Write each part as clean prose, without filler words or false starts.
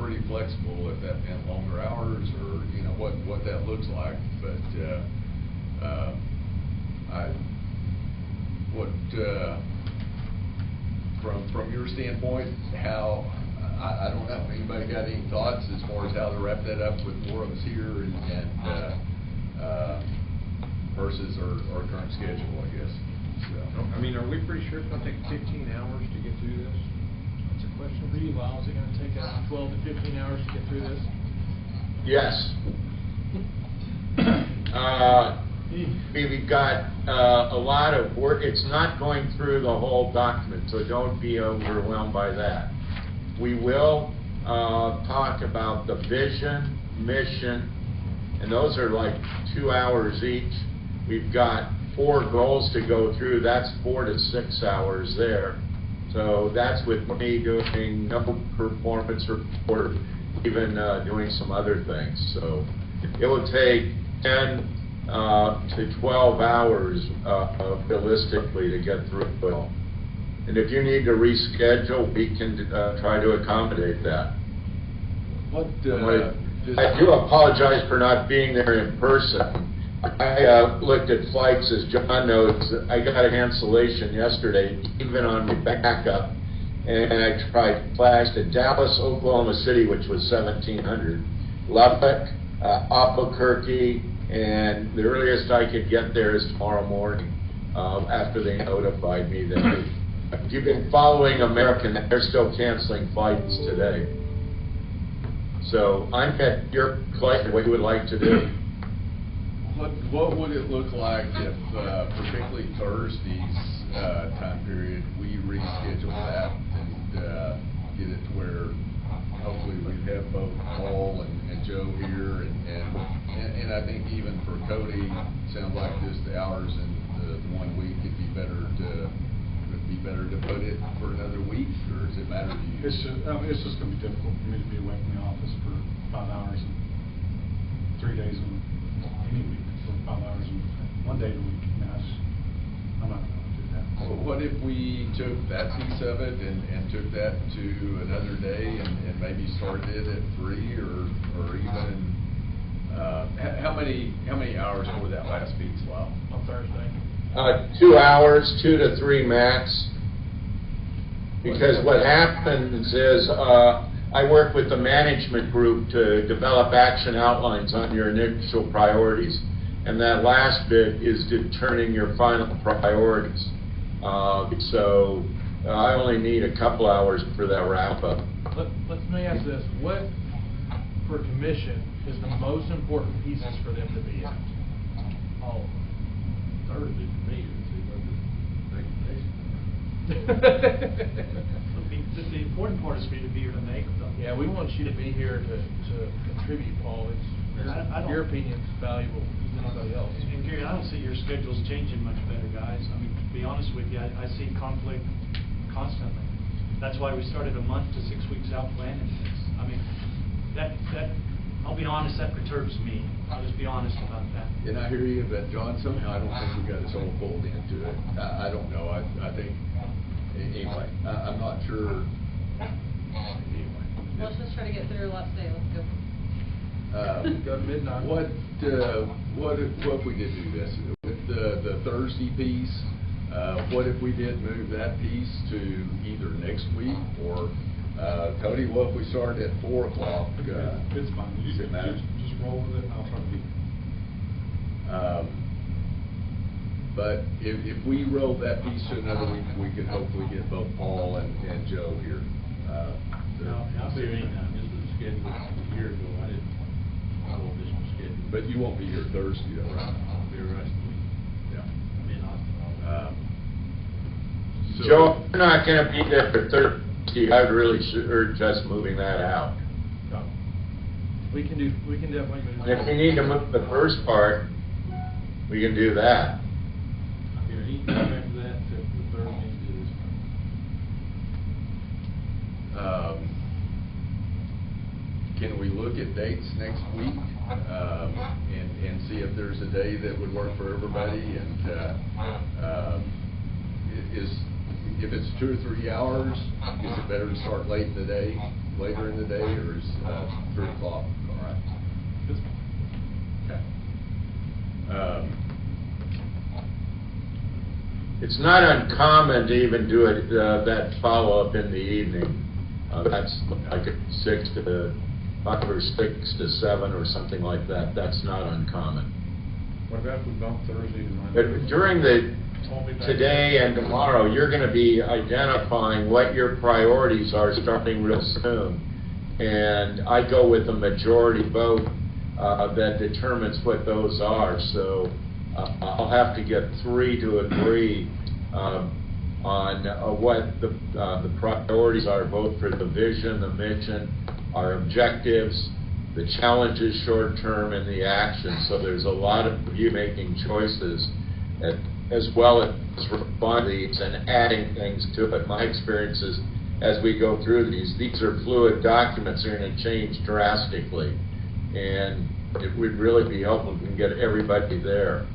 pretty flexible if that meant longer hours or, you know, what that looks like. But, from your standpoint, how, I don't know, anybody got any thoughts as far as how to wrap that up with more of us here and versus our current schedule, I guess. So. I mean, are we pretty sure it's going to take 15 hours to get through this? That's a question for you, Lyle. Is it going to take 12 to 15 hours to get through this? Yes. We've got a lot of work. It's not going through the whole document, so don't be overwhelmed by that. We will talk about the vision, mission, and those are like 2 hours each. We've got 4 goals to go through. That's 4 to 6 hours there. So that's with me doing no performance report, even doing some other things. So it will take 10 to 12 hours realistically to get through it all. And if you need to reschedule, we can try to accommodate that. I do apologize for not being there in person. I looked at flights, as John knows. I got a cancellation yesterday, even on my backup, and I tried flashed at Dallas, Oklahoma City, which was 1,700, Lubbock, Albuquerque, and the earliest I could get there is tomorrow morning after they notified me that if you've been following American, they're still canceling flights today. So I'm at your flight. What you would like to do? What would it look like if, particularly Thursday's time period, we reschedule that and get it to where hopefully we have both Paul and Joe here, and I think even for Cody, sounds like just the hours in the 1 week it'd be better to put it for another week, or does it matter to you? It's just going to be difficult for me to be away from the office for 5 hours and 3 days in any week for 5 hours and 1 day a week. I'm not going to do that. Well, what if we took that piece of it and took that to another day and maybe started it at 3 or even how many hours for that last piece, Lyle? On Thursday. 2 hours, 2 to 3 max. Because what happens is I work with the management group to develop action outlines on your initial priorities. And that last bit is determining your final priorities. So I only need a couple hours for that wrap up. Let me ask this. What, for commission, is the most important pieces for them to be in? All of them. Thursday for me is the important part is for you to be here to make them. Yeah, we want you to be here to contribute, Paul. Your opinion's valuable as anybody else. And Gary, I don't see your schedules changing much better, guys. I mean, to be honest with you, I see conflict constantly. That's why we started a month to 6 weeks out planning this. I mean, that I'll be honest, that perturbs me. I'll just be honest about that. And I hear you, but John, somehow I don't think we got us all pulled into it. I don't know. I think anyway. I'm not sure. Anyway, let's just try to get through a lot today. Let's go. Go to midnight. What if we did do this with the Thursday piece? What if we did move that piece to either next week or Cody? What if we started at 4 o'clock? It's fine. Does it matter? Just roll with it, and I'll try to be. But if we rolled that piece to another week, we could hopefully get both Paul and Joe here. I'll be here anytime. This was scheduled a year ago. I didn't follow this one scheduled. But you won't be here Thursday, though, right? I'll be here the rest of the week. Yeah. I mean, So Joe, you're not going to be there for Thursday. I would really urge us moving that out. No. We can definitely move. And if you need to move the first part, we can do that. I'm here anytime after that except the Thursday to this one. Can we look at dates next week and see if there's a day that would work for everybody? And if it's 2 or 3 hours, is it better to start late in the day later in the day, or is 3 o'clock? All right. Okay. It's not uncommon to even do it, that follow-up in the evening. That's like at 6 to 5 or 6 to 7 or something like that. That's not uncommon. What about if we bump Thursday to Monday? But during the today and tomorrow, you're going to be identifying what your priorities are starting real soon. And I go with a majority vote that determines what those are. So I'll have to get 3 to agree on what the priorities are, both for the vision, the mission, our objectives, the challenges short term, and the action. So there's a lot of you making choices, as well as responding to these and adding things to it. My experience is, as we go through these are fluid documents. They're going to change drastically, and it would really be helpful if we can get everybody there.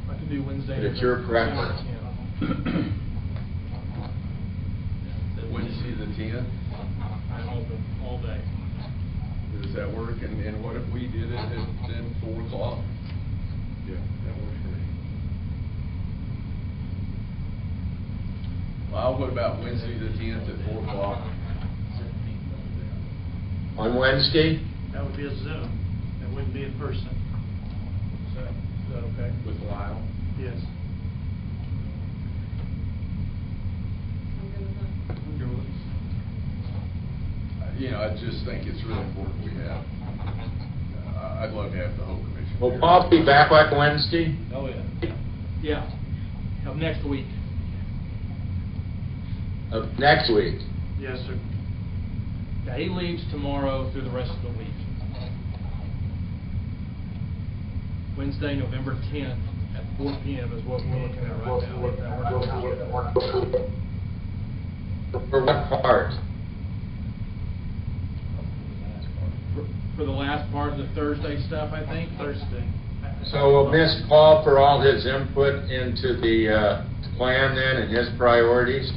I can do Wednesday. But it's your preference. Wednesday the 10th? I'm open all day. Does that work? And what if we did it at 4 o'clock? Yeah, that works for me. Lyle, what about Wednesday the 10th at 4 o'clock? On Wednesday? That would be a Zoom, that wouldn't be in person. Is that okay? With Lyle? Yes. I'm good with that. You know, I just think it's really important we have. I'd love to have the whole commission. Will here. Paul be back like Wednesday? Oh, yeah. Yeah, of next week. Of next week? Yes, sir. Yeah, he leaves tomorrow through the rest of the week. Wednesday, November 10th at 4 p.m. is what we're looking at right now. For what part? For the last part of the Thursday stuff, I think. Thursday. So we'll miss Paul for all his input into the plan then and his priorities?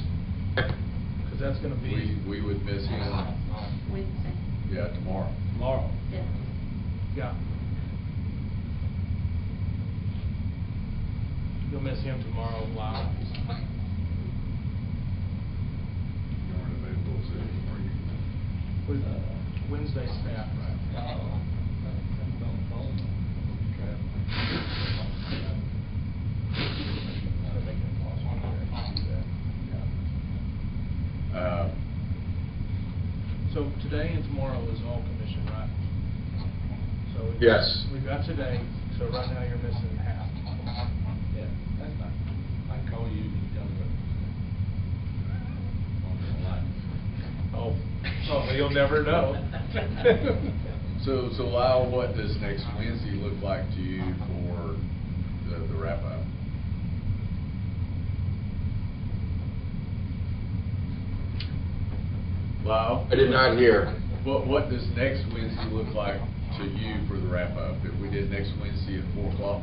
Because that's going to be We would miss him, Wednesday. yeah, tomorrow. tomorrow. Yeah. Yeah. You'll miss him tomorrow, Lyle. You weren't available, so were you? With Wednesday staff, right? So today and tomorrow is all commission, right? So we've got- Yes. We've got today, so right now you're missing half. Yeah, that's fine. I can call you and tell me what. Oh, you'll never know. So Lyle, what does next Wednesday look like to you for the wrap up? Lyle? I did not hear. What does next Wednesday look like to you for the wrap up? If we did next Wednesday at 4 o'clock?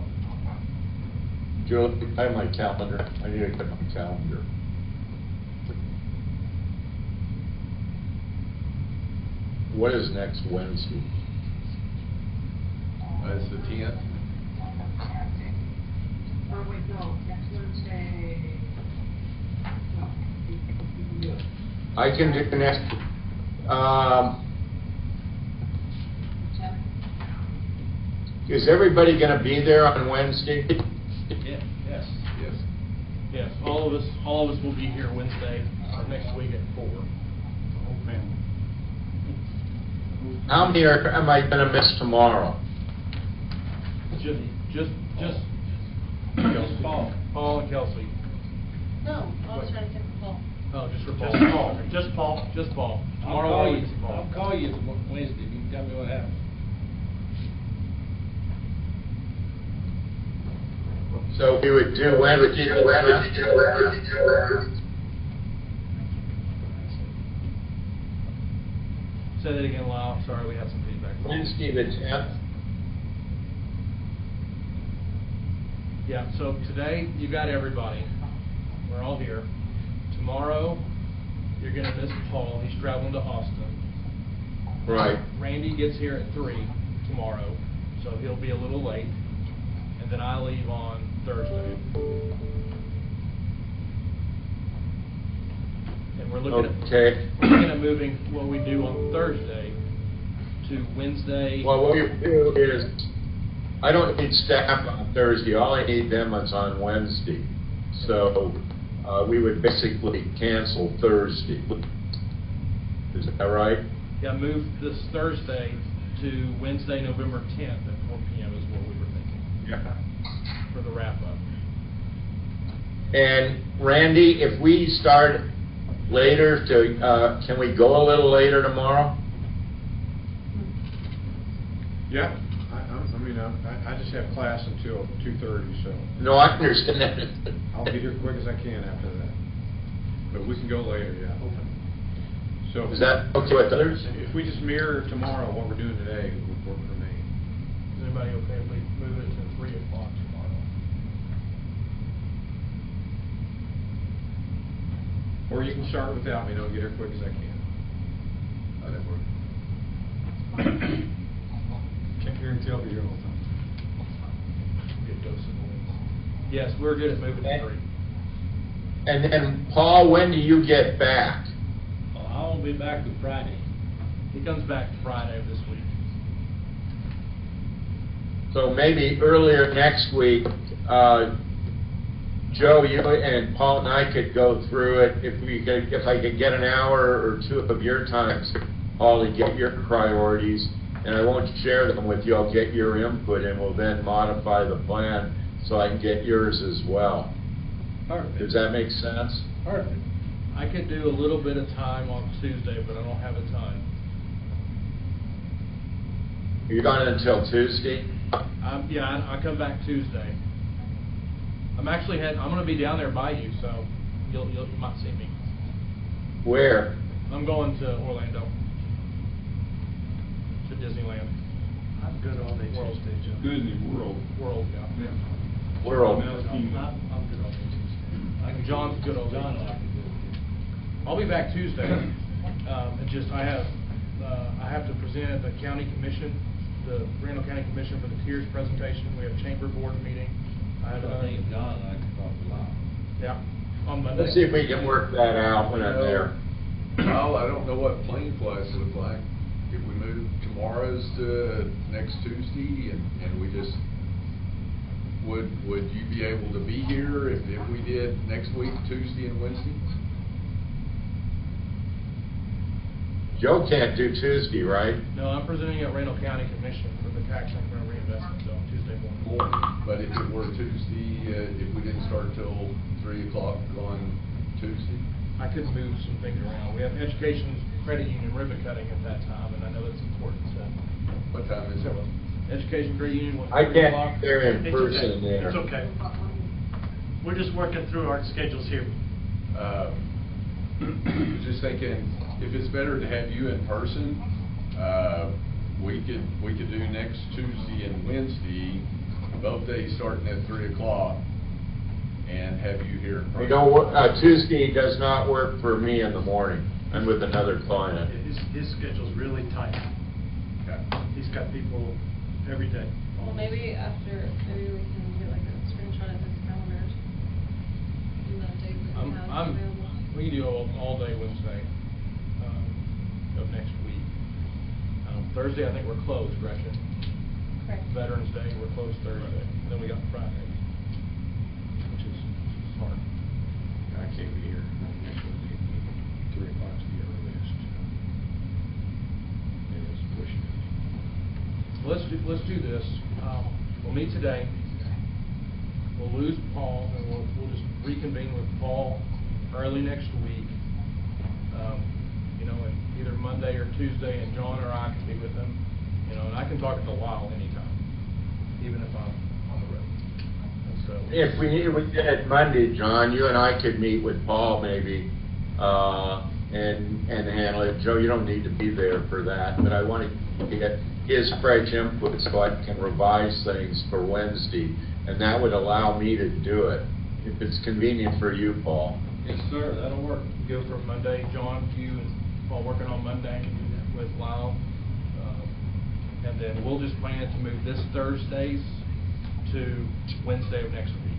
Julie, I have my calendar. I need to get my calendar. What is next Wednesday? That's the 10th? Or wait, no, next Wednesday. No, you can do it. I can do the next, 10? is everybody gonna be there on Wednesday? Yeah, yes. Yes. Yes, all of us will be here Wednesday, or next week at 4. The whole family. How many am I gonna miss tomorrow? Just Paul. Paul and Kelsey. No, I was trying to check the Paul. Oh, just for Paul. Just Paul. Just Paul. Just Paul. I'll Tomorrow call I'll you. see Paul. I'll call you Wednesday. You can tell me what happened. So we would do Wednesday. Say that again, Lyle. Sorry, we had some feedback. Wednesday the 10th. Yeah, so today you got everybody. We're all here. Tomorrow you're gonna miss Paul, he's traveling to Austin. Right. Randy gets here at 3 tomorrow, so he'll be a little late, and then I leave on Thursday. And we're looking at moving what we do on Thursday to Wednesday. Well, what we do is, I don't need staff on Thursday, all I need them is on Wednesday. So, we would basically cancel Thursday. Is that right? Yeah, move this Thursday to Wednesday, November 10th at 4 p.m. is what we were thinking. Yeah. For the wrap-up. And Randy, if we start later can we go a little later tomorrow? Yeah, I just have class until 2:30, so No, I understand that. I'll be here quick as I can after that. But we can go later, yeah. So Is that okay with others? if we just mirror tomorrow what we're doing today, it would work for me. Is anybody okay if we move it to 3 o'clock tomorrow? Or you can start without me, and I'll get here quick as I can. That work. Can't guarantee I'll be here all the time. Get a dose of the wind. Yes, we're good at moving to 3. And then, Paul, when do you get back? Well, I won't be back till Friday. He comes back Friday of this week. So maybe earlier next week, Joe, you and Paul and I could go through it if I could get an hour or two of your time, Paul, to get your priorities, and I won't share them with you. I'll get your input, and we'll then modify the plan so I can get yours as well. Perfect. Does that make sense? Perfect. I could do a little bit of time on Tuesday, but I don't have a ton. You're gone until Tuesday? Yeah, I come back Tuesday. I'm going to be down there by you, so you might see me. Where? I'm going to Orlando, to Disneyland. I'm good all day Tuesday, Joe. Disney World. World, yeah. World. I'm good all day Tuesday. John's good all day. I'll be back Tuesday. I have to present at the county commission, the Randall County Commission, for the tiers presentation. We have chamber board meeting. I think John and I can talk a lot. Yeah, on Monday. Let's see if we can work that out when I'm there. Well, I don't know what plane flights look like. If we move tomorrow's to next Tuesday, and we just, would you be able to be here if we did next week, Tuesday and Wednesday? Joe can't do Tuesday, right? No, I'm presenting at Randall County Commission for the tax increment reinvestment on Tuesday morning. But if it were Tuesday, if we didn't start till 3 o'clock on Tuesday? I could move some things around. We have education credit union ribbon cutting at that time, and I know that's important. What time is it? Education credit union. I 3 can't o'clock. be there in It's person okay. there. It's okay. We're just working through our schedules here. Just thinking, if it's better to have you in person, we could do next Tuesday and Wednesday, both days starting at 3 o'clock, and have you here in person. Tuesday does not work for me in the morning. I'm with another client. His schedule's really tight. Okay. He's got people every day. Well, maybe we can get like a screenshot of his calendars. And the dates that he has available. We can do all day Wednesday of next week. Thursday, I think we're closed, Gretchen. Correct. Veterans Day, we're closed Thursday. And then we got Friday, which is hard. I can't be here next Wednesday. 3 o'clock's the earliest. And it's pushing it. Let's do this. We'll meet today. We'll lose Paul, and we'll just reconvene with Paul early next week. And either Monday or Tuesday, and John or I can be with him. And I can talk at the Lyle anytime, even if I'm on the road. And so If we did it Monday, John, you and I could meet with Paul maybe, and handle it. Joe, you don't need to be there for that, but I want to get his fresh input so I can revise things for Wednesday, and that would allow me to do it, if it's convenient for you, Paul. Yes, sir, that'll work. Go from Monday, John, you and Paul working on Monday with Lyle. And then we'll just plan to move this Thursdays to Wednesday of next week.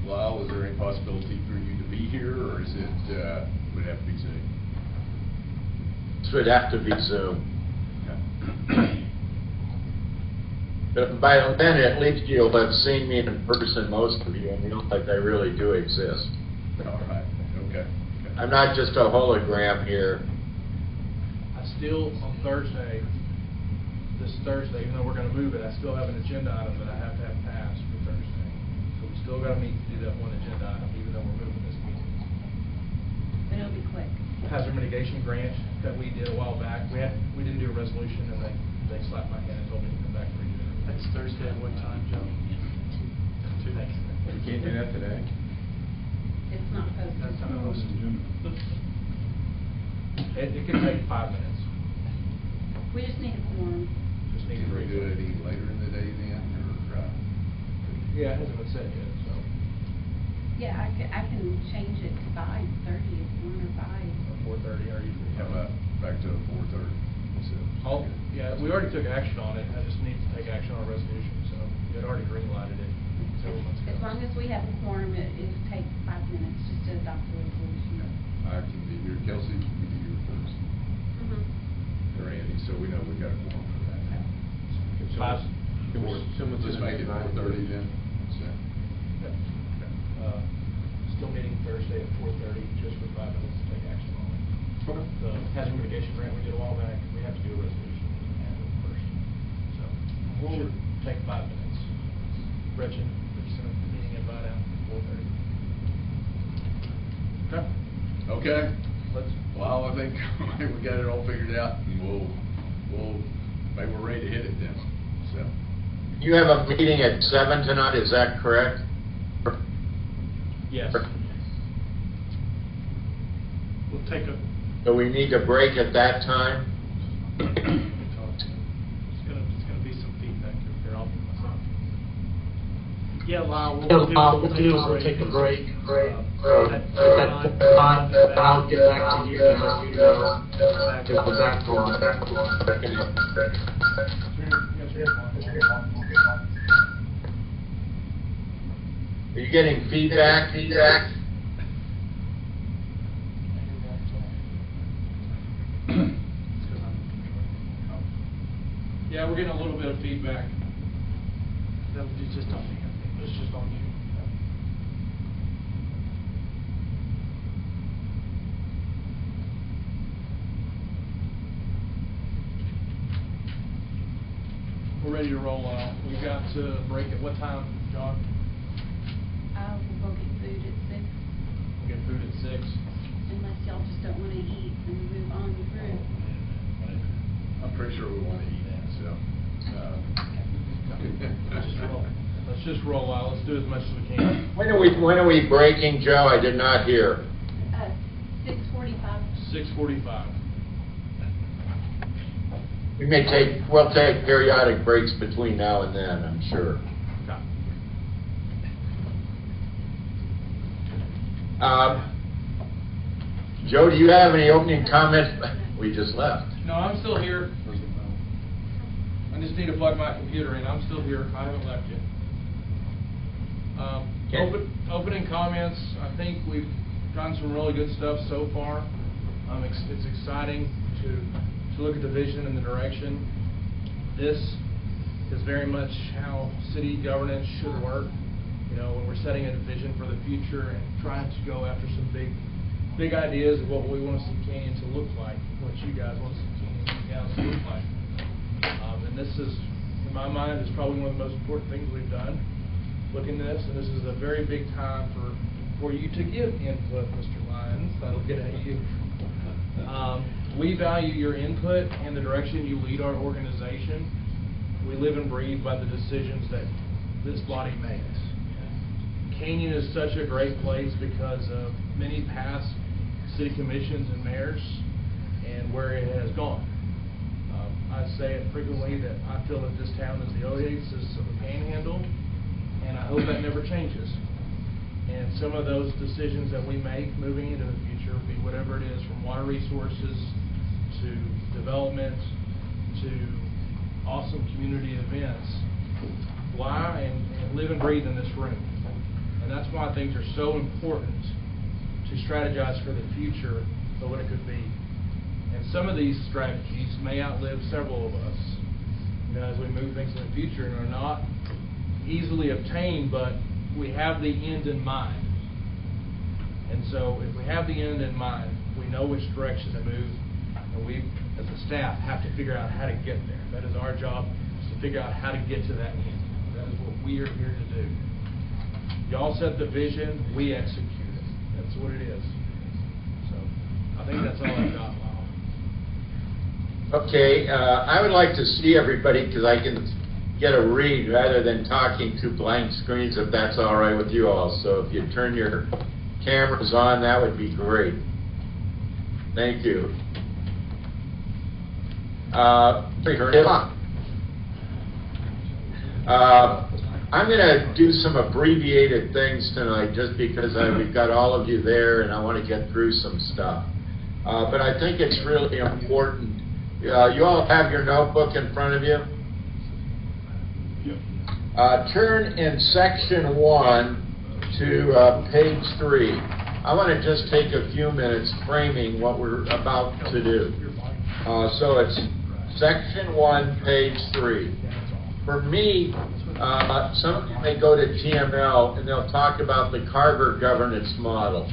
Lyle, is there any possibility for you to be here, or is it, would it have to be Zoom? This would have to be Zoom. Okay. But by then, at least you'll have seen me in person, most of you, and you know like I really do exist. All right, okay. I'm not just a hologram here. I still, on Thursday, this Thursday, even though we're gonna move it, I still have an agenda item that I have to have passed for Thursday. So we still gotta meet to do that one agenda item, even though we're moving this meeting. But it'll be quick. Hazard mitigation grant that we did a while back, we didn't do a resolution, and they slapped my hand and told me to come back and redo it. That's Thursday at what time, Joe? Two. Thanks. You can't do that today? It's not posted. That's not No, it's in June. It can take 5 minutes. We just need a form. Just need Can to we read do it it. any later in the day then, or, Yeah, it hasn't been set yet, so. Yeah, I can change it to 5:30 if you want, or 5. 4:30 are usually. how about back to 4:30? Oh, yeah, we already took action on it, I just need to take action on a resolution, so you had already green lighted it several months ago. As long as we have a form, it'll take 5 minutes just to adopt the resolution. I can be here, Kelsey can be here first, or Andy, so we know we got a form for that now. Five. Can we send it to Just the make it next 4:30 then. So, Still meeting Thursday at 4:30, just for 5 minutes to take action on it. Okay. The hazard mitigation grant we did a while back, we have to do a resolution and it first. So, should take 5 minutes. Gretchen, we sent a meeting invite out at 4:30. Okay. Okay. Let's, Well, I think we got it all figured out, and maybe we're ready to hit it then, so. You have a meeting at 7 tonight, is that correct? yes. We'll take a, Do we need to break at that time? it's gonna be some feedback here. I'll do myself. Yeah, Lyle, We'll take a break. At that time, I'll get back to you and let you know if we're back on. Are you getting feedback? Yeah, we're getting a little bit of feedback. That'll be just on me, I think. It's just on you. We're ready to roll out. We've got to break at what time, John? We'll go get food at 6, We'll get food at 6. unless y'all just don't wanna eat and move on through. I'm pretty sure we want to eat, so. Let's just roll out. Let's do as much as we can. When are we breaking, Joe? I did not hear. 6:45. 6:45. We'll take periodic breaks between now and then, I'm sure. Okay. Joe, do you have any opening comments? We just left. No, I'm still here. I just need to plug my computer in. I'm still here. I haven't left yet. Okay. Opening comments. I think we've gotten some really good stuff so far. It's exciting to look at the vision and the direction. This is very much how city governance should work. You know, when we're setting a vision for the future and trying to go after some big ideas of what we want to see Canyon to look like, what you guys want to see Canyon to look like. And this is, in my mind, is probably one of the most important things we've done. Looking at this, and this is a very big time for you to give input, Mr. Lyons. That'll get at you. We value your input and the direction you lead our organization. We live and breathe by the decisions that this body makes. Canyon is such a great place because of many past city commissions and mayors and where it has gone. I say it frequently that I feel that this town is the oasis of the Panhandle, and I hope that never changes. And some of those decisions that we make moving into the future will be whatever it is, from water resources to development to awesome community events, fly and live and breathe in this room. And that's why things are so important to strategize for the future of what it could be. And some of these strategies may outlive several of us, as we move things in the future, and are not easily obtained, but we have the end in mind. And so if we have the end in mind, we know which direction to move, and we, as a staff, have to figure out how to get there. That is our job, is to figure out how to get to that end. That is what we are here to do. Y'all set the vision, we execute it. That's what it is. So I think that's all I've got, Lyle. Okay, I would like to see everybody, because I can get a read rather than talking to blank screens, if that's all right with you all. So if you turn your cameras on, that would be great. Thank you. I'm going to do some abbreviated things tonight just because we've got all of you there and I want to get through some stuff. But I think it's really important. You all have your notebook in front of you? Turn in section 1 to page 3. I want to just take a few minutes framing what we're about to do. So it's section 1, page 3. For me, some of you may go to TML and they'll talk about the Carver governance model.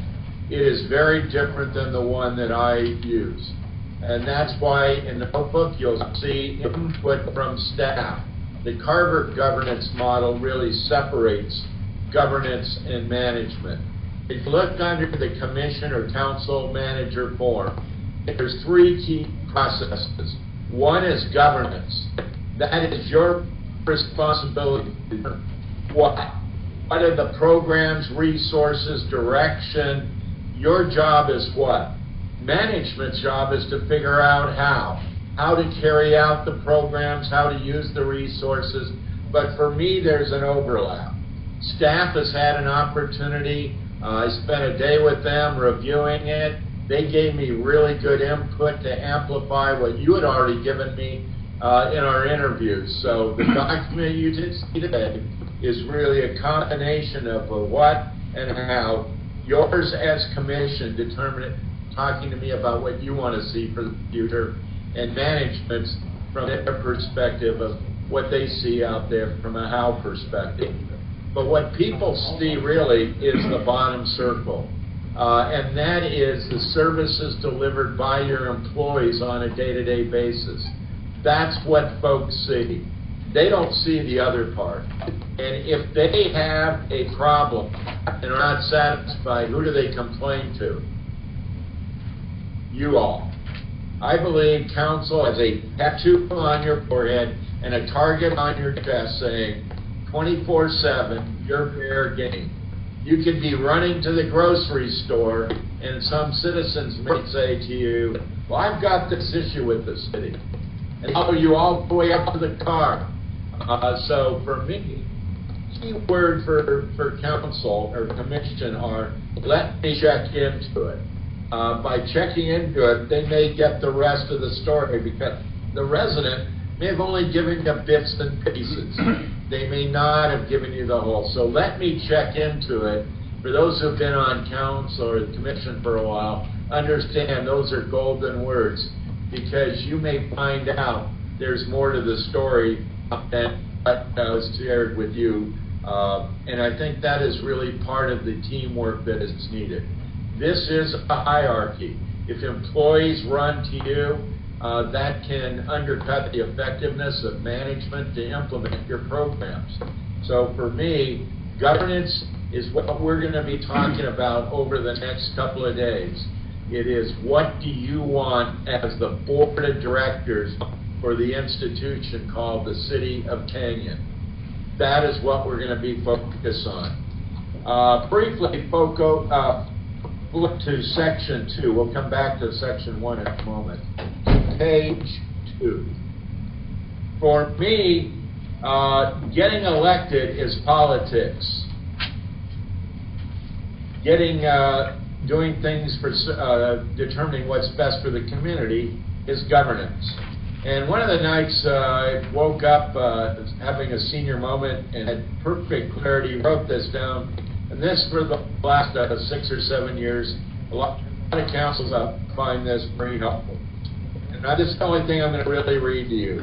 It is very different than the one that I use. And that's why in the notebook you'll see input from staff. The Carver governance model really separates governance and management. If you look under the commission or council manager form, there's 3 key processes. One is governance. That is your responsibility. What are the programs, resources, direction? Your job is what? Management's job is to figure out how to carry out the programs, how to use the resources. But for me, there's an overlap. Staff has had an opportunity. I spent a day with them reviewing it. They gave me really good input to amplify what you had already given me in our interviews. So the document you did see today is really a combination of the what and how. Yours as commission talking to me about what you want to see for the future, and management's from their perspective of what they see out there from a how perspective. But what people see really is the bottom circle. And that is the services delivered by your employees on a day-to-day basis. That's what folks see. They don't see the other part. And if they have a problem and are not satisfied, who do they complain to? You all. I believe council has a tattoo on your forehead and a target on your chest saying 24/7, you're fair game. You could be running to the grocery store and some citizens may say to you, well, I've got this issue with the city. And follow you all the way up to the car. So for me, key word for council or commission are let me check into it. By checking into it, they may get the rest of the story because the resident may have only given you bits and pieces. They may not have given you the whole. So let me check into it. For those who've been on council or the commission for a while, understand those are golden words because you may find out there's more to the story than what was shared with you. And I think that is really part of the teamwork that is needed. This is a hierarchy. If employees run to you, that can undercut the effectiveness of management to implement your programs. So for me, governance is what we're going to be talking about over the next couple of days. It is what do you want as the board of directors for the institution called the City of Canyon. That is what we're going to be focused on. Briefly, flip to section 2. We'll come back to section 1 in a moment. Page 2. For me, getting elected is politics. doing things for determining what's best for the community is governance. And one of the nights I woke up having a senior moment and had perfect clarity, wrote this down, and this for the last 6 or 7 years, a lot of councils find this very helpful. And this is the only thing I'm going to really read to you.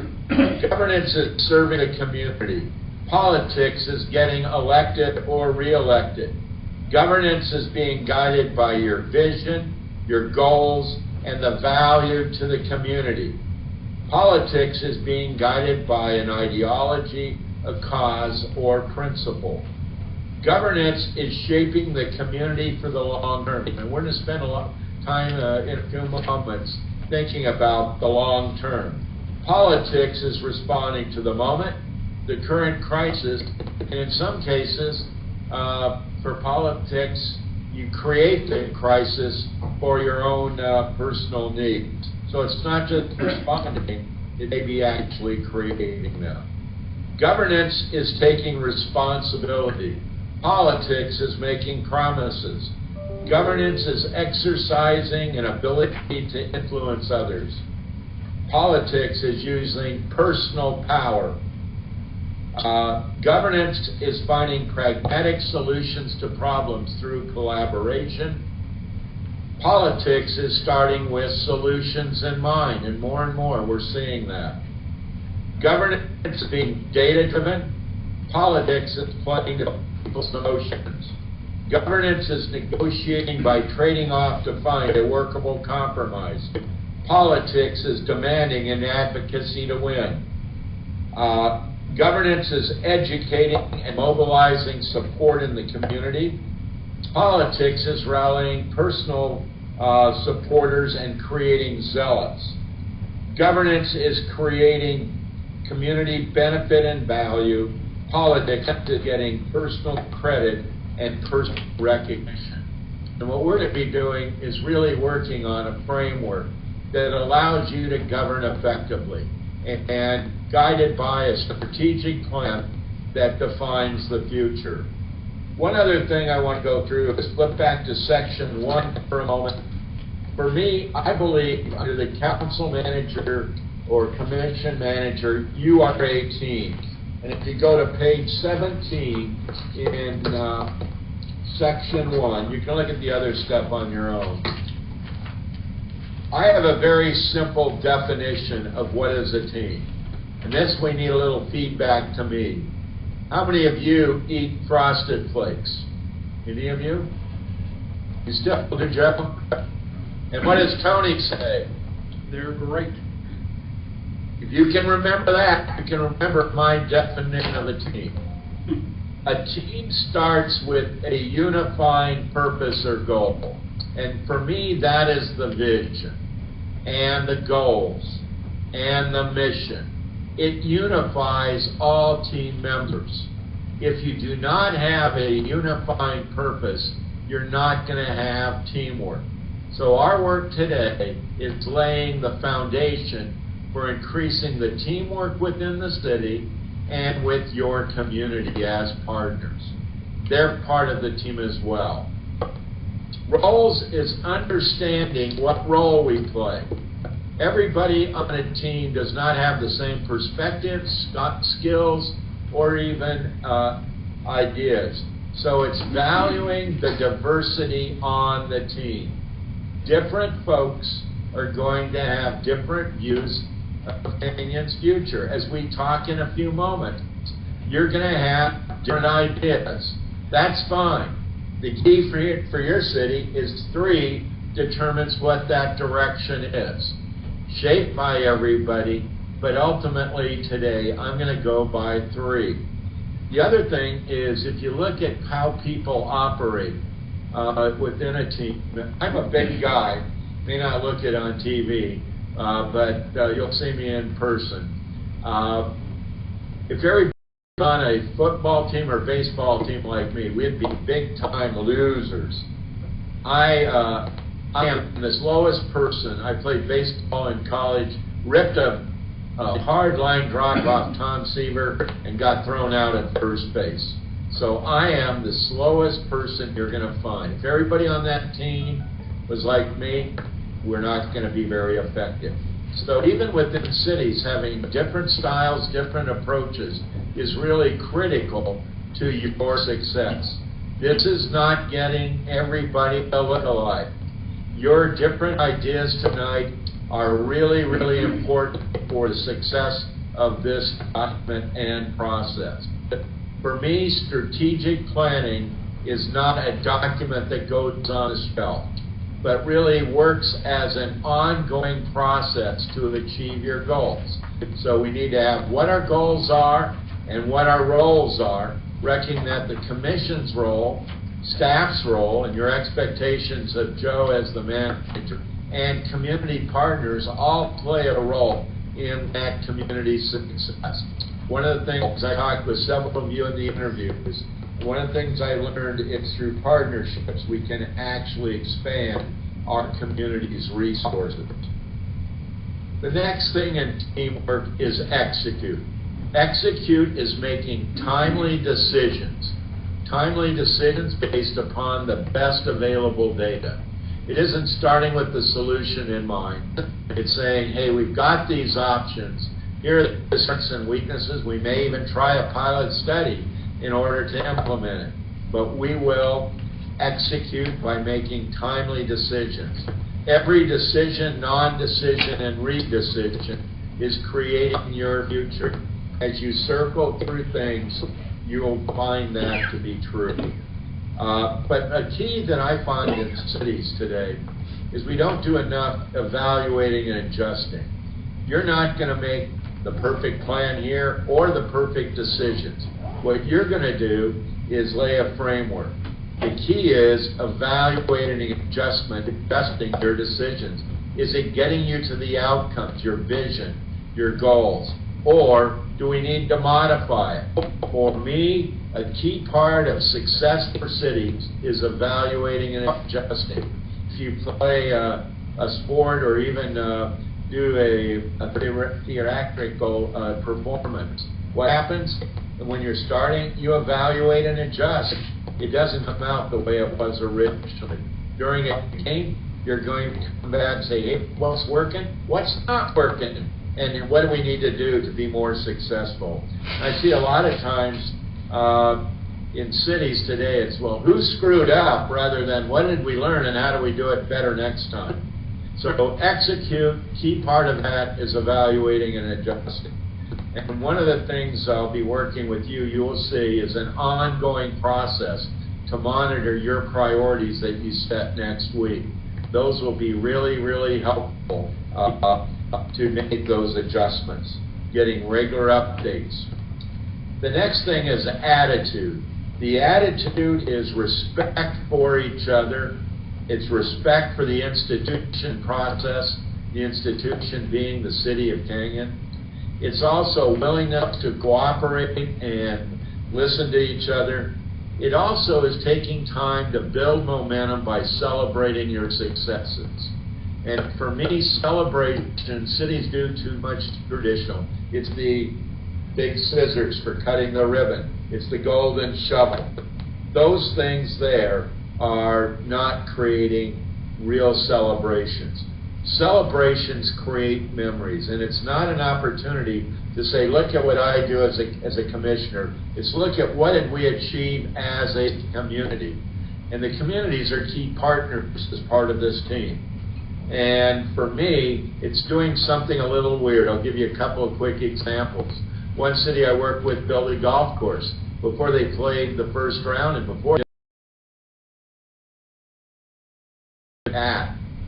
Governance is serving a community. Politics is getting elected or re-elected. Governance is being guided by your vision, your goals, and the value to the community. Politics is being guided by an ideology, a cause, or principle. Governance is shaping the community for the long term. And we're going to spend a lot of time in a few moments thinking about the long term. Politics is responding to the moment, the current crisis, and in some cases, for politics, you create the crisis for your own personal needs. So it's not just responding, it may be actually creating them. Governance is taking responsibility. Politics is making promises. Governance is exercising an ability to influence others. Politics is using personal power. Governance is finding pragmatic solutions to problems through collaboration. Politics is starting with solutions in mind, and more we're seeing that. Governance is being data-driven. Politics is playing to people's emotions. Governance is negotiating by trading off to find a workable compromise. Politics is demanding an advocacy to win. Governance is educating and mobilizing support in the community. Politics is rallying personal supporters and creating zealots. Governance is creating community benefit and value. Politics is getting personal credit and personal recognition. And what we're going to be doing is really working on a framework that allows you to govern effectively and guided by a strategic plan that defines the future. One other thing I want to go through is flip back to section 1 for a moment. For me, I believe under the council manager or commission manager, you are a team. And if you go to page 17 in section 1, you can look at the other stuff on your own. I have a very simple definition of what is a team. And this we need a little feedback to me. How many of you eat Frosted Flakes? Any of you? You still do, Jeff? And what does Tony say? They're great. If you can remember that, you can remember my definition of a team. A team starts with a unifying purpose or goal. And for me, that is the vision and the goals and the mission. It unifies all team members. If you do not have a unifying purpose, you're not going to have teamwork. So our work today is laying the foundation for increasing the teamwork within the city and with your community as partners. They're part of the team as well. Roles is understanding what role we play. Everybody on a team does not have the same perspectives, skills, or even ideas. So it's valuing the diversity on the team. Different folks are going to have different views of opinions future. As we talk in a few moments, you're going to have different ideas. That's fine. The key for your city is 3 determines what that direction is. Shaped by everybody, but ultimately today I'm going to go by 3. The other thing is if you look at how people operate within a team, I'm a big guy, may not look it on TV, but you'll see me in person. If everybody on a football team or baseball team like me, we'd be big time losers. I am the slowest person. I played baseball in college, ripped a hard line drive off Tom Seaver, and got thrown out at first base. So I am the slowest person you're going to find. If everybody on that team was like me, we're not going to be very effective. So even within cities, having different styles, different approaches is really critical to your success. This is not getting everybody to look alike. Your different ideas tonight are really, really important for the success of this document and process. For me, strategic planning is not a document that goes on a shelf, but really works as an ongoing process to achieve your goals. So we need to have what our goals are and what our roles are, recognizing that the commission's role, staff's role, and your expectations of Joe as the manager, and community partners all play a role in that community success. One of the things I talked with several of you in the interviews, one of the things I learned is through partnerships we can actually expand our community's resources. The next thing in teamwork is execute. Execute is making timely decisions based upon the best available data. It isn't starting with the solution in mind. It's saying, hey, we've got these options. Here are the strengths and weaknesses. We may even try a pilot study in order to implement it. But we will execute by making timely decisions. Every decision, non-decision, and redecision is creating your future. As you circle through things, you'll find that to be true. But a key that I find in cities today is we don't do enough evaluating and adjusting. You're not going to make the perfect plan here or the perfect decisions. What you're going to do is lay a framework. The key is evaluating and adjusting your decisions. Is it getting you to the outcomes, your vision, your goals? Or do we need to modify it? For me, a key part of success for cities is evaluating and adjusting. If you play a sport or even do a theatrical performance, what happens when you're starting? You evaluate and adjust. It doesn't come out the way it was originally. During a game, you're going to come back and say, hey, what's working? What's not working? And what do we need to do to be more successful? I see a lot of times in cities today, it's, well, who screwed up rather than what did we learn and how do we do it better next time? So execute, key part of that is evaluating and adjusting. And one of the things I'll be working with you, you'll see, is an ongoing process to monitor your priorities that you set next week. Those will be really, really helpful to make those adjustments, getting regular updates. The next thing is attitude. The attitude is respect for each other. It's respect for the institution process, the institution being the city of Canyon. It's also willingness to cooperate and listen to each other. It also is taking time to build momentum by celebrating your successes. And for me, celebration, cities do too much traditional. It's the big scissors for cutting the ribbon. It's the golden shovel. Those things there are not creating real celebrations. Celebrations create memories, and it's not an opportunity to say, look at what I do as a commissioner. It's look at what did we achieve as a community. And the communities are key partners as part of this team. And for me, it's doing something a little weird. I'll give you a couple of quick examples. One city I worked with built a golf course. Before they played the first round and before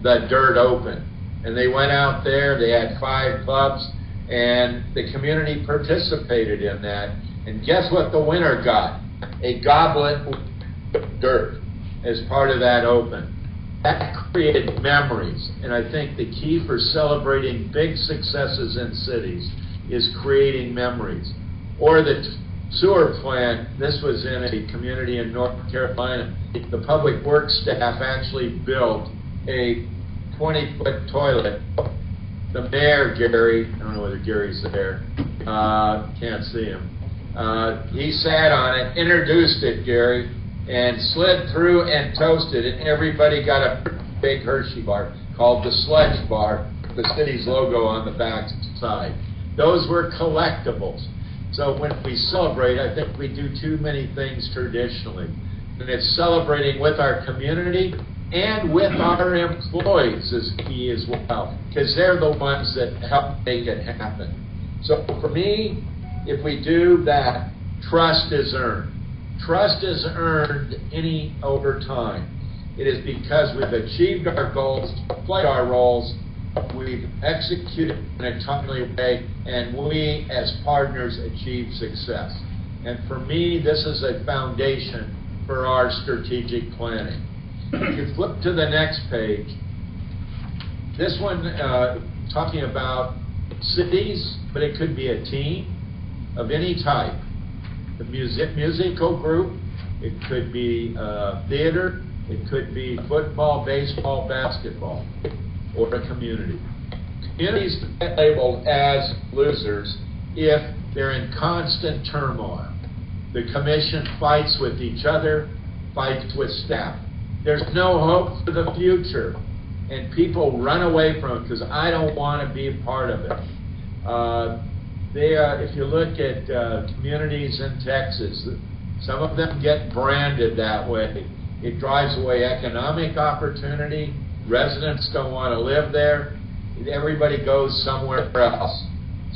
the dirt open. And they went out there, they had 5 clubs, and the community participated in that. And guess what the winner got? A goblet of dirt as part of that open. That created memories. And I think the key for celebrating big successes in cities is creating memories. Or the sewer plant, this was in a community in North Carolina. The public works staff actually built a 20-foot toilet. The mayor, Gary, I don't know whether Gary's there, can't see him, He sat on it, introduced it, Gary, and slid through and toasted it, and everybody got a big Hershey bar called the Sledge Bar, the city's logo on the back side. Those were collectibles. So when we celebrate, I think we do too many things traditionally. And it's celebrating with our community and with our employees is key as well, because they're the ones that help make it happen. So for me, if we do that, trust is earned. Trust is earned over time. It is because we've achieved our goals, played our roles, we've executed in a timely way, and we as partners achieve success. And for me, this is a foundation for our strategic planning. If you flip to the next page, this one talking about cities, but it could be a team of any type. The musical group, it could be theater, it could be football, baseball, basketball, or a community. Communities get labeled as losers if they're in constant turmoil. The commission fights with each other, fights with staff. There's no hope for the future, and people run away from it because I don't want to be a part of it. If you look at communities in Texas, some of them get branded that way. It drives away economic opportunity. Residents don't want to live there. Everybody goes somewhere else.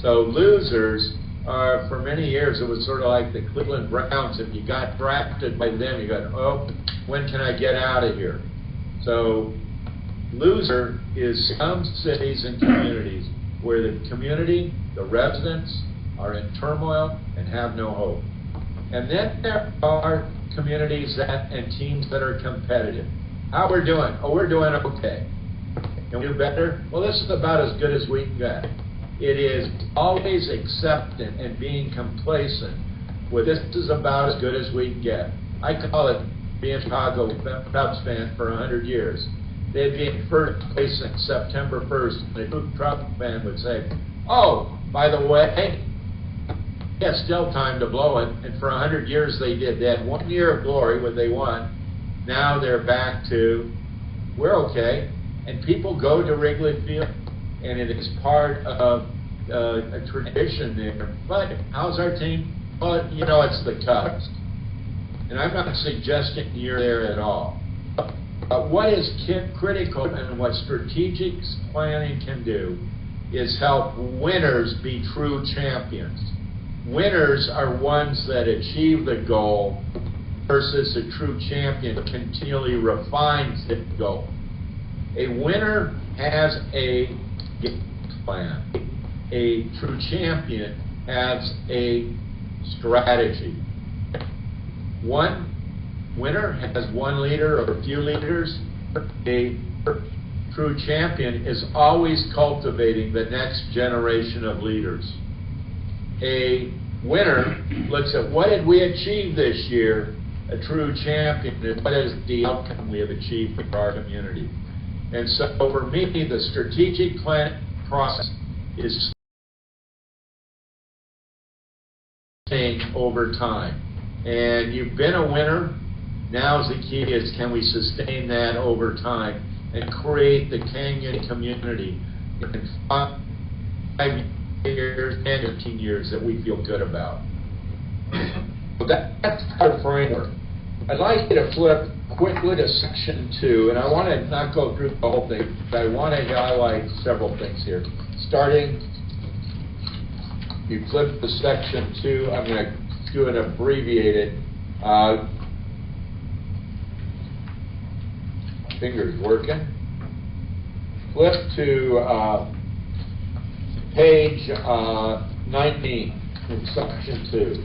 So losers are, for many years, it was sort of like the Cleveland Browns. If you got drafted by them, you got, oh, when can I get out of here? So loser is some cities and communities where the community, the residents, are in turmoil and have no hope. And then there are communities and teams that are competitive. How we're doing? Oh, we're doing okay. Can we do better? Well, this is about as good as we can get. It is always accepting and being complacent with this is about as good as we can get. I call it being a Chicago Cubs fan for 100 years. They'd be in first place in September 1st, and a true Cubs fan would say, oh, by the way, yeah, still time to blow it. And for 100 years they did. They had 1 year of glory when they won. Now they're back to, we're okay. And people go to Wrigley Field, and it is part of a tradition there. But how's our team? Well, you know, it's the Cubs. And I'm not suggesting you're there at all. But what is critical and what strategic planning can do is help winners be true champions. Winners are ones that achieve the goal versus a true champion who continually refines the goal. A winner has a game plan. A true champion has a strategy. One winner has one leader or a few leaders. A true champion is always cultivating the next generation of leaders. A winner looks at what did we achieve this year. A true champion is what is the outcome we have achieved for our community. And so for me, the strategic planning process is staying over time. And you've been a winner. Now's the key is can we sustain that over time and create the Canyon community in 5 years, 10, 15 years that we feel good about. So that's our framework. I'd like you to flip quickly to section 2, and I want to not go through the whole thing, but I want to highlight several things here. Starting, you flip to section 2, I'm going to do an abbreviated, fingers working. Flip to page 19 in section 2.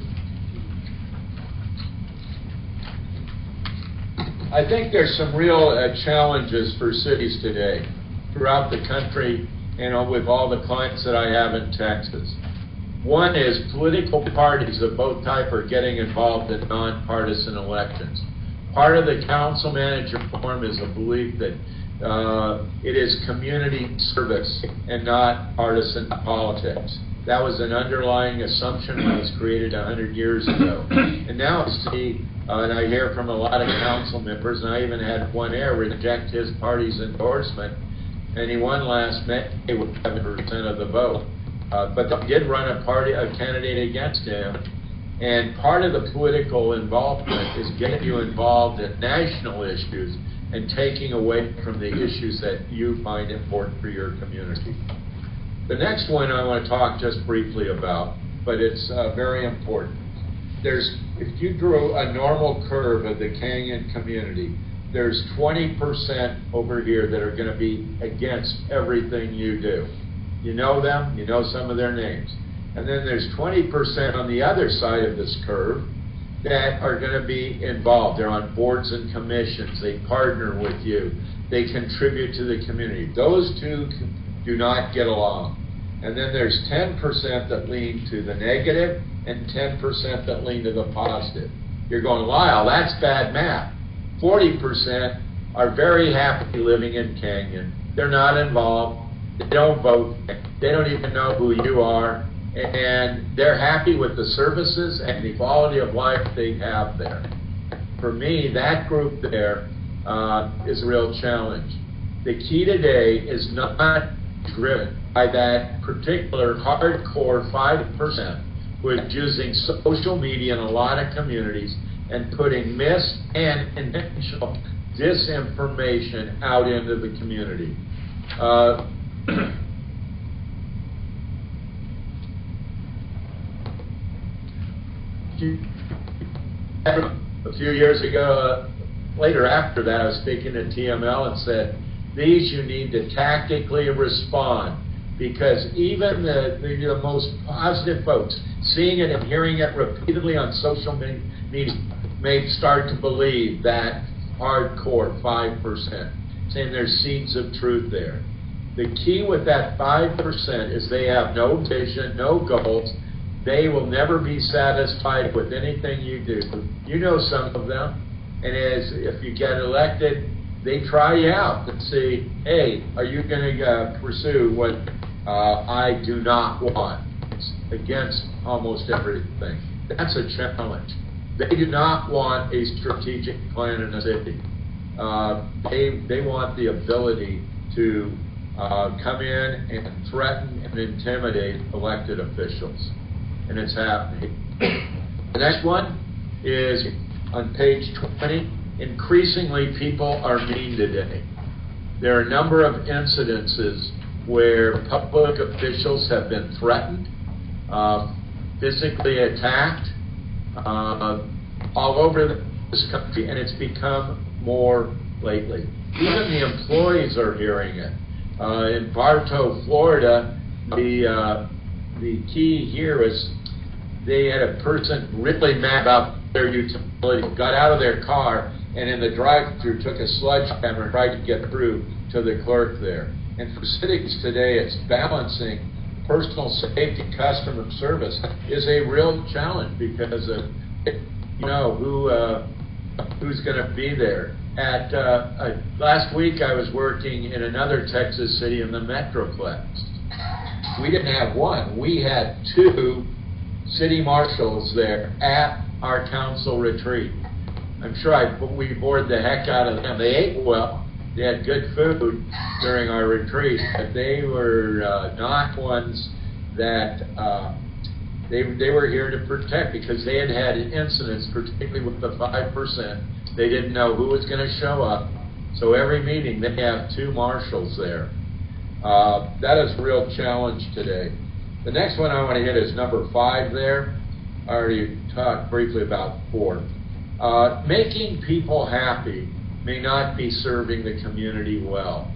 I think there's some real challenges for cities today throughout the country and with all the clients that I have in Texas. One is political parties of both type are getting involved in nonpartisan elections. Part of the council manager form is a belief that it is community service and not partisan politics. That was an underlying assumption when it was created 100 years ago. And now and I hear from a lot of council members, and I even had one there reject his party's endorsement, and he won last May with 7% of the vote. But they did run a candidate against him. And part of the political involvement is getting you involved in national issues and taking away from the issues that you find important for your community. The next one I want to talk just briefly about, but it's very important. If you drew a normal curve of the Canyon community, there's 20% over here that are going to be against everything you do. You know them, you know some of their names. And then there's 20% on the other side of this curve that are going to be involved. They're on boards and commissions. They partner with you. They contribute to the community. Those two do not get along. And then there's 10% that lean to the negative and 10% that lean to the positive. You're going, Lyle, that's bad math. 40% are very happy living in Canyon. They're not involved. They don't vote. They don't even know who you are. And they're happy with the services and the quality of life they have there. For me, that group there is a real challenge. The key today is not driven by that particular hardcore 5% who is using social media in a lot of communities and putting mis and intentional disinformation out into the community. A few years ago, later after that, I was speaking to TML and said, these you need to tactically respond, because even the most positive folks, seeing it and hearing it repeatedly on social media, may start to believe that hardcore 5%, saying there's seeds of truth there. The key with that 5% is they have no vision, no goals. They will never be satisfied with anything you do. You know some of them, and if you get elected, they try you out and see, hey, are you going to pursue what I do not want? It's against almost everything. That's a challenge. They do not want a strategic plan in a city. They want the ability to come in and threaten and intimidate elected officials. And it's happening. The next one is on page 20. Increasingly, people are mean today. There are a number of incidences where public officials have been threatened, physically attacked, all over this country, and it's become more lately. Even the employees are hearing it. In Bartow, Florida, the key here is they had a person really mad about their utility, got out of their car, and in the drive-thru took a sledgehammer and tried to get through to the clerk there. And for cities today, it's balancing personal safety, customer service is a real challenge because of, you know, who's going to be there. Last week I was working in another Texas city in the Metroplex. We didn't have one. We had two city marshals there at our council retreat. I'm sure we bored the heck out of them. They ate well. They had good food during our retreat, but they were not ones that they were here to protect, because they had had incidents, particularly with the 5%. They didn't know who was going to show up. So every meeting they have two marshals there. That is a real challenge today. The next one I want to hit is number 5 there. I already talked briefly about 4. Making people happy may not be serving the community well,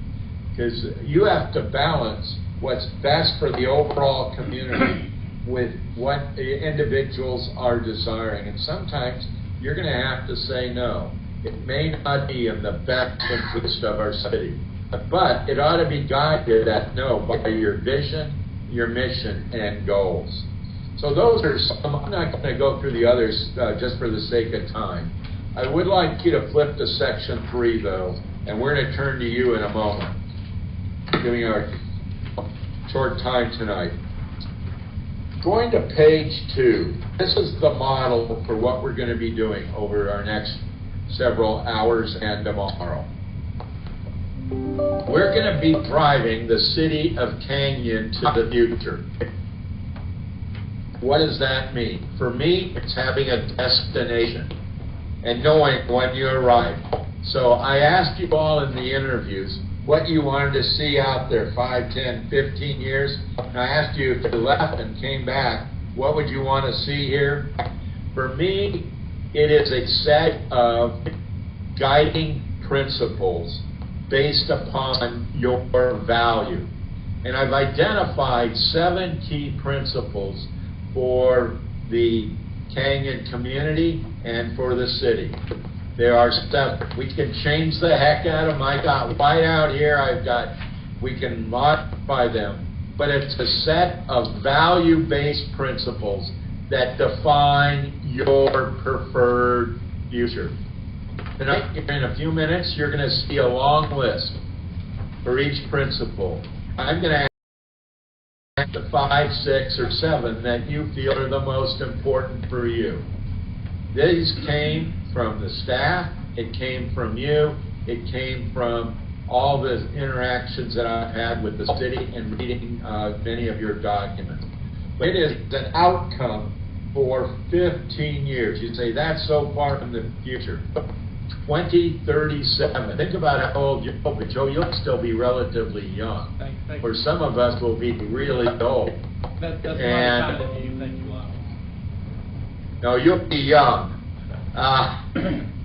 because you have to balance what's best for the overall community with what the individuals are desiring. And sometimes you're going to have to say no. It may not be in the best interest of our city, but it ought to be guided at no by your vision, your mission, and goals. So those are some. I'm not going to go through the others just for the sake of time. I would like you to flip to section 3, though, and we're going to turn to you in a moment, giving our short time tonight. Going to page 2, this is the model for what we're going to be doing over our next several hours and tomorrow. We're going to be driving the city of Canyon to the future. What does that mean? For me, it's having a destination and knowing when you arrive. So I asked you all in the interviews what you wanted to see out there 5, 10, 15 years. And I asked you if you left and came back, what would you want to see here? For me, it is a set of guiding principles based upon your value. And I've identified 7 key principles for the Canyon community and for the city. There are 7. We can change the heck out of them. I got white out here. We can modify them. But it's a set of value-based principles that define your preferred future. Tonight, in a few minutes, you're going to see a long list for each principle. I'm going to ask the 5, 6, or 7 that you feel are the most important for you. These came from the staff, it came from you, it came from all the interactions that I've had with the city and reading many of your documents. But it is an outcome for 15 years. You say, that's so far in the future. 2037. Think about how old you are, but Joe, you'll still be relatively young. Thank For you. some of us will be really old. That's not And- kind of you. Thank you, Lyle. No, you'll be young.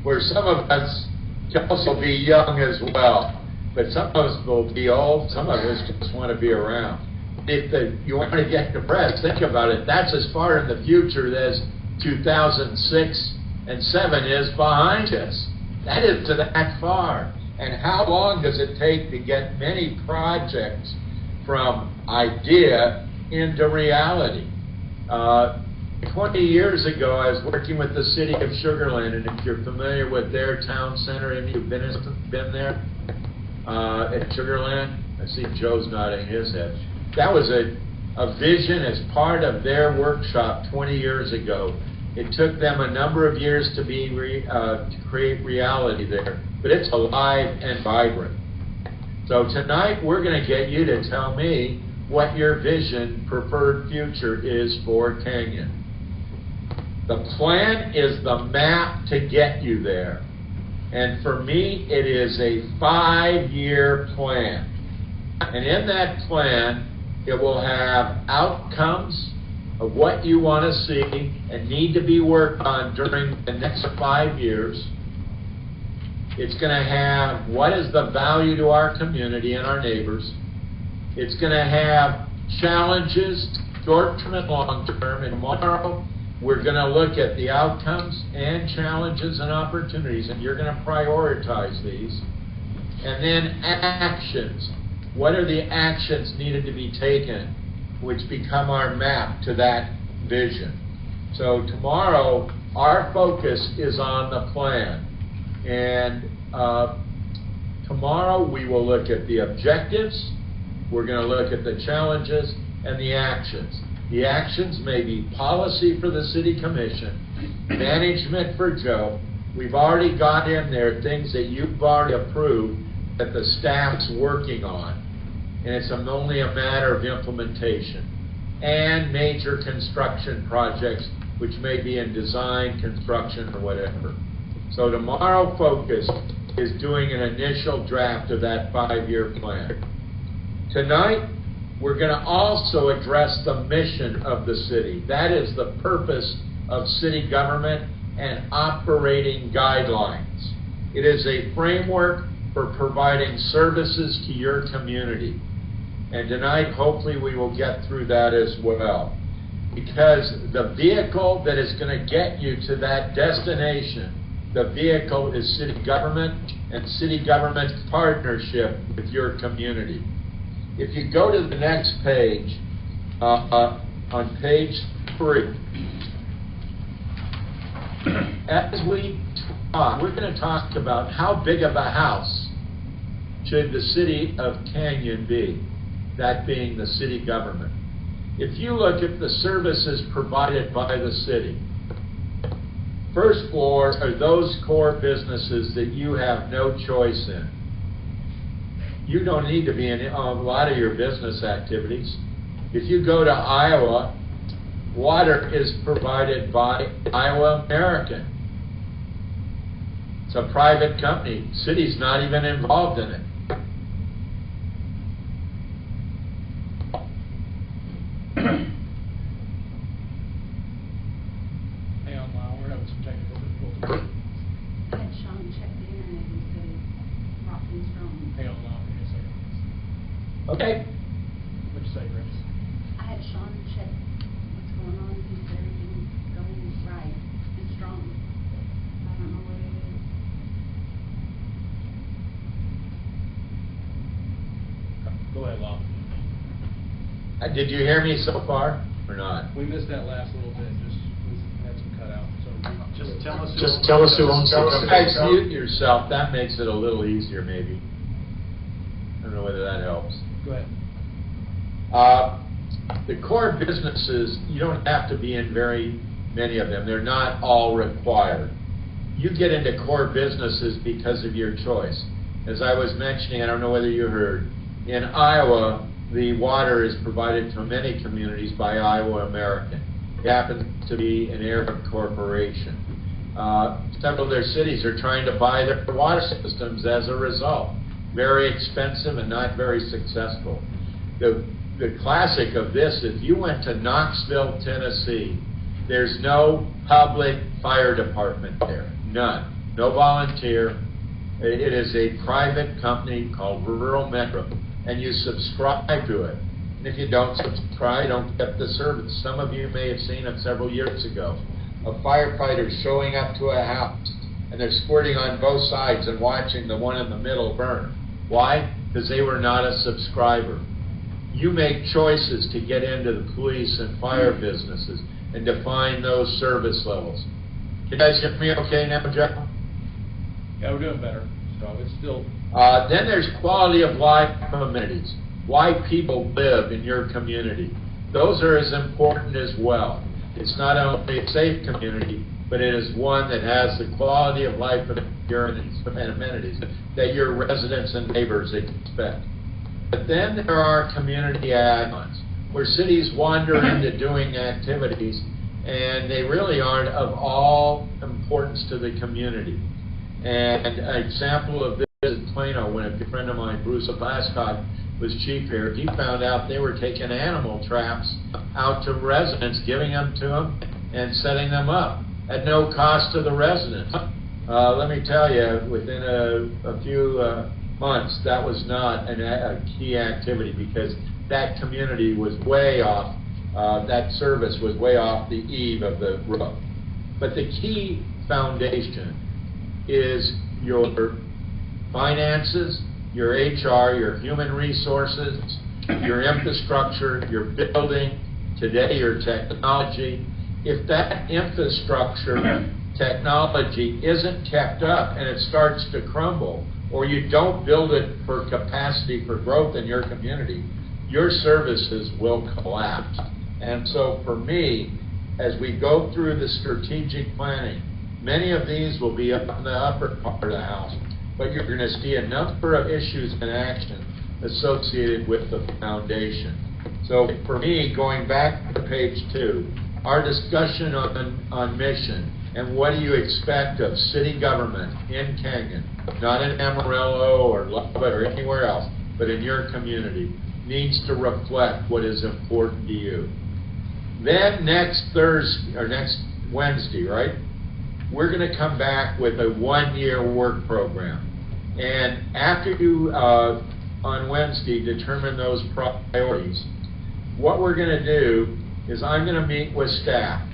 Where some of us can also be young as well. But some of us will be old, some of us just want to be around. If you want to get depressed, think about it. That's as far in the future as 2006 and 7 is behind us. That is to that far. And how long does it take to get many projects from idea into reality? 20 years ago, I was working with the city of Sugar Land, and if you're familiar with their town center, and you've been there at Sugar Land, I see Joe's nodding his head. That was a vision as part of their workshop 20 years ago. It took them a number of years to create reality there, but it's alive and vibrant. So tonight, we're going to get you to tell me what your vision, preferred future is for Canyon. The plan is the map to get you there. And for me, it is a 5-year plan. And in that plan, it will have outcomes of what you want to see and need to be worked on during the next 5 years. It's going to have what is the value to our community and our neighbors. It's going to have challenges, short-term and long-term. And tomorrow, we're going to look at the outcomes and challenges and opportunities, and you're going to prioritize these. And then actions. What are the actions needed to be taken, which become our map to that vision? So tomorrow, our focus is on the plan. And tomorrow, we will look at the objectives. We're going to look at the challenges and the actions. The actions may be policy for the City Commission, management for Joe. We've already got in there things that you've already approved that the staff's working on. And it's only a matter of implementation. And major construction projects, which may be in design, construction, or whatever. So tomorrow focus is doing an initial draft of that 5-year plan. Tonight, we're going to also address the mission of the city. That is the purpose of city government and operating guidelines. It is a framework for providing services to your community. And tonight, hopefully, we will get through that as well. Because the vehicle that is going to get you to that destination, the vehicle is city government and city government partnership with your community. If you go to the next page, on page 3, as we talk, we're going to talk about how big of a house should the city of Canyon be, that being the city government. If you look at the services provided by the city, first floor are those core businesses that you have no choice in. You don't need to be in a lot of your business activities. If you go to Iowa, water is provided by Iowa American. It's a private company. City's not even involved in it. Hang on, Lyle, we're having some technical difficulties. I had Sean check the internet and said it's rocking strong. Hang on, Lyle, give me a second. Okay? What'd you say, Grace? I had Sean check what's going on, he said everything's going right and strong. I don't know what it is. Go ahead, Lyle. Did you hear me so far or not? We missed that last little bit, we had some cutout, so. Just tell us. Just tell us who owns the You company. guys mute yourself, that makes it a little easier maybe. I don't know whether that helps. Go ahead. The core businesses, you don't have to be in very many of them. They're not all required. You get into core businesses because of your choice. As I was mentioning, I don't know whether you heard, in Iowa, the water is provided to many communities by Iowa American. It happens to be an Arab corporation. Several of their cities are trying to buy their water systems as a result. Very expensive and not very successful. The classic of this, if you went to Knoxville, Tennessee, there's no public fire department there. None. No volunteer. It is a private company called Rural Metro, and you subscribe to it. And if you don't subscribe, you don't get the service. Some of you may have seen it several years ago. A firefighter showing up to a house, and they're squirting on both sides and watching the one in the middle burn. Why? Because they were not a subscriber. You make choices to get into the police and fire businesses and define those service levels. Can you guys hear me okay now, Joe? Yeah, we're doing better, so it's still. Then there's quality of life amenities. Why people live in your community. Those are as important as well. It's not only a safe community, but it is one that has the quality of life and amenities that your residents and neighbors expect. But then there are community add-ons, where cities wander into doing activities, and they really aren't of all importance to the community. And an example of this is Plano, when a good friend of mine, Bruce Abascott, was chief here. He found out they were taking animal traps out to residents, giving them to them, and setting them up at no cost to the residents. Let me tell you, within a few months, that was not a key activity, because that community was way off, that service was way off the eve of the roof. But the key foundation is your finances, your HR, your human resources, your infrastructure, your building, today your technology. If that infrastructure technology isn't kept up and it starts to crumble, or you don't build it for capacity for growth in your community, your services will collapse. And so for me, as we go through the strategic planning, many of these will be up in the upper part of the house, but you're going to see a number of issues in action associated with the foundation. So for me, going back to page 2, our discussion on mission and what do you expect of city government in Canyon, not in Amarillo or Lubbock or anywhere else, but in your community, needs to reflect what is important to you. Then next Thursday, or next Wednesday, right, we're going to come back with a 1-year work program. And after you, on Wednesday, determine those priorities, what we're going to do is I'm going to meet with staff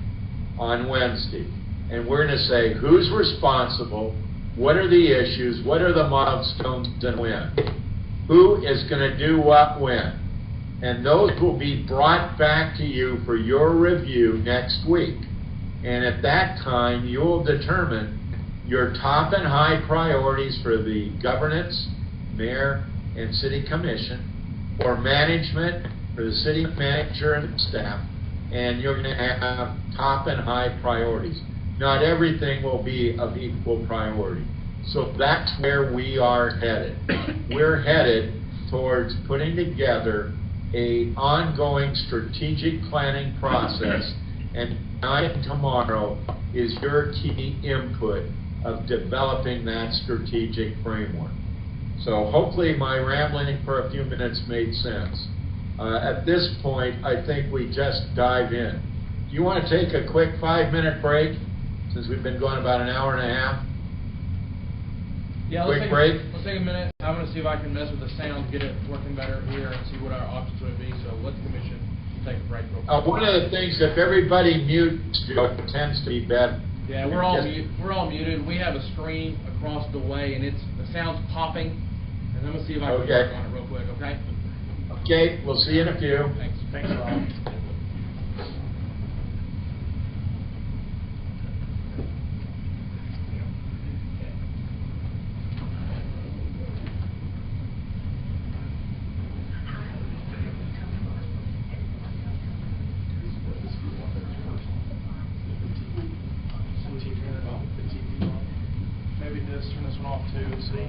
on Wednesday. And we're going to say who's responsible, what are the issues, what are the milestones, and when. Who is going to do what when. And those will be brought back to you for your review next week. And at that time, you will determine your top and high priorities for the governance, mayor, and city commission, for management, for the city manager and staff, and you're going to have top and high priorities. Not everything will be of equal priority. So that's where we are headed. We're headed towards putting together an ongoing strategic planning process, and tonight and tomorrow is your key input of developing that strategic framework. So hopefully my rambling for a few minutes made sense. At this point, I think we just dive in. Do you want to take a quick 5-minute break, since we've been going about an hour and a half? Yeah, Quick break? Let's take a minute. I'm going to see if I can mess with the sound, get it working better here, and see what our options would be. So let the commission take a break real quick. One of the things, if everybody mutes, Joe, it tends to be better. Yeah, we're all muted. We have a screen across the way, and the sound's popping. And I'm going to see if I can work on it real quick, okay? Okay, we'll see you in a few. Thanks. Thanks, Rob. Maybe just turn this one off too, see?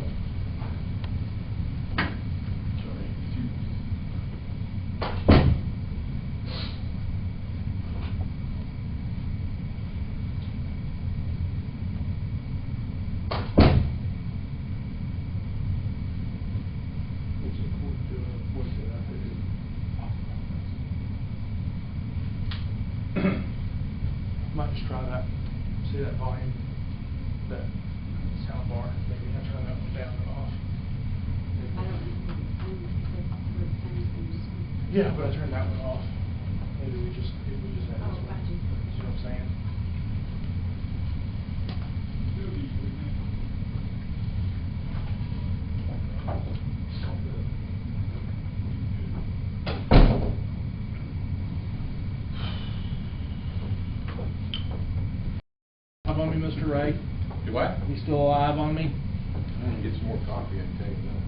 Might just try that. See that volume? That sound bar. Maybe I turn that one down and off. Yeah, but I turned that one off. Maybe we just had this one. See what I'm saying? Alive on me, Mr. Ray? Do what? You still alive on me? Get some more coffee and take it up.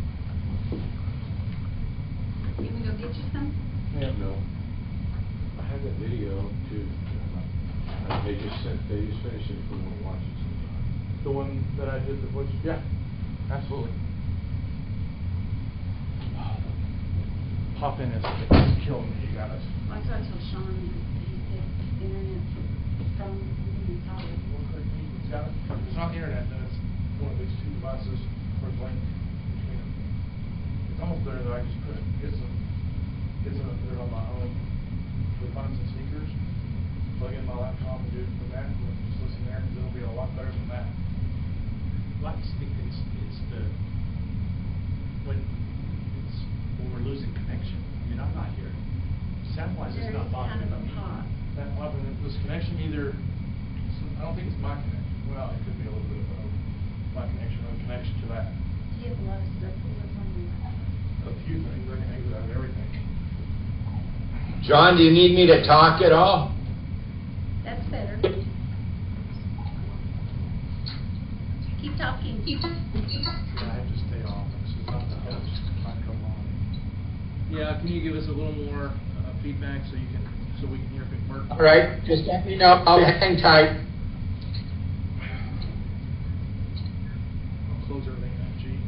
You can go get you some? Yeah. No. I have that video too. They just finished it if we want to watch it sometime. The one that I did, yeah, absolutely. Pop in is killing me, you guys. Well, I tried to tell Sean, he said internet from the solid. It's not the internet, then it's one of these two devices for a link between them. It's almost there that I just couldn't get up there on my own with buttons and sneakers. Plug in my laptop and do it from that, and just listen there, because it'll be a lot better than that. Well, I just think it's when we're losing connection. I mean, I'm not hearing. Sound-wise, it's not bothering me. That often, this connection either, I don't think it's my connection. Well, it could be a little bit of both. My connection or the connection to that. Do you have a lot of stuff that's on your? A few things, I can exit out of everything. John, do you need me to talk at all? That's better. Keep talking. I have to stay off. This is not the host. I come on. Yeah, can you give us a little more feedback so we can hear if it works? All right, just let me know. I'll hang tight. I'll close everything up, G.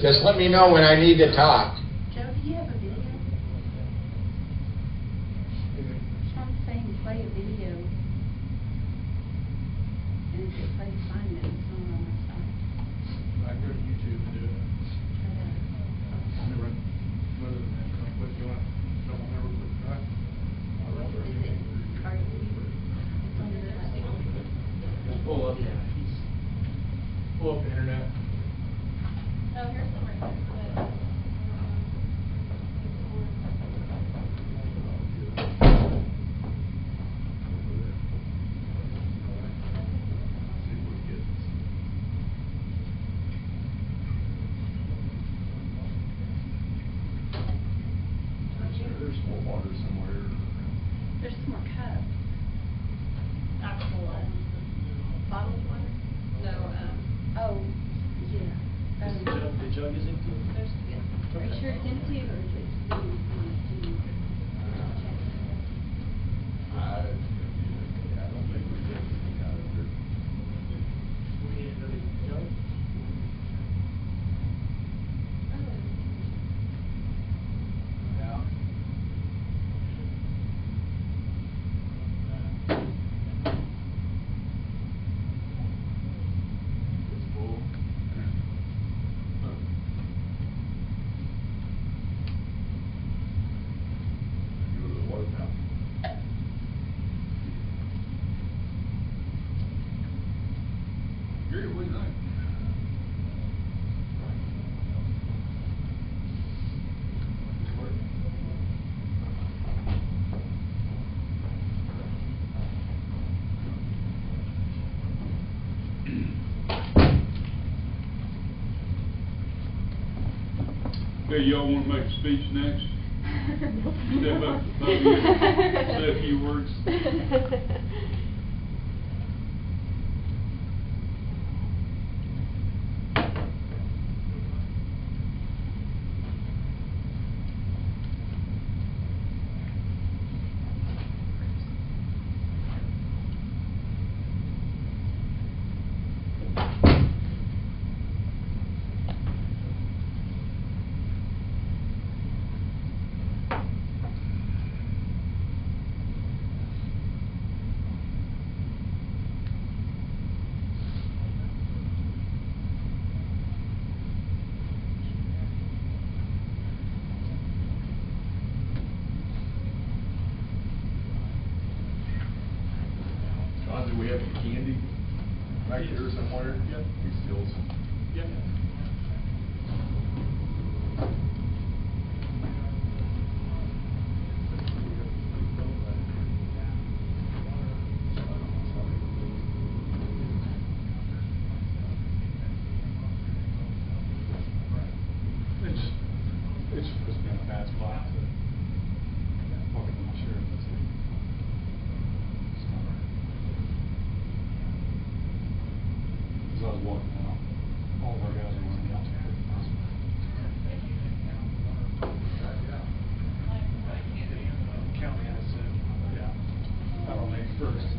Just let me know when I need to talk. Jody? can play a video, and if it plays fine, then it's not on my site. I go to YouTube and do it. But, Let me run, whether that conflict, you want, don't want to ever put, right? is it, are you, it's on your laptop? Just pull up, pull up the internet. Oh, here's some right there, but. There's more water somewhere. There's some more cups. Actual, bottled water? No, Oh, yeah. Is the jug is empty? there's, yeah. Are you sure it's empty, or is it still, do you check? I don't think we get anything out of it. We need another jug? Yeah. It's full. Go to the water fountain. Gary, what do you think? Okay, y'all wanna make a speech next? Step up to the podium, say a few words. John, do we have any candy back here somewhere? Yep. We still some. Yep. It's been a bad spot to walk in the sheriff, that's it. It's not right. As I was walking out, all of our guys were running out to pick the house. County has to, yeah, out on May 1st.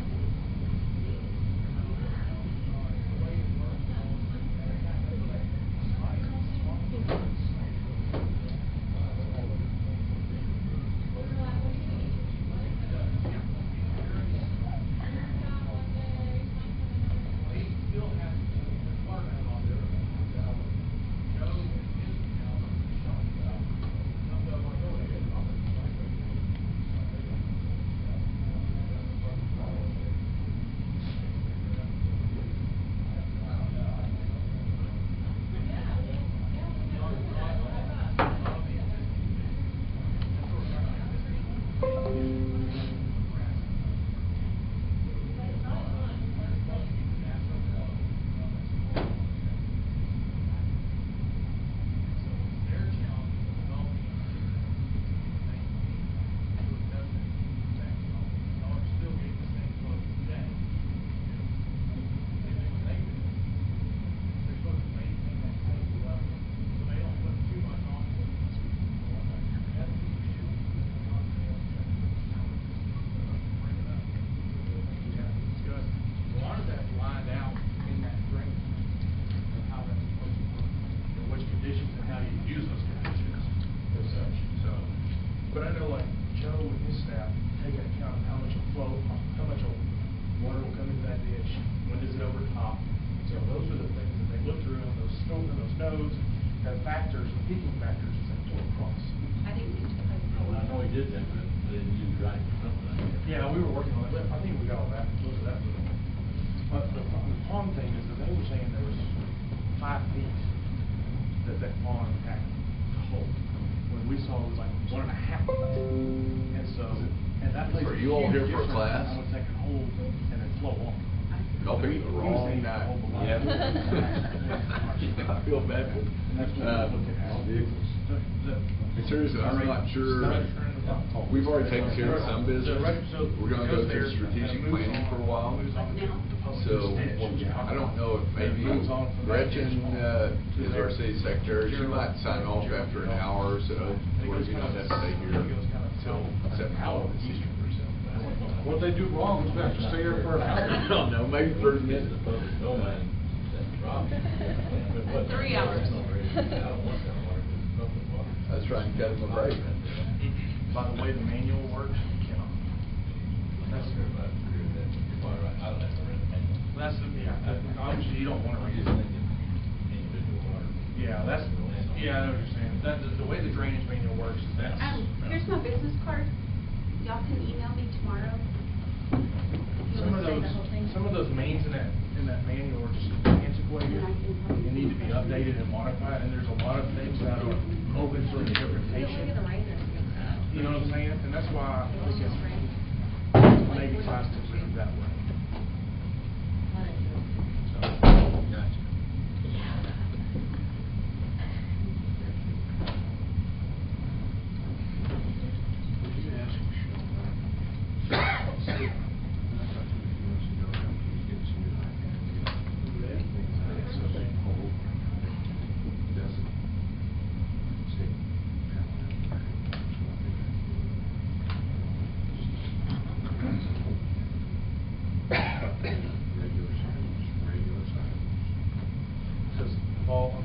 But I know like Joe and his staff take into account of how much will flow, how much of water will come into that ditch, when does it overtop. So those are the things that they look through, and those stones and those nodes, have factors, the peaking factors as they go across. I didn't need to put. Well, I know he did that, but they didn't use right or something like that. Yeah, we were working on it, I think we got all that, most of that. But the pond thing is that they were saying there was 5 feet that pond had to hold. When we saw it was like 1.5. And so, and that place. Are you all here for a class? How much that can hold and then flow on. Y'all picked the wrong night. Yeah. I feel bad for vehicles. Seriously, I'm not sure. We've already taken care of some business. We're gonna go through strategic planning for a while. So, I don't know if maybe Gretchen, is our city secretary, she might sign off after an hour or so, where you don't have to stay here till 7 hours. What they do wrong is they have to stay here for an hour. I don't know, maybe 30 minutes. For 3 hours. I was trying to cut him a break. By the way the manual works, you cannot. That's, yeah, obviously you don't want to read it. Yeah, that's, yeah, I know what you're saying. That, the way the drainage manual works is that's. Here's my business card. Y'all can email me tomorrow. Some of those mains in that manual are just antiquated and need to be updated and modified, and there's a lot of things that are open for interpretation. You know what I'm saying? And that's why I think it's maybe class to read that way.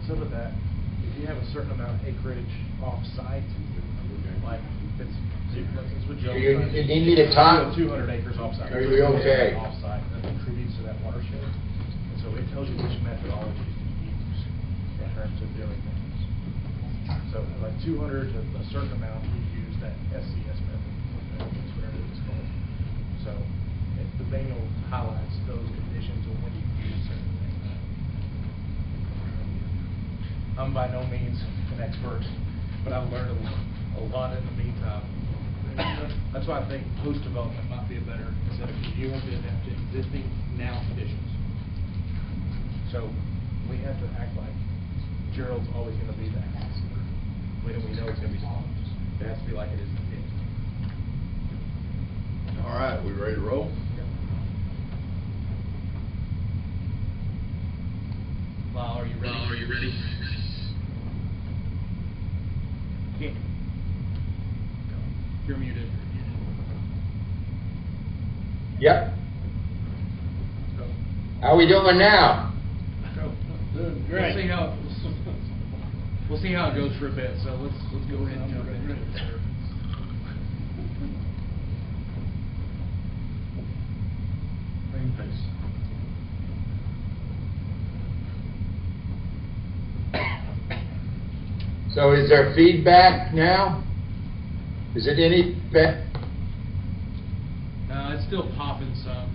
Some of that, if you have a certain amount of acreage off-site, like it's what Joe was saying. You need to talk. 200 acres off-site. Are you okay? Off-site that contributes to that watershed, and so it tells you which methodologies to use in terms of doing things. So like 200 to a certain amount, we use that SCS method. That's whatever it's called. So the manual highlights those conditions of when you use certain things. I'm by no means an expert, but I've learned a lot in the meantime. That's why I think post-development might be a better, instead of you have to adapt to existing now conditions. So we have to act like Gerald's always going to be that. When we know it's going to be small. It has to be like it is in the All right, we ready to roll? Lyle, are you ready? Yeah. You're muted. Yep. Go. How we doing now? Go. Doing great. We'll see how it goes for a bit. So let's go ahead and jump in. Same pace. So is there feedback now? Is it any better? No, it's still popping some.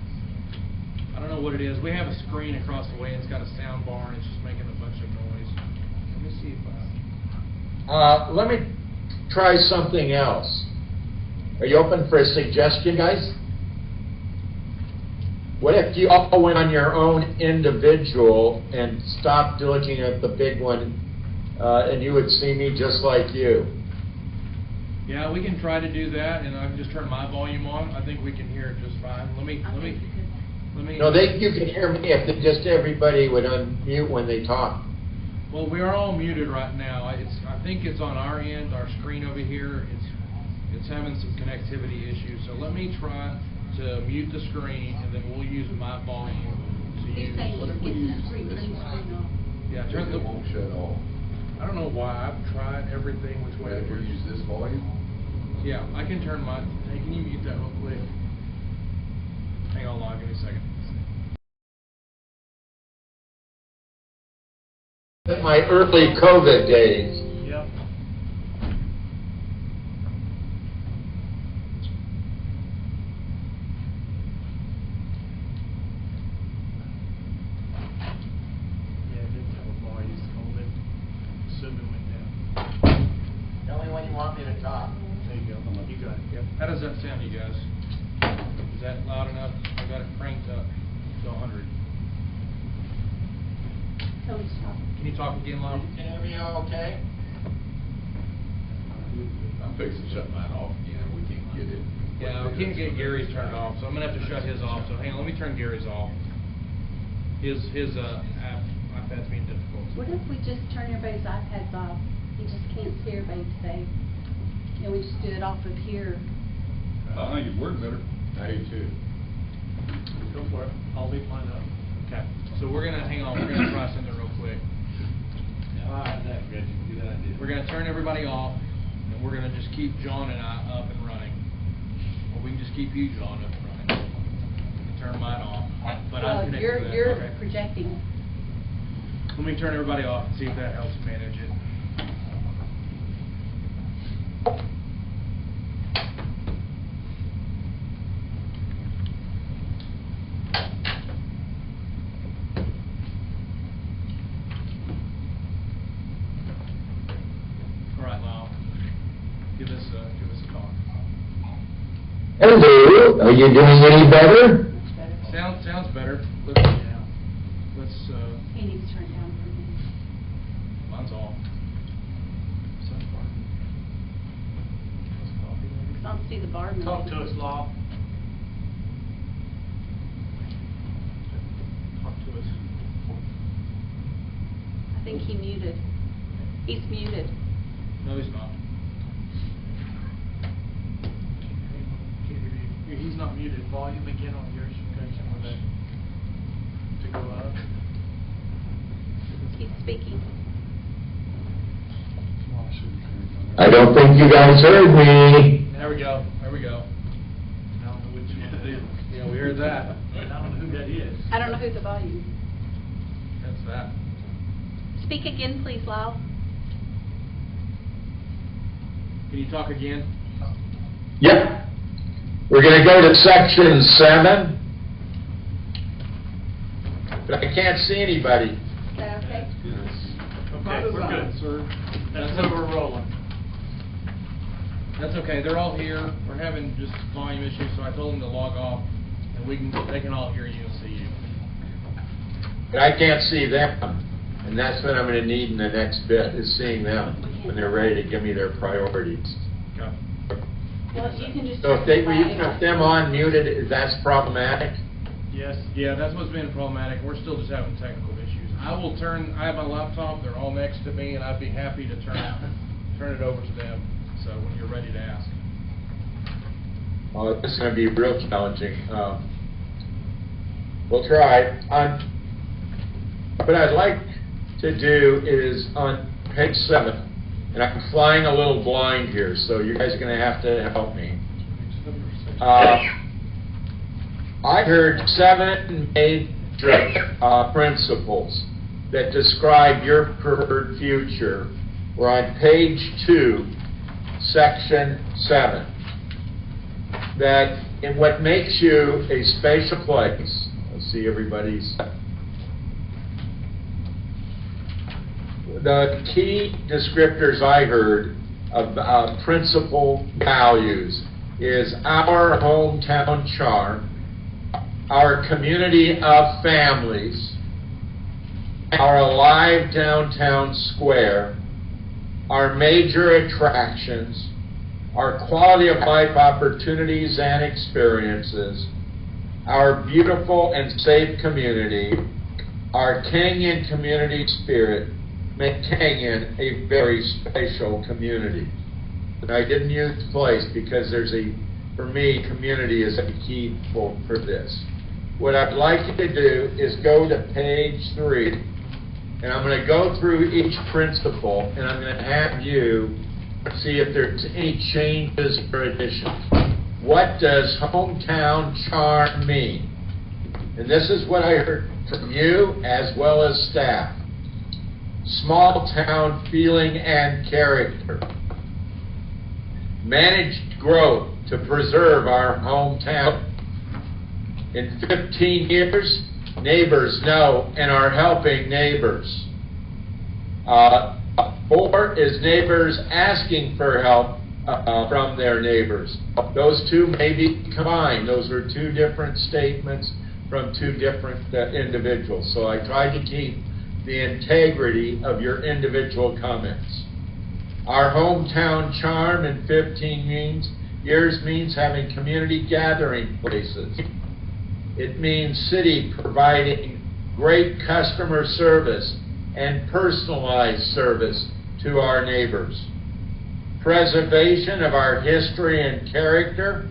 I don't know what it is. We have a screen across the way and it's got a sound bar and it's just making a bunch of noise. Let me see if Let me try something else. Are you open for a suggestion, guys? What if you all went on your own individual and stopped looking at the big one, and you would see me just like you? Yeah, we can try to do that, and I can just turn my volume on. I think we can hear it just fine. Let me. No, you can hear me if just everybody would unmute when they talk. Well, we are all muted right now. I think it's on our end, our screen over here. It's having some connectivity issues. So let me try to mute the screen, and then we'll use my volume to use. What if we use this one? Yeah, turn the. It won't shut off. I don't know why. I've tried everything which way. If we use this volume? Yeah, I can turn my, hey, can you mute that real quick? Hang on, Lon, give me a second. My early COVID days. Yep. Yeah, I did have a bar used COVID. Soon it went down. Tell me when you want me to talk. There you go. You got it. Yep. How does that sound, you guys? Is that loud enough? I got it cranked up to 100. So we stop. Can you talk again, Lon? Can you hear me okay? I'm fixing to shut mine off again, we can't get it. Yeah, we can't get Gary's turned off, so I'm gonna have to shut his off. So hang on, let me turn Gary's off. His iPad's being difficult. What if we just turn everybody's iPads off? You just can't see everybody today. And we just do it off of here. I think it'd work better. I do too. Go for it. I'll leave mine up. Okay, so we're gonna, hang on, we're gonna try something real quick. We're gonna turn everybody off, and we're gonna just keep John and I up and running. Or we can just keep you, John, up and running. Turn mine off, but I'm connected to that. You're Okay. projecting. Let me turn everybody off and see if that helps manage it. All right, Lyle, give us a call. Hello, are you doing any better? Sounds better. Let's He needs to turn it down for me. mine's off. I don't see the bar moving. Talk to us, Law. Talk to us. I think he muted. He's muted. No, he's not. Can't hear you. He's not muted. Volume again on yours, okay, some of that to go up. He's speaking. I don't think you guys heard me. There we go. I don't know which one it is. Yeah, we heard that. And I don't know who that is. I don't know who the volume. That's that. Speak again, please, Lyle. Can you talk again? Yep. We're gonna go to section 7. But I can't see anybody. Is that okay? Okay, we're good, sir. That's where we're rolling. That's okay. They're all here. We're having just volume issues, so I told them to log off, and they can all hear you and see you. But I can't see them. And that's what I'm gonna need in the next bit, is seeing them when they're ready to give me their priorities. Okay. Well, you can just. So if you put them on muted, that's problematic? Yes. Yeah, that's what's been problematic. We're still just having technical issues. I have my laptop. They're all next to me, and I'd be happy to turn it over to them. So when you're ready to ask. Oh, this is gonna be real challenging. We'll try. What I'd like to do is on page 7, and I'm flying a little blind here, so you guys are going to have to help me. I heard 7 major principles that describe your preferred future. We're on page 2, section 7. That in what makes you a spatial place, let's see everybody's. The key descriptors I heard of principal values is our hometown charm, our community of families, our alive downtown square, our major attractions, our quality of life opportunities and experiences, our beautiful and safe community, our Kenyan community spirit, make Kenyan a very special community. And I didn't use place because for me, community is a key for this. What I'd like you to do is go to page 3, and I'm going to go through each principle, and I'm going to have you see if there's any changes or additions. What does hometown charm mean? And this is what I heard from you as well as staff. Small town feeling and character. Managed growth to preserve our hometown. In 15 years, neighbors know and are helping neighbors. 4 is neighbors asking for help from their neighbors. Those two may be combined. Those are 2 different statements from 2 different individuals. So I tried to keep the integrity of your individual comments. Our hometown charm in 15 years means having community gathering places. It means city providing great customer service and personalized service to our neighbors. Preservation of our history and character.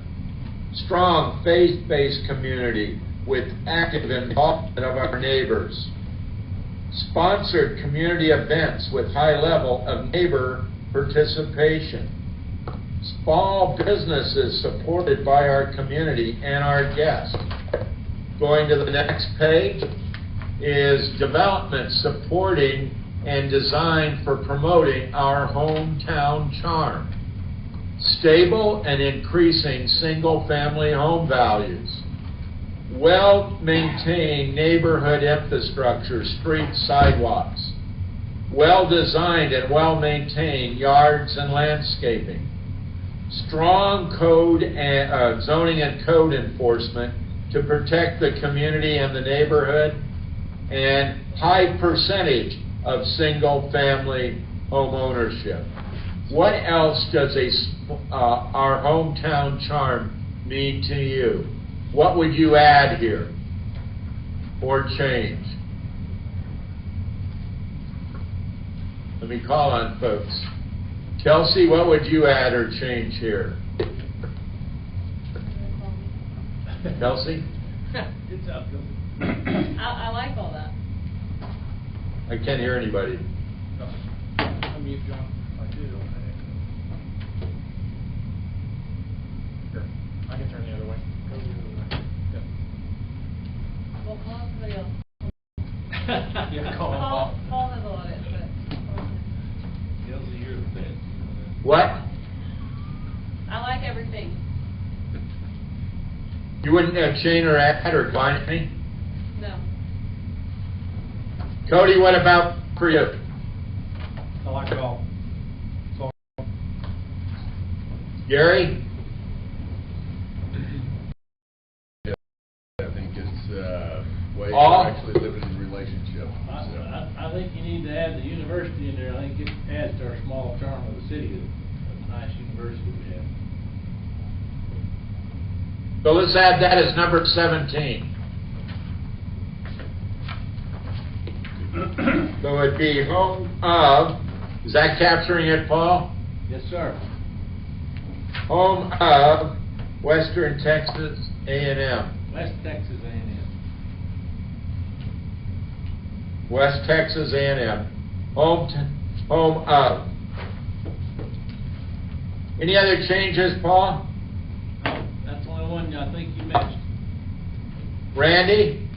Strong faith-based community with active involvement of our neighbors. Sponsored community events with high level of neighbor participation. Small businesses supported by our community and our guests. Going to the next page is development supporting and designed for promoting our hometown charm. Stable and increasing single-family home values. Well-maintained neighborhood infrastructure, streets, sidewalks. Well-designed and well-maintained yards and landscaping. Strong code and zoning and code enforcement to protect the community and the neighborhood, and high percentage of single-family home ownership. What else does our hometown charm mean to you? What would you add here or change? Let me call on folks. Kelsey, what would you add or change here? Kelsey? Good job, Kelsey. I like all that. I can't hear anybody. Unmute John. I do. Here, I can turn the other way. Go the other way. Yep. Well, call on somebody else. Yeah, call him Paul. Paul has a lot of it, but. Kelsey, you're the best. What? I like everything. You wouldn't change or add or combine any? No. Cody, what about for you? I like it all. So, Gary? Yeah, I think it's way All? of actually living in a relationship. I think you need to add the university in there. I think it adds to our small charm of the city, of the nice university we have. So let's add that as number 17. So it'd be home of, is that capturing it, Paul? Yes, sir. Home of Western Texas A&M. West Texas A&M. West Texas A&M. Home of. Any other changes, Paul? Oh, that's the only one I think you mentioned. Randy?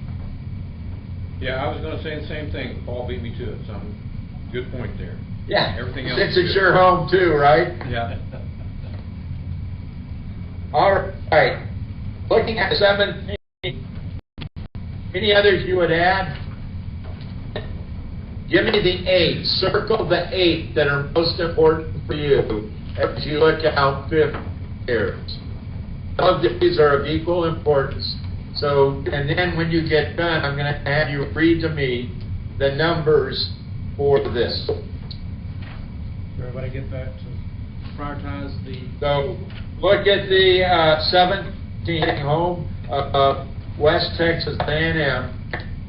Yeah, I was gonna say the same thing, Paul beat me to it, so good point there. Yeah. Everything else Since is it's good. your home too, right? Yeah. All right. Looking at 17. Any others you would add? Give me the 8. Circle the 8 that are most important for you as you look out 50 years. All of these are of equal importance. So, and then when you get done, I'm going to have you read to me the numbers for this. Everybody get that to prioritize the. So, look at the 17 home of West Texas A&M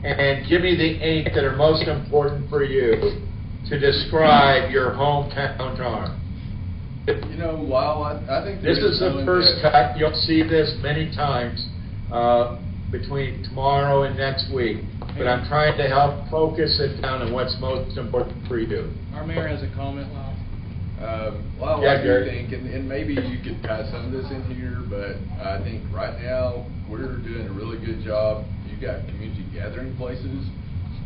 and give me the 8 that are most important for you to describe your hometown charm. You know, while I think This there is the some first that- cut. You'll see this many times between tomorrow and next week. But I'm trying to help focus it down on what's most important for you. Our mayor has a comment, Lyle. Well, Yeah, I do Gary. think, and maybe you could tie some of this in here, but I think right now, we're doing a really good job. You've got community gathering places,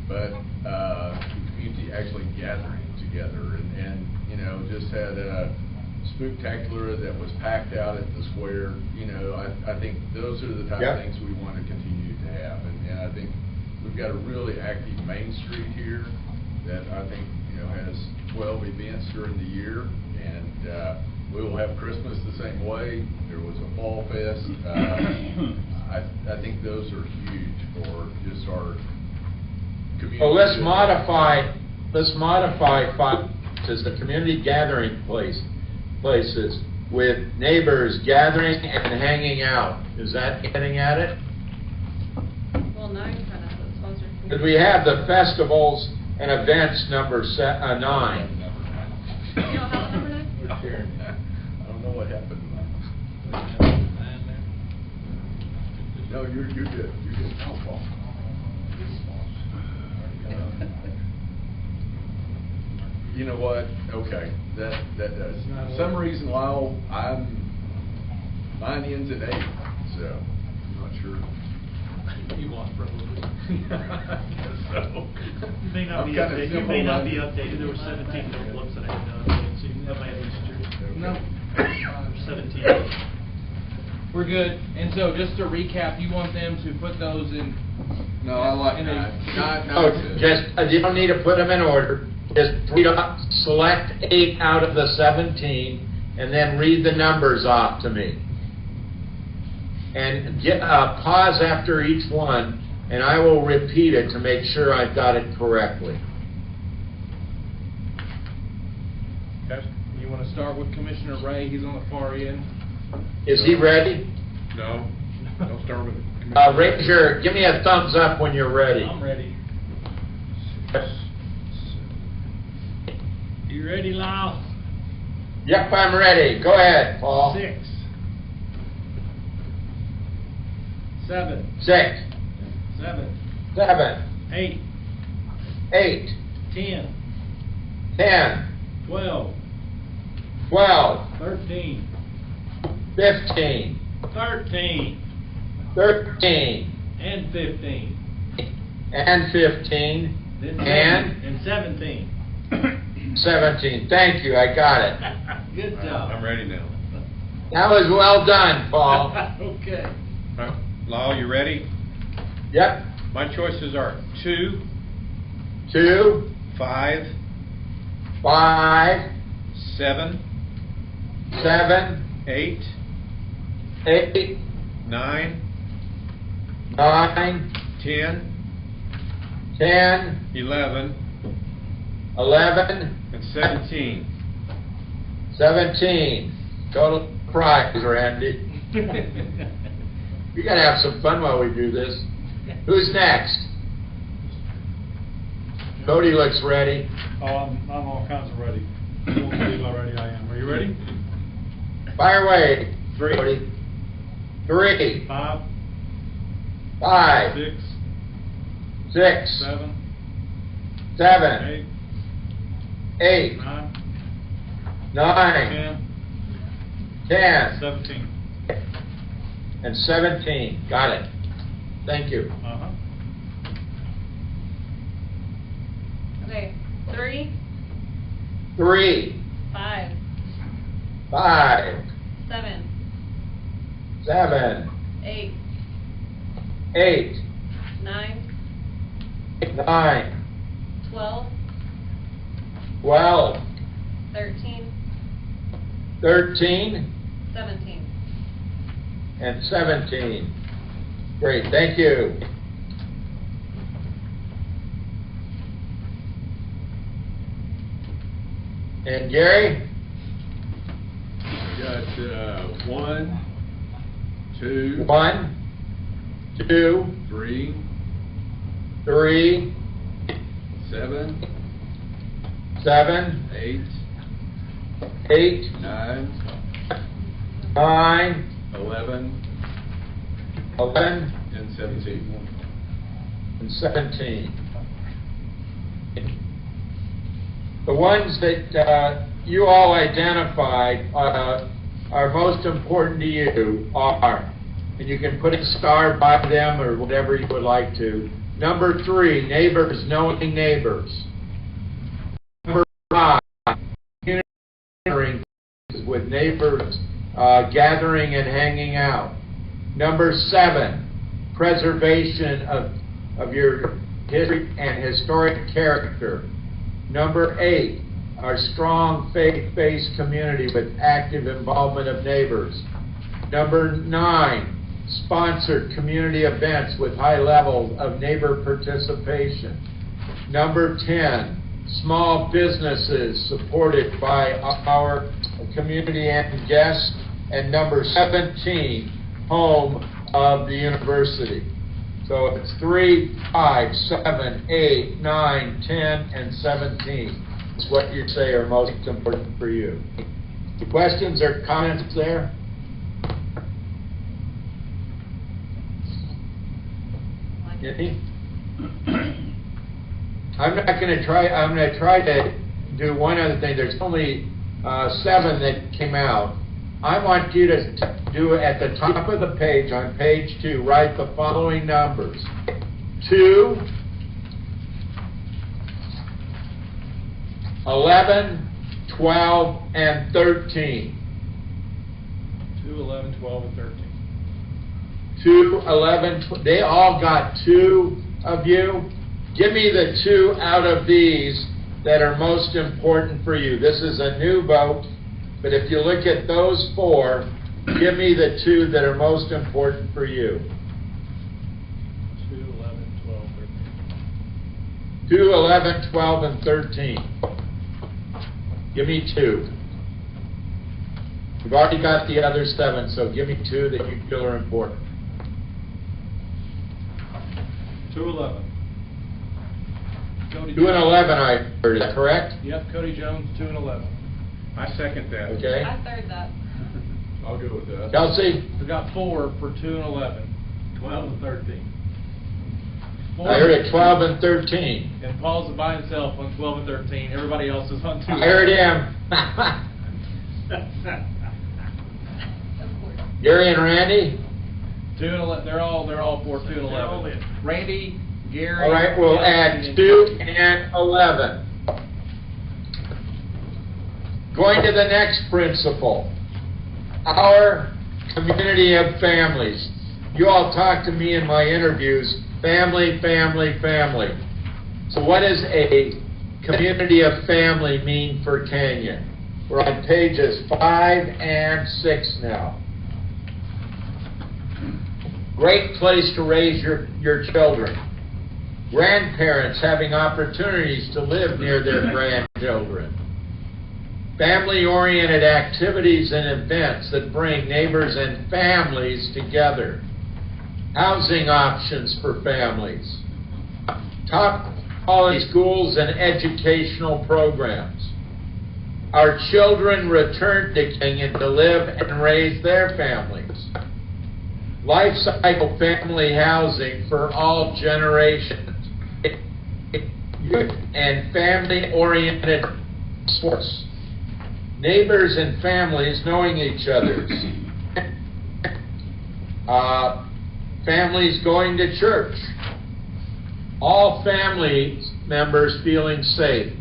but, community actually gathering together, and, you know, just had a spooktacular that was packed out at the square. You know, I think those are the type Yep. of things we want to continue to have, and I think we've got a really active Main Street here that I think, you know, has 12 events during the year, and we will have Christmas the same way. There was a Fall Fest. I think those are huge for just our community. Well, let's modify as the community gathering places with neighbors gathering and hanging out. Is that getting at it? Well, 9 kind of sponsored. Because we have the festivals and events number 9. You don't have a number 9? I don't know what happened. No, you're good. You're good. Oh, Paul. You know what? Okay, that does. For some reason, Lyle, mine ends at 8, so I'm not sure. You lost probably. I guess so. You may not I'm be kinda updated, you simple may not be minded. updated, there were 17 notebooks that I had done, so that might have been true. No. 17. We're good. And so just to recap, you want them to put those in? No, I like in nine. Oh, just, you don't need to put them in order. Just select 8 out of the 17 and then read the numbers off to me. And pause after each one, and I will repeat it to make sure I've got it correctly. Okay. You want to start with Commissioner Ray? He's on the far end. Is he ready? No, don't start with. Give me a thumbs up when you're ready. I'm ready. You ready, Lyle? Yep, I'm ready. Go ahead, Paul. 6, 7, 6, 7, 7, 8, 8, 10, 10, 12, 12, 13, 15, 13, 13, and 15. and 15, Then and 17. 17. Thank you, I got it. Good job. I'm ready now. That was well done, Paul. Okay. Lyle, you ready? Yep. My choices are 2, 2, 5, 5, 7, 7, 8, 8, 9, 9, 10, 10, 11, 11, and 17. 17. Total prize, Randy. We gotta have some fun while we do this. Who's next? Cody looks ready. Oh, I'm all kinds of ready. You won't believe how ready I am. Are you ready? Fire away. 3, Cody. 3, 5, 5, 6, 6, 7, 7, 8, 8, 9, 9, 10, 10, 17. and 17. Got it. Thank you. Uh-huh. Okay, 3, 3, 5, 5, 7, 7, 8, 8, 9, 9, 12, 12, 13, 13, 17. and 17. Great, thank you. And Gary? Got 1, 2, 1, 2, 3, 3, 7, 7, 8, 8, 9, 9, 11, 11, and 17. and 17. The ones that you all identified are most important to you are, and you can put a star by them or whatever you would like to. Number 3, neighbors knowing neighbors. Number 5, community with neighbors gathering and hanging out. Number 7, preservation of your history and historic character. Number 8, our strong faith-based community with active involvement of neighbors. Number 9, sponsored community events with high levels of neighbor participation. Number 10, small businesses supported by our community and guests. And number 17, home of the university. So it's 3, 5, 7, 8, 9, 10, and 17. It's what you say are most important for you. Questions or comments there? Any? I'm going to try to do one other thing. There's only 7 that came out. I want you to do at the top of the page, on page 2, write the following numbers. 2, 11, 12, and 13. 2, 11, 12, and 13. 2, 11, they all got 2 of you. Give me the 2 out of these that are most important for you. This is a new vote, but if you look at those 4, give me the 2 that are most important for you. 2, 11, 12, 13. 2, 11, 12, and 13. Give me 2. We've already got the other 7, so give me 2 that you feel are important. 2, 11. 2 and 11, I heard. Is that correct? Yep, Cody Jones, 2 and 11. I second that. Okay. I third that. I'll go with that. Kelsey? We got 4 for 2 and 11. 12 and 13. I heard it 12 and 13. And Paul's by himself on 12 and 13. Everybody else is on 2. I heard him. Of course. Gary and Randy? 2 and 11. They're all for 2 and 11. They're all in. Randy, Gary. All right, we'll add 2 and 11. Going to the next principle. Our community of families. You all talk to me in my interviews, family, family, family. So what does a community of family mean for Canyon? We're on pages 5 and 6 now. Great place to raise your children. Grandparents having opportunities to live near their grandchildren. Family-oriented activities and events that bring neighbors and families together. Housing options for families. Top quality schools and educational programs. Our children return to Canyon to live and raise their families. Life cycle family housing for all generations. Youth and family-oriented sports. Neighbors and families knowing each other. Families going to church. All family members feeling safe.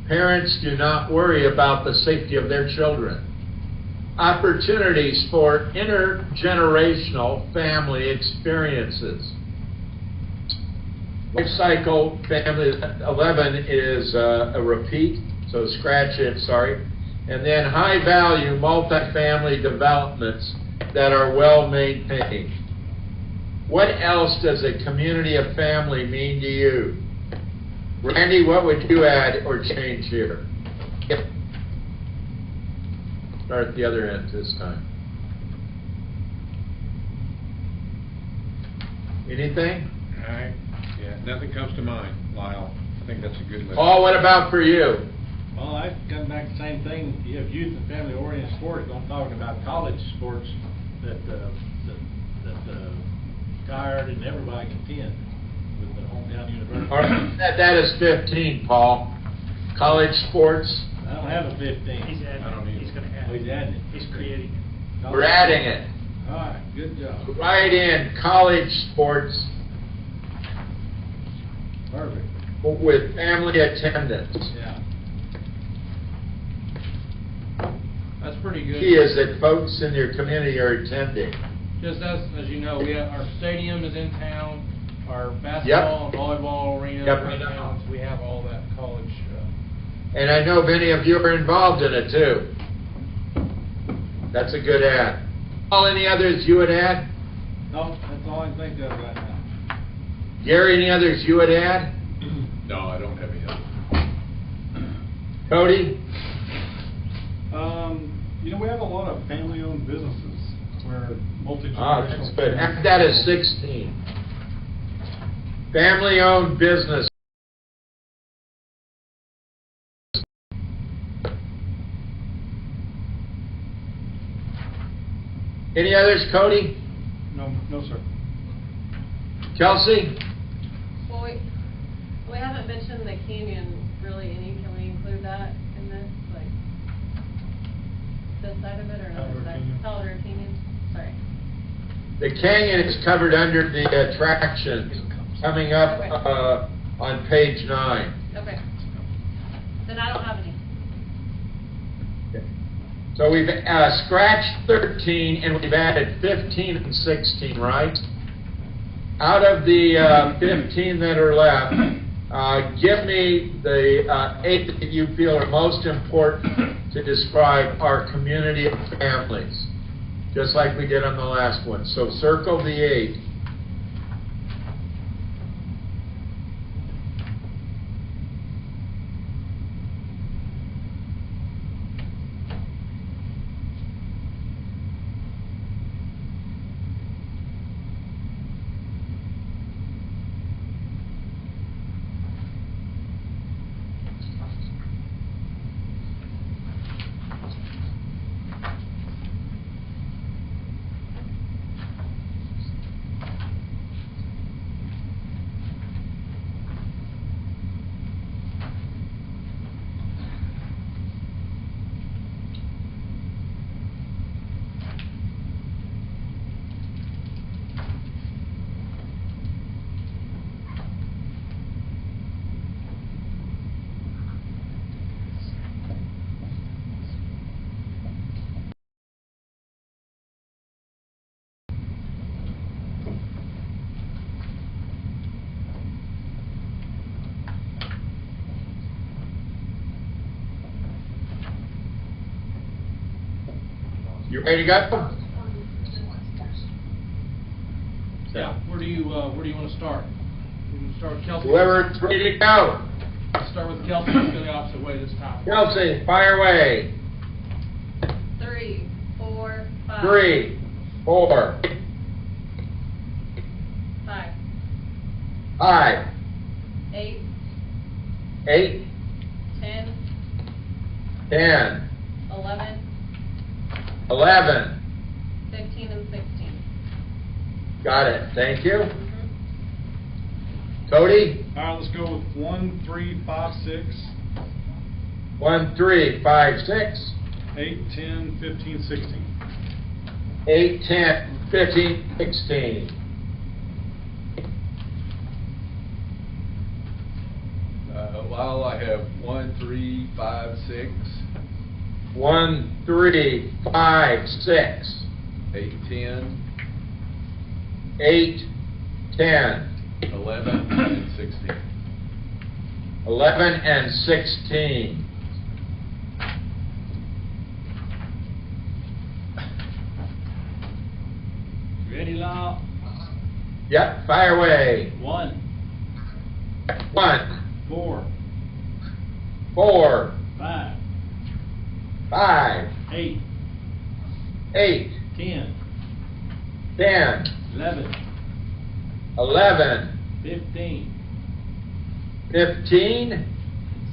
Parents do not worry about the safety of their children. Opportunities for intergenerational family experiences. Life cycle family 11 is a repeat, so scratch it, sorry. And then high value multifamily developments that are well maintained. What else does a community of family mean to you? Randy, what would you add or change here? Yep. Start at the other end this time. Anything? All right. Yeah, nothing comes to mind, Lyle. I think that's a good list. Paul, what about for you? Well, I've come back to the same thing. You have youth and family-oriented sports. I'm talking about college sports that Tired and everybody can attend with the hometown university. That is 15, Paul. College sports. I don't have a 15. He's adding, I don't either. he's gonna add. Oh, he's adding it. He's creating it. We're adding it. All right, good job. Right in college sports Perfect. with family attendance. Yeah. That's pretty good. Key is that folks in your community are attending. Just as you know, we have, our stadium is in town, our basketball and volleyball arena Yep. are in town, so we have all that college, And I know many of you are involved in it too. That's a good ad. Any others you would add? No, that's all I can think of right now. Gary, any others you would add? No, I don't have any other. Cody? You know, we have a lot of family-owned businesses where multi-generational. Ah, that's good. Add that as 16. Family-owned business. Any others, Cody? No, sir. Kelsey? Well, we haven't mentioned the canyon really any, can we include that in this, like, this side of it or another Outdoor side? Canyon. Outdoor Canyon, sorry. The canyon is covered under the attractions coming up on page 9. Okay. Then I don't have any. So we've scratched 13 and we've added 15 and 16, right? Out of the 15 that are left, give me the 8 that you feel are most important to describe our community of families, just like we did on the last one. So circle the 8. You ready to go? yeah, where do you want to start? We can start with Kelsey. Whoever's ready to go. Let's start with Kelsey, let's go the opposite way this time. Kelsey, fire away. 3, 4, 5. 3, 4, 5. 5, 8, 8, 10, 10, 11, 11. 15, and 16. Got it. Thank you. Cody? All right, let's go with 1, 3, 5, 6, 1, 3, 5, 6, 8, 10, 15, 16. 8, 10, 15, 16. Lyle, I have 1, 3, 5, 6, 1, 3, 5, 6, 8, 10, 8, 10, 11, and 16. 11, and 16. Ready, Lyle? Yep, fire away. 1, 1, 4, 4, 5, 5, 8, 8, 10, 10, 11, 11, 15, 15,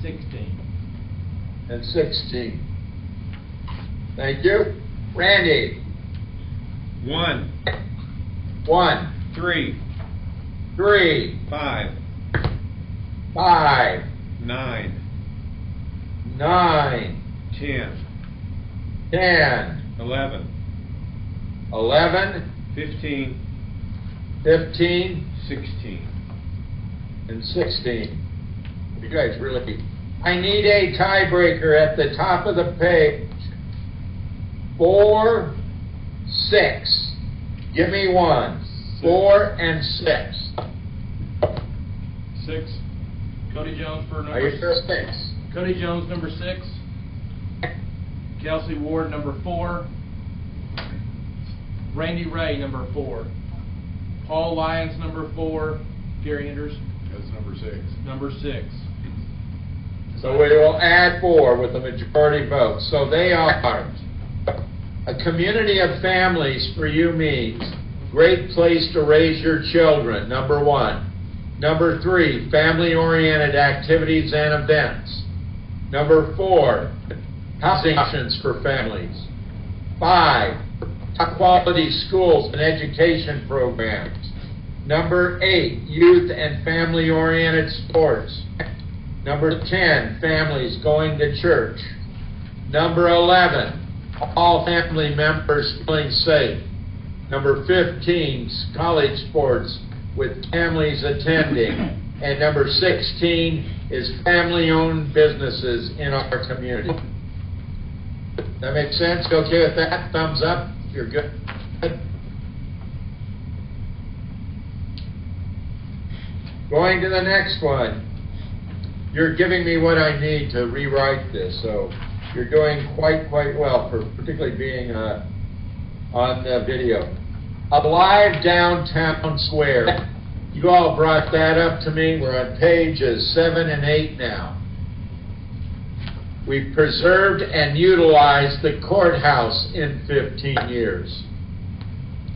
16. and 16. Thank you. Randy? 1, 1, 3, 3, 5, 5, 9, 9, 10, 10, 11, 11, 15, 15, 16. and 16. You guys really... I need a tiebreaker at the top of the page. 4, 6. Give me one. 4 and 6. 6. Cody Jones for number Are you sure 6? Cody Jones, number 6. Kelsey Ward, number 4. Randy Ray, number 4. Paul Lyons, number 4. Gary Enders, That's number 6. number 6. So we will add 4 with the majority vote. So they are a community of families for you means. Great place to raise your children, number 1. Number 3, family-oriented activities and events. Number 4, housing options for families. 5, top-quality schools and education programs. Number 8, youth and family-oriented sports. Number 10, families going to church. Number 11, all family members feeling safe. Number 15, college sports with families attending. And number 16 is family-owned businesses in our community. That makes sense? You okay with that? Thumbs up? You're good? Going to the next one. You're giving me what I need to rewrite this, so you're doing quite well for particularly being on the video. A live downtown square. You all brought that up to me. We're on pages 7 and 8 now. We've preserved and utilized the courthouse in 15 years.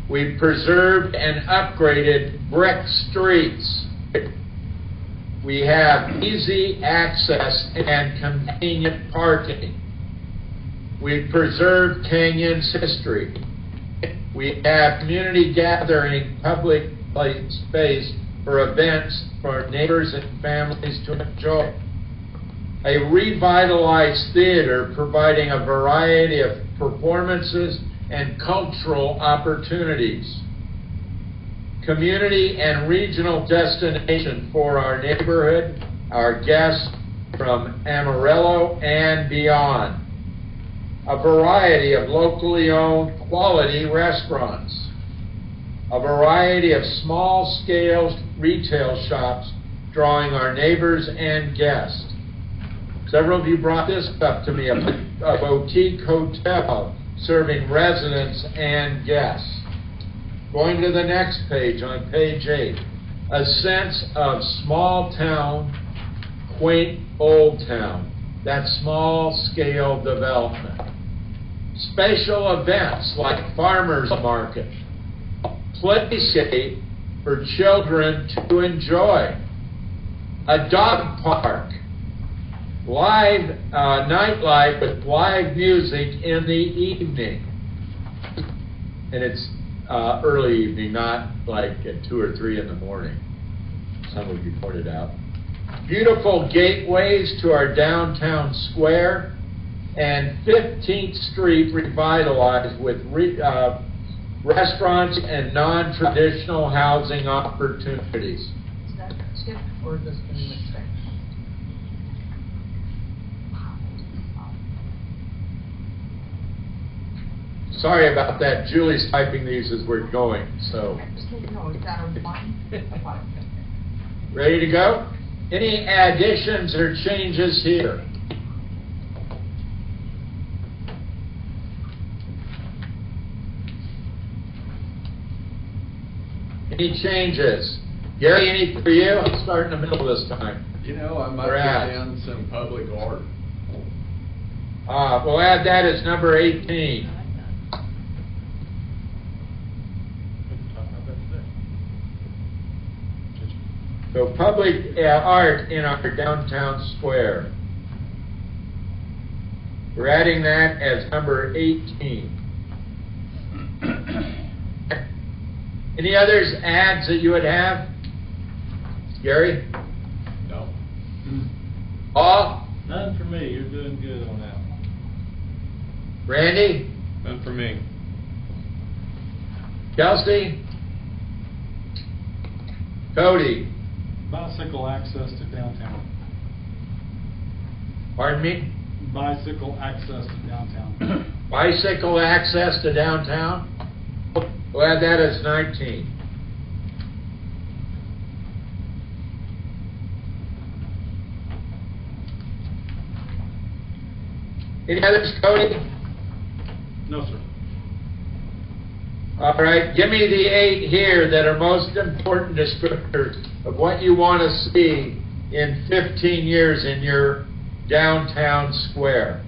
We've preserved and upgraded brick streets. We have easy access and convenient parking. We've preserved Canyon's history. We have community gathering, public space for events for neighbors and families to enjoy. A revitalized theater providing a variety of performances and cultural opportunities. Community and regional destination for our neighborhood, our guests from Amarillo and beyond. A variety of locally owned quality restaurants. A variety of small-scale retail shops drawing our neighbors and guests. Several of you brought this up to me, a boutique hotel serving residents and guests. Going to the next page, on page 8, a sense of small town, quaint old town, that small-scale development. Special events like farmers market, playscape for children to enjoy, a dog park, live nightlife with live music in the evening, and it's early evening, not like at 2 or 3 in the morning. Some of you pointed out. Beautiful gateways to our downtown square, and 15th Street revitalized with restaurants and non-traditional housing opportunities. Is that skip or does it mistake? Sorry about that. Julie's typing these as we're going, so. I just need to know, is that a one? Ready to go? Any additions or changes here? Any changes? Gary, any for you? I'll start in the middle this time. You know, I might Brad. put down some public art. We'll add that as number 18. So public art in our downtown square. We're adding that as number 18. Any others adds that you would have? Gary? No. Paul? None for me, you're doing good on that one. Randy? None for me. Kelsey? Cody? Bicycle access to downtown. Pardon me? Bicycle access to downtown. Bicycle access to downtown? We'll add that as 19. Any others, Cody? No, sir. All right, give me the 8 here that are most important descriptors of what you want to see in 15 years in your downtown square.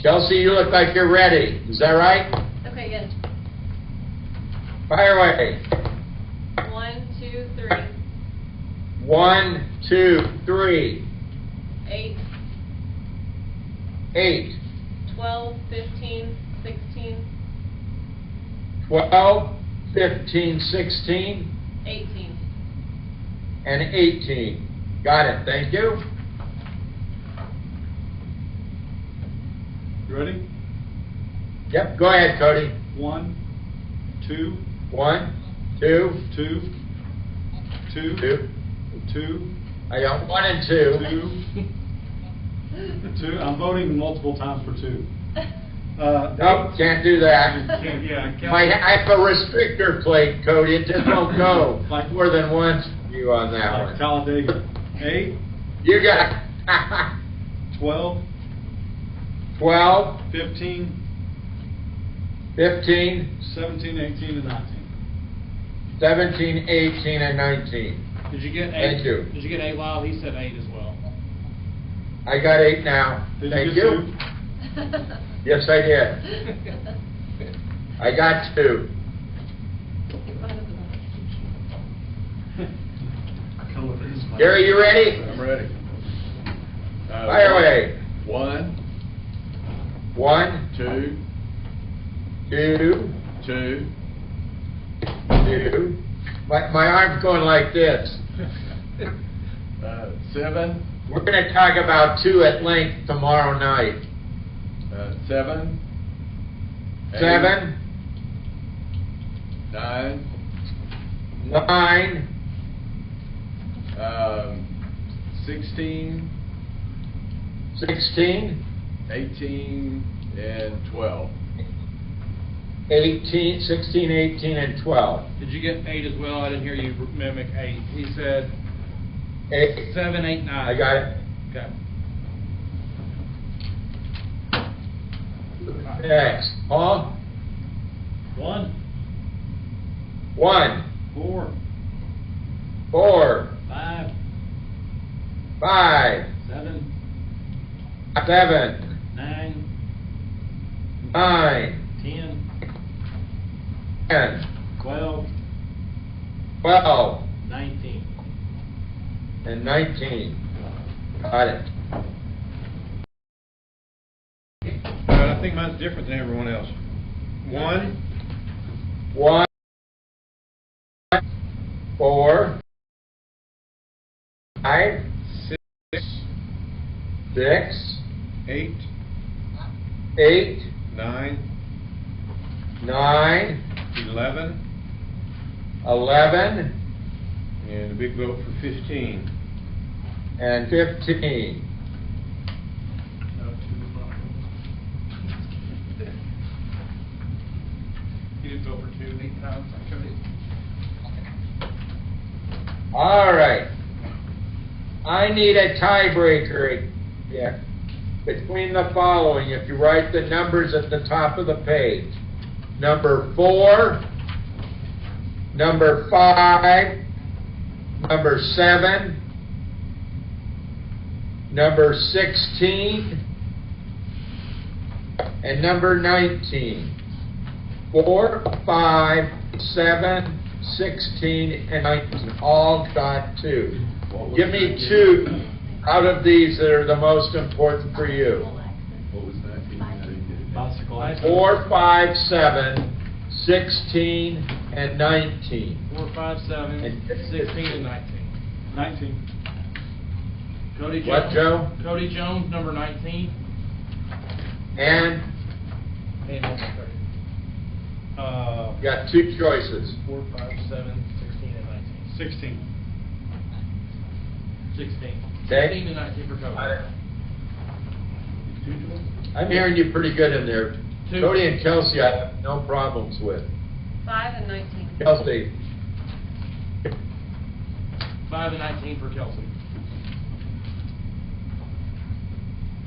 Kelsey, you look like you're ready. Is that right? Okay, good. Fire away. 1, 2, 3. 1, 2, 3. 8, 8. 12, 15, 16, 12, 15, 16, 18. and 18. Got it. Thank you. You ready? Yep. Go ahead, Cody. 1, 2, 1, 2, 2, 2, 2. 2, I got 1 and 2. 2. I'm voting multiple times for 2. Nope, can't do that. Yeah, I have a restrictor plate, Cody. It just won't go Like- more than once for you on that like one. Talladega. 8, You got 12, 12, 15, 15, 17, 18, and 19. 17, 18, and 19. Did you get 8? Thank you. Did you get 8, Lyle? He said 8 as well. I got 8 now. Did Thank you you. get 2? Yes, I did. I got 2. Gary, you ready? I'm ready. Fire away. 1, 1, 2, 2, 2, 2. My arm's going like this. 7, We're going to talk about 2 at length tomorrow night. 7, 7, 9, 9, 16, 16, 18, and 12. 18, 16, 18, and 12. Did you get 8 as well? I didn't hear you mimic 8. He said 8. 7, 8, 9. I got it. Okay. Next. Paul? 1, 1, 4, 4, 5, 5, 7, 7, 9, 9, 10, 10, 12, 12, 19. and 19. Got it. I think mine's different than everyone else. 1, 1, 4, 5, 6, 6, 8, 8, 9, 9, 11, 11, and a big vote for 15. and 15. You did vote for 2 8 times. I All right. I need a tiebreaker between the following. If you write the numbers at the top of the page. Number 4, number 5, number 7, number 16, and number 19. 4, 5, 7, 16, and 19. All got 2. Give me 2 out of these that are the most important for you. What was 19? I didn't get it. Bicycle. 4, 5, 7, 16, and 19. 4, 5, 7, 16, and 19. 19. Cody Jones. What, Joe? Cody Jones, number 19. And And what's the third? you got 2 choices. 4, 5, 7, 16, and 19. 16. 16. Okay. 16 and 19 for Cody. I'm hearing you pretty good in there. 2. Cody and Kelsey, I have no problems with. 5 and 19. Kelsey, 5 and 19 for Kelsey.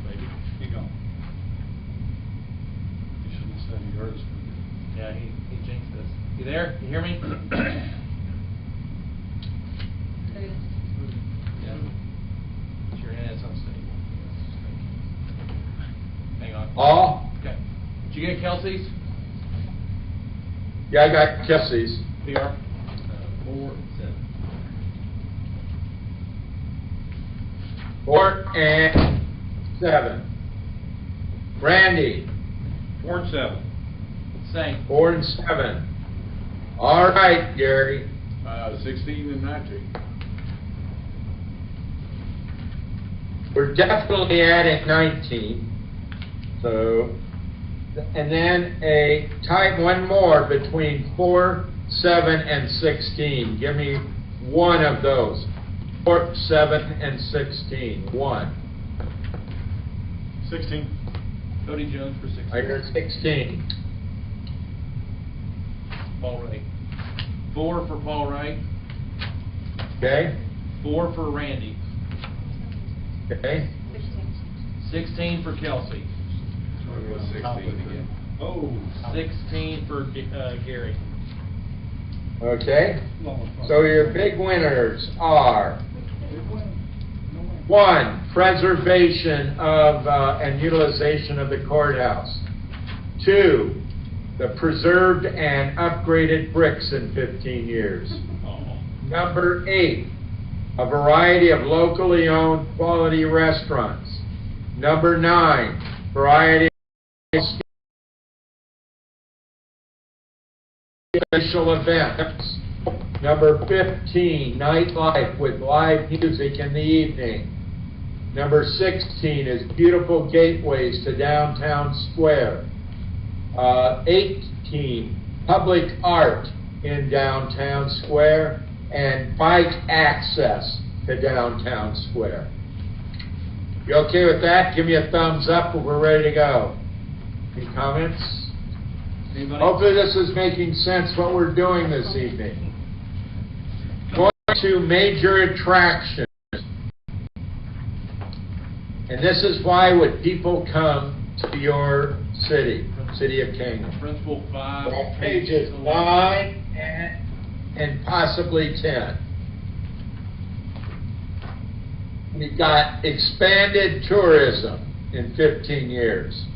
Maybe. He gone. He shouldn't have said he heard us. Yeah, he jinxed us. You there? You hear me? There it is. Yeah. Put your hands on stable. Hang on. all? Okay. Did you get Kelsey's? Yeah, I got Kelsey's. PR? 4, 7. 4 and 7. Randy, 4 and 7. Same. 4 and 7. All right, Gary. 16 and 19. We're definitely adding 19. So, and then a type one more between 4, 7, and 16. Give me one of those. 4, 7, and 16. 1. 16. Cody Jones for 16. I hear 16. Paul Wright. 4 for Paul Wright. Okay? 4 for Randy. Okay? 16 for Kelsey. What was 16 again? Oh. 16 for Gary. Okay? So your big winners are 1, preservation of and utilization of the courthouse. 2, the preserved and upgraded bricks in 15 years. Number 8, a variety of locally owned quality restaurants. Number 9, variety of special events. Number 15, nightlife with live music in the evening. Number 16 is beautiful gateways to downtown square. 18, public art in downtown square, and bike access to downtown square. You okay with that? Give me a thumbs up when we're ready to go. Any comments? Anybody? Hopefully this is making sense what we're doing this evening. Going to major attractions. And this is why would people come to your city, City of Kingdom. Principal 5. Pages 9 and possibly 10. We've got expanded tourism in 15 years.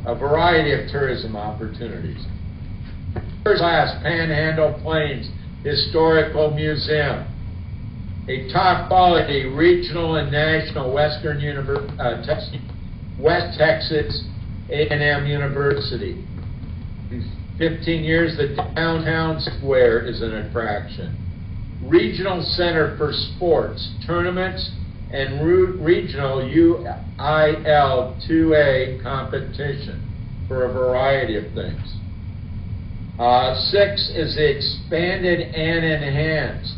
A variety of tourism opportunities. First class Panhandle Plains Historical Museum. A top quality regional and national West Texas A&M University. In 15 years, the downtown square is an attraction. Regional Center for Sports, Tournaments, and regional UIL 2A competition for a variety of things. 6 is the expanded and enhanced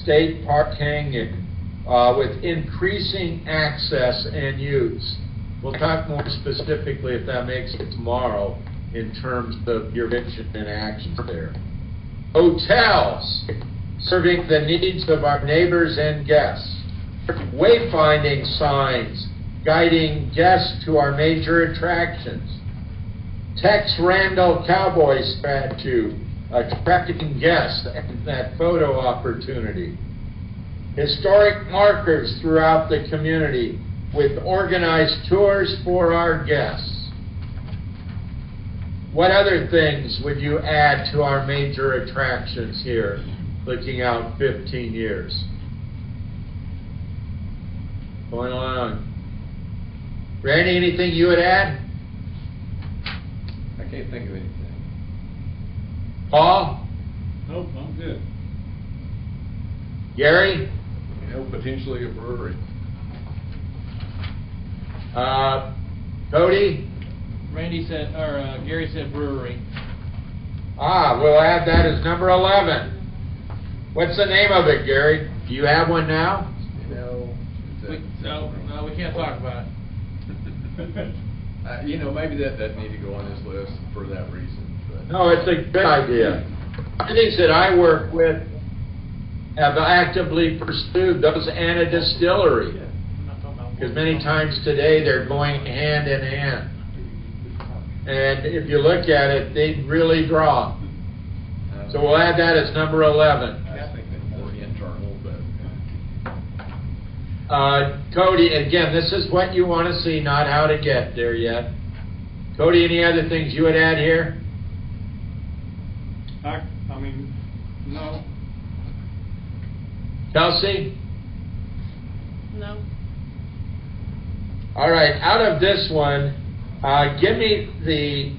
State Park Canyon with increasing access and use. We'll talk more specifically, if that makes it, tomorrow in terms of your vision and actions there. Hotels, serving the needs of our neighbors and guests. Wayfinding signs guiding guests to our major attractions. Tex Randall Cowboy statue attracting guests and that photo opportunity. Historic markers throughout the community with organized tours for our guests. What other things would you add to our major attractions here, looking out 15 years? Going on. Randy, anything you would add? I can't think of anything. Paul? Nope, I'm good. Gary? Potentially a brewery. Cody? Randy said, or Gary said brewery. We'll add that as number 11. What's the name of it, Gary? Do you have one now? No. No, we can't talk about it. Maybe that need to go on this list for that reason. But. No, it's a good idea. Companies that I work with have actively pursued those and a distillery. Because many times today they're going hand in hand. And if you look at it, they really draw. So we'll add that as number 11. I think that's more internal, but. Cody, again, this is what you want to see, not how to get there yet. Cody, any other things you would add here? No. Kelsey? No. All right, out of this one, give me the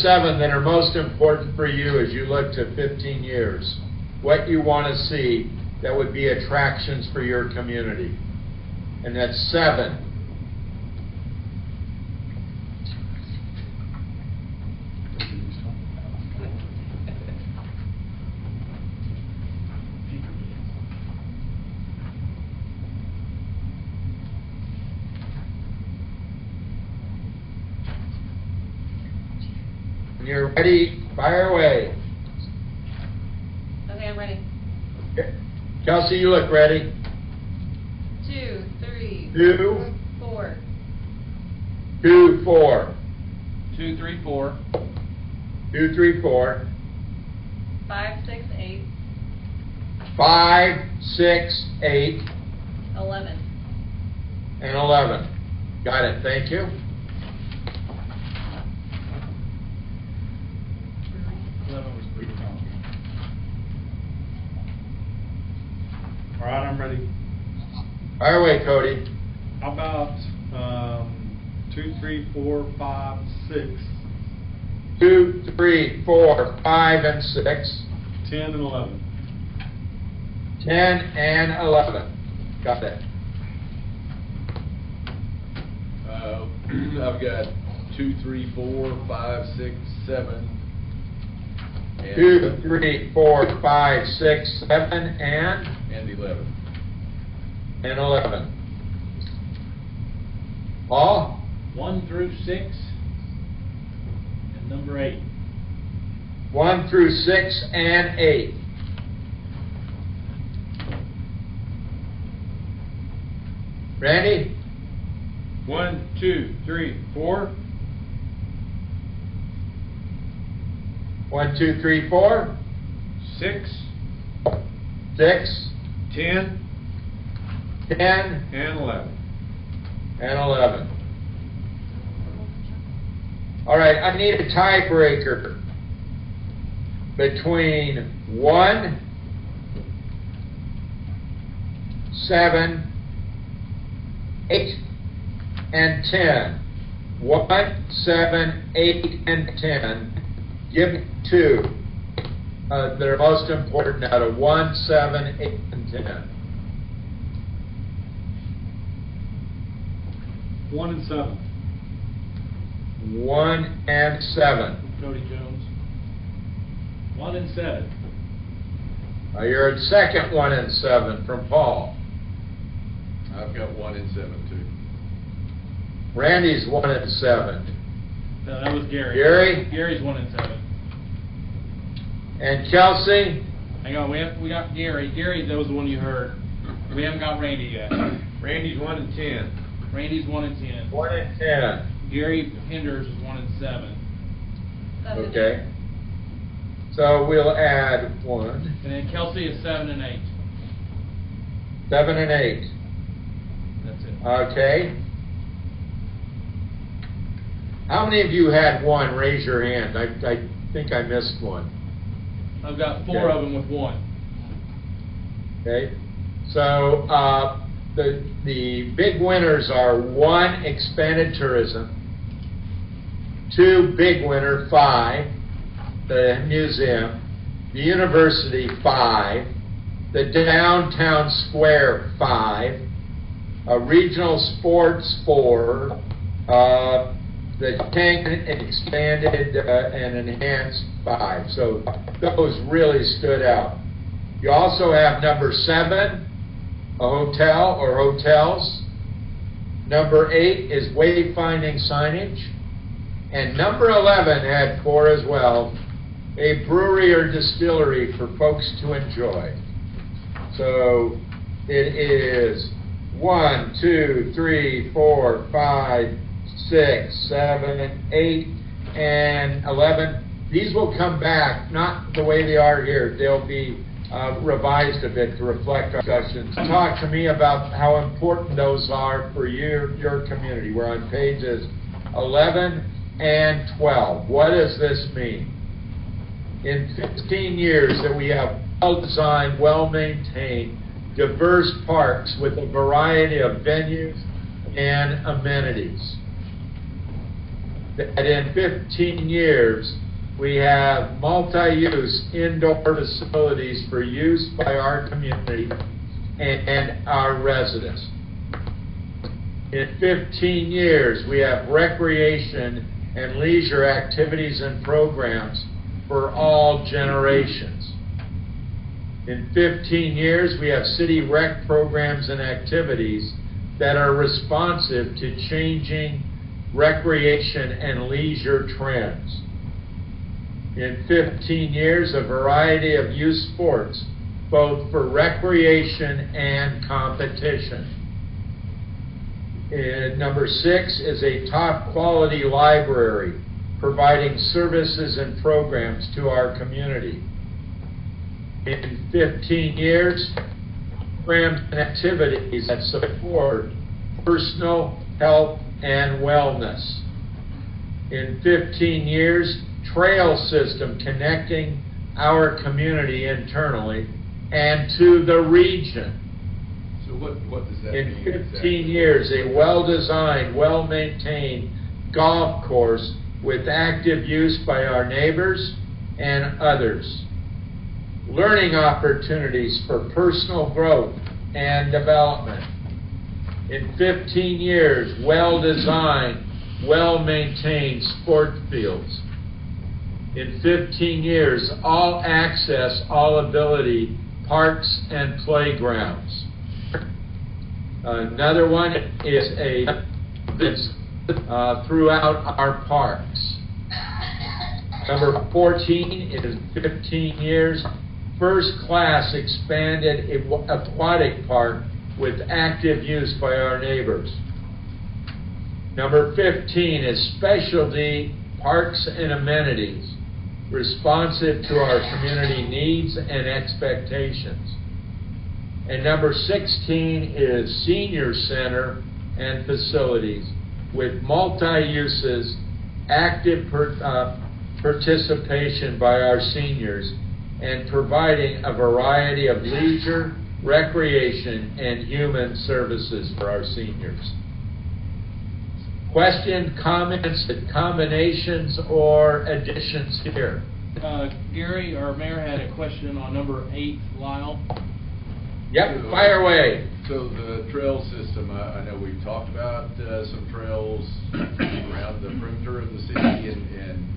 7 that are most important for you as you look to 15 years. What you want to see that would be attractions for your community. And that's 7. When you're ready, fire away. Okay, I'm ready. Kelsey, you look ready. 2, 3, 2, 4. 2, 4. 2, 3, 4. 2, 3, 4. 5, 6, 8. 5, 6, 8. 11. And 11. Got it. Thank you. 11 was pretty common. All right, I'm ready. Fire away, Cody. How about 2, 3, 4, 5, 6, 2, 3, 4, 5, and 6. 10, and 11. 10 and 11. Got it. I've got 2, 3, 4, 5, 6, 7. 2, 3, 4, 5, 6, 7, and 11. And 11. Paul? 1 through 6, and number 8. 1 through 6 and 8. Randy? 1, 2, 3, 4. 1, 2, 3, 4. 6. 6. 10. 10. And 11. And 11. All right, I need a tiebreaker between 1, 7, 8, and 10. 1, 7, 8, and 10. Give me 2 that are most important out of 1, 7, 8, and 10. 1 and 7. 1 and 7. Cody Jones. 1 and 7. You're at second 1 and 7 from Paul. I've got 1 and 7 too. Randy's 1 and 7. No, that was Gary. Gary? Gary's 1 and 7. And Kelsey? Hang on, we got Gary. Gary, that was the one you heard. We haven't got Randy yet. Randy's 1 and 10. Randy's 1 and 10. 1 and 10. Gary Hinders is 1 and 7. Okay. So we'll add 1. And then Kelsey is 7 and 8. 7 and 8. That's it. Okay. How many of you had 1? Raise your hand. I think I missed one. I've got 4 Okay. of them with 1. Okay. So the big winners are 1, expanded tourism. 2, big winner, 5, the museum. The university, 5. The downtown square, 5. Regional sports, 4. The tank expanded and enhanced, 5. So those really stood out. You also have number 7, a hotel or hotels. Number 8 is wayfinding signage. And number 11 had 4 as well, a brewery or distillery for folks to enjoy. So it is 1, 2, 3, 4, 5, 6, 7, 8, and 11. These will come back, not the way they are here. They'll be revised a bit to reflect our discussions. Talk to me about how important those are for your community. We're on pages 11 and 12. What does this mean? In 15 years that we have well-designed, well-maintained, diverse parks with a variety of venues and amenities. That in 15 years we have multi-use indoor facilities for use by our community and our residents. In 15 years we have recreation and leisure activities and programs for all generations. In 15 years, we have city rec programs and activities that are responsive to changing recreation and leisure trends. In 15 years, a variety of youth sports, both for recreation and competition. Number 6 is a top quality library providing services and programs to our community. In 15 years, programs and activities that support personal health and wellness. In 15 years, trail system connecting our community internally and to the region. So what does that mean? In 15 exactly? years, a well-designed, well-maintained golf course with active use by our neighbors and others. Learning opportunities for personal growth and development. In 15 years, well-designed, well-maintained sport fields. In 15 years, all access, all ability parks and playgrounds. Another one is throughout our parks. Number 14 is 15 years, first-class expanded aquatic park with active use by our neighbors. Number 15 is specialty parks and amenities, responsive to our community needs and expectations. And number 16 is senior center and facilities with multi-uses, active participation by our seniors, and providing a variety of leisure, recreation, and human services for our seniors. Question, comments, combinations, or additions here? Gary, our mayor, had a question on number 8, Lyle. Yep, fire away. So the trail system, I know we've talked about some trails around the perimeter of the city and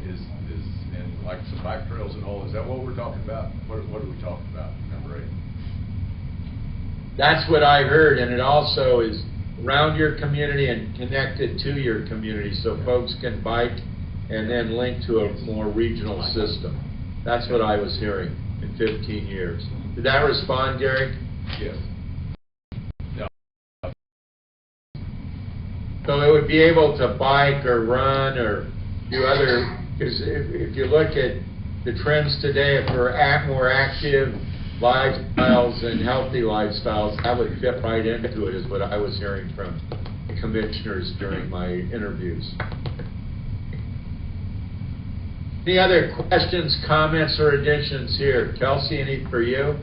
like some bike trails and all. Is that what we're talking about? What are we talking about, number 8? That's what I heard, and it also is around your community and connected to your community so folks can bike and then link to a more regional system. That's what I was hearing in 15 years. Did that respond, Gary? Yes. No. So it would be able to bike or run or do other, because if you look at the trends today, if we're more active lifestyles and healthy lifestyles, that would fit right into it, is what I was hearing from the commissioners during my interviews. Any other questions, comments, or additions here? Kelsey, any for you?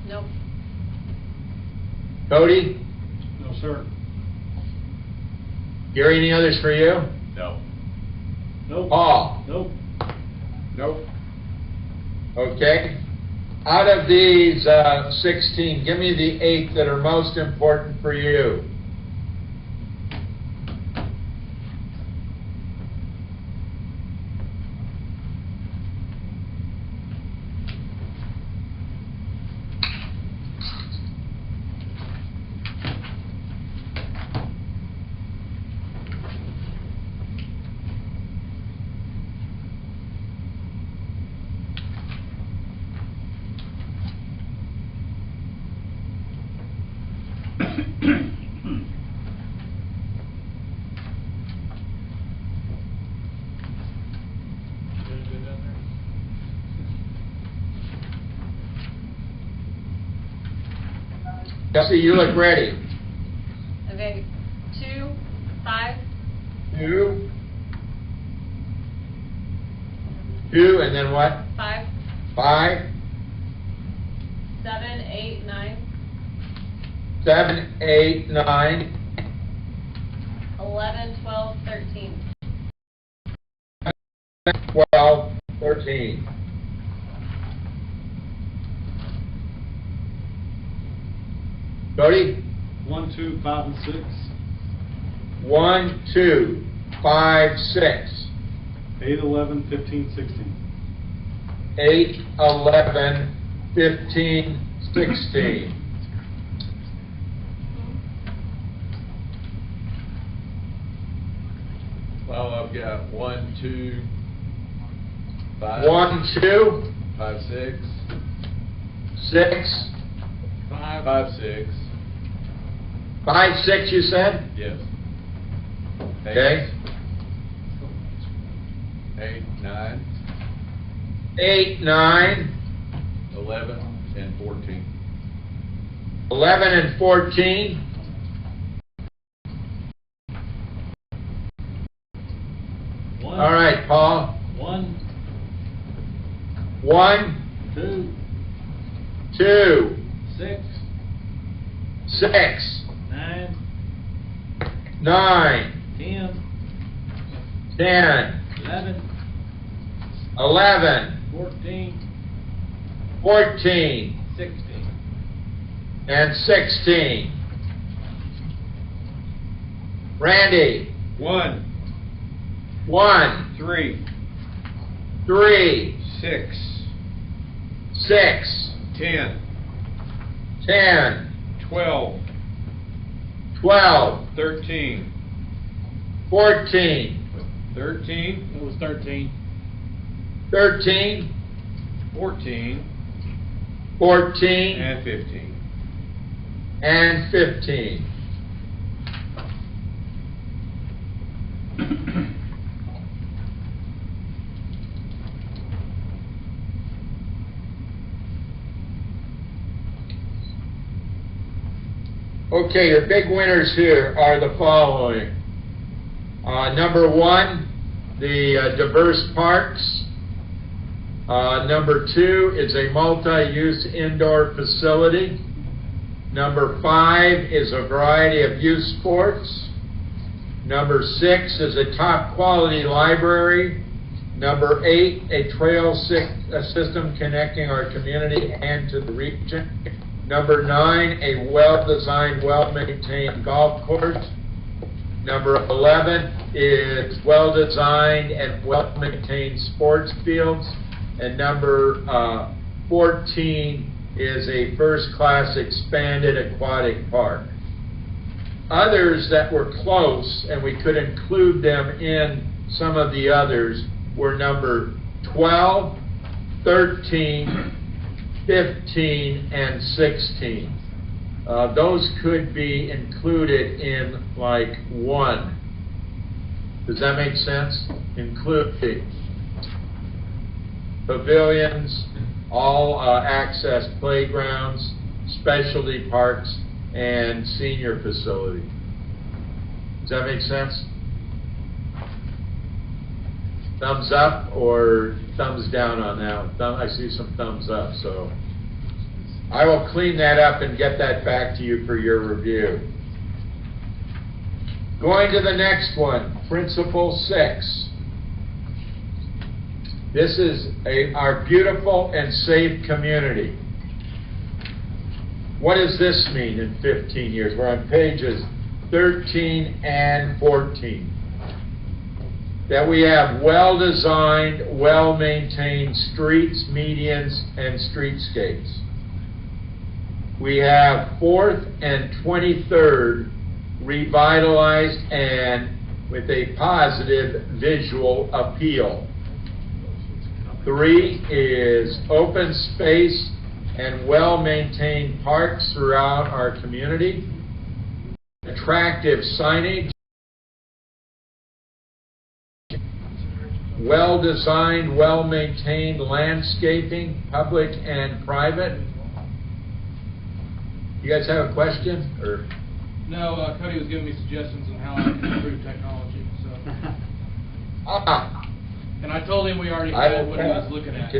Nope. Cody? No, sir. Gary, any others for you? No. Nope. Paul? Nope. Nope. Okay. Out of these 16, give me the 8 that are most important for you. Kelsey, you look ready. Okay, 2, 5, 2, 2, and then what? 5, 5, 7, 8, 9, 7, 8, 9, 11, 12, 13. 12, 13. Cody? 1, 2, 5, and 6. 1, 2, 5, 6. 8, 11, 15, 16. 8, 11, 15, 16. Well, I've got 1, 2, 5. 1, 2, 5, 6. 6, 5, 6. 5, 6, you said? Yes. Okay. 8, 9, 8, 9, 11, and 14. 11, and 14. All right, Paul. 1, 1, 2, 2, 6, 6, 9, 9, 10, 10, 11, 11, 14, 14, 16. and 16. Randy? 1, 1, 3, 3, 6, 6, 10, 10, 12, 12, 13, 14, 13, It was 13. 13, 14, 14, and 15. and 15. Okay, your big winners here are the following. Number 1, the diverse parks. Number 2 is a multi-use indoor facility. Number 5 is a variety of youth sports. Number 6 is a top quality library. Number 8, a trail system connecting our community and to the region. Number 9, a well-designed, well-maintained golf course. Number 11 is well-designed and well-maintained sports fields. And number 14 is a first-class expanded aquatic park. Others that were close, and we could include them in some of the others, were number 12, 13, 15, and 16. Those could be included in like 1. Does that make sense? Including pavilions, all access playgrounds, specialty parks, and senior facility. Does that make sense? Thumbs up or thumbs down on that? I see some thumbs up, so I will clean that up and get that back to you for your review. Going to the next one, Principle 6. This is our beautiful and safe community. What does this mean in 15 years? We're on pages 13 and 14. That we have well-designed, well-maintained streets, medians, and streetscapes. We have 4th and 23rd revitalized and with a positive visual appeal. 3 is open space and well-maintained parks throughout our community. Attractive signage. Well-designed, well-maintained landscaping, public and private. You guys have a question? Or? No, Cody was giving me suggestions on how I can improve technology. So. And I told him we already had what he was looking at.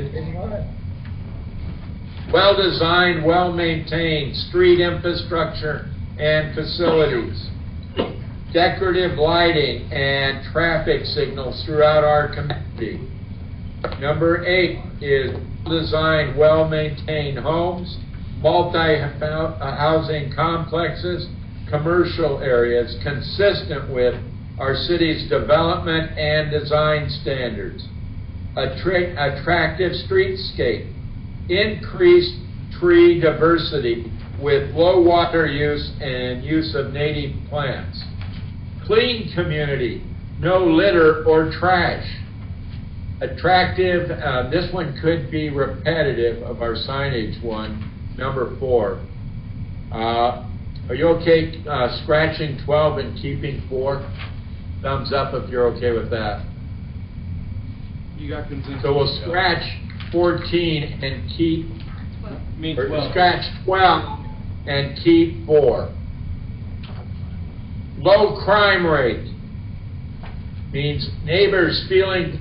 Well-designed, well-maintained street infrastructure and facilities. Decorative lighting and traffic signals throughout our community. Number 8 is designed, well-maintained homes, multi-housing complexes, commercial areas consistent with our city's development and design standards. Attractive streetscape, increased tree diversity with low water use and use of native plants. Clean community, no litter or trash. Attractive, this one could be repetitive of our signage one, number 4. Are you okay scratching 12 and keeping 4? Thumbs up if you're okay with that. You got consensus. So we'll scratch 14 and keep, or 12. scratch 12 and keep 4. Low crime rate means neighbors feeling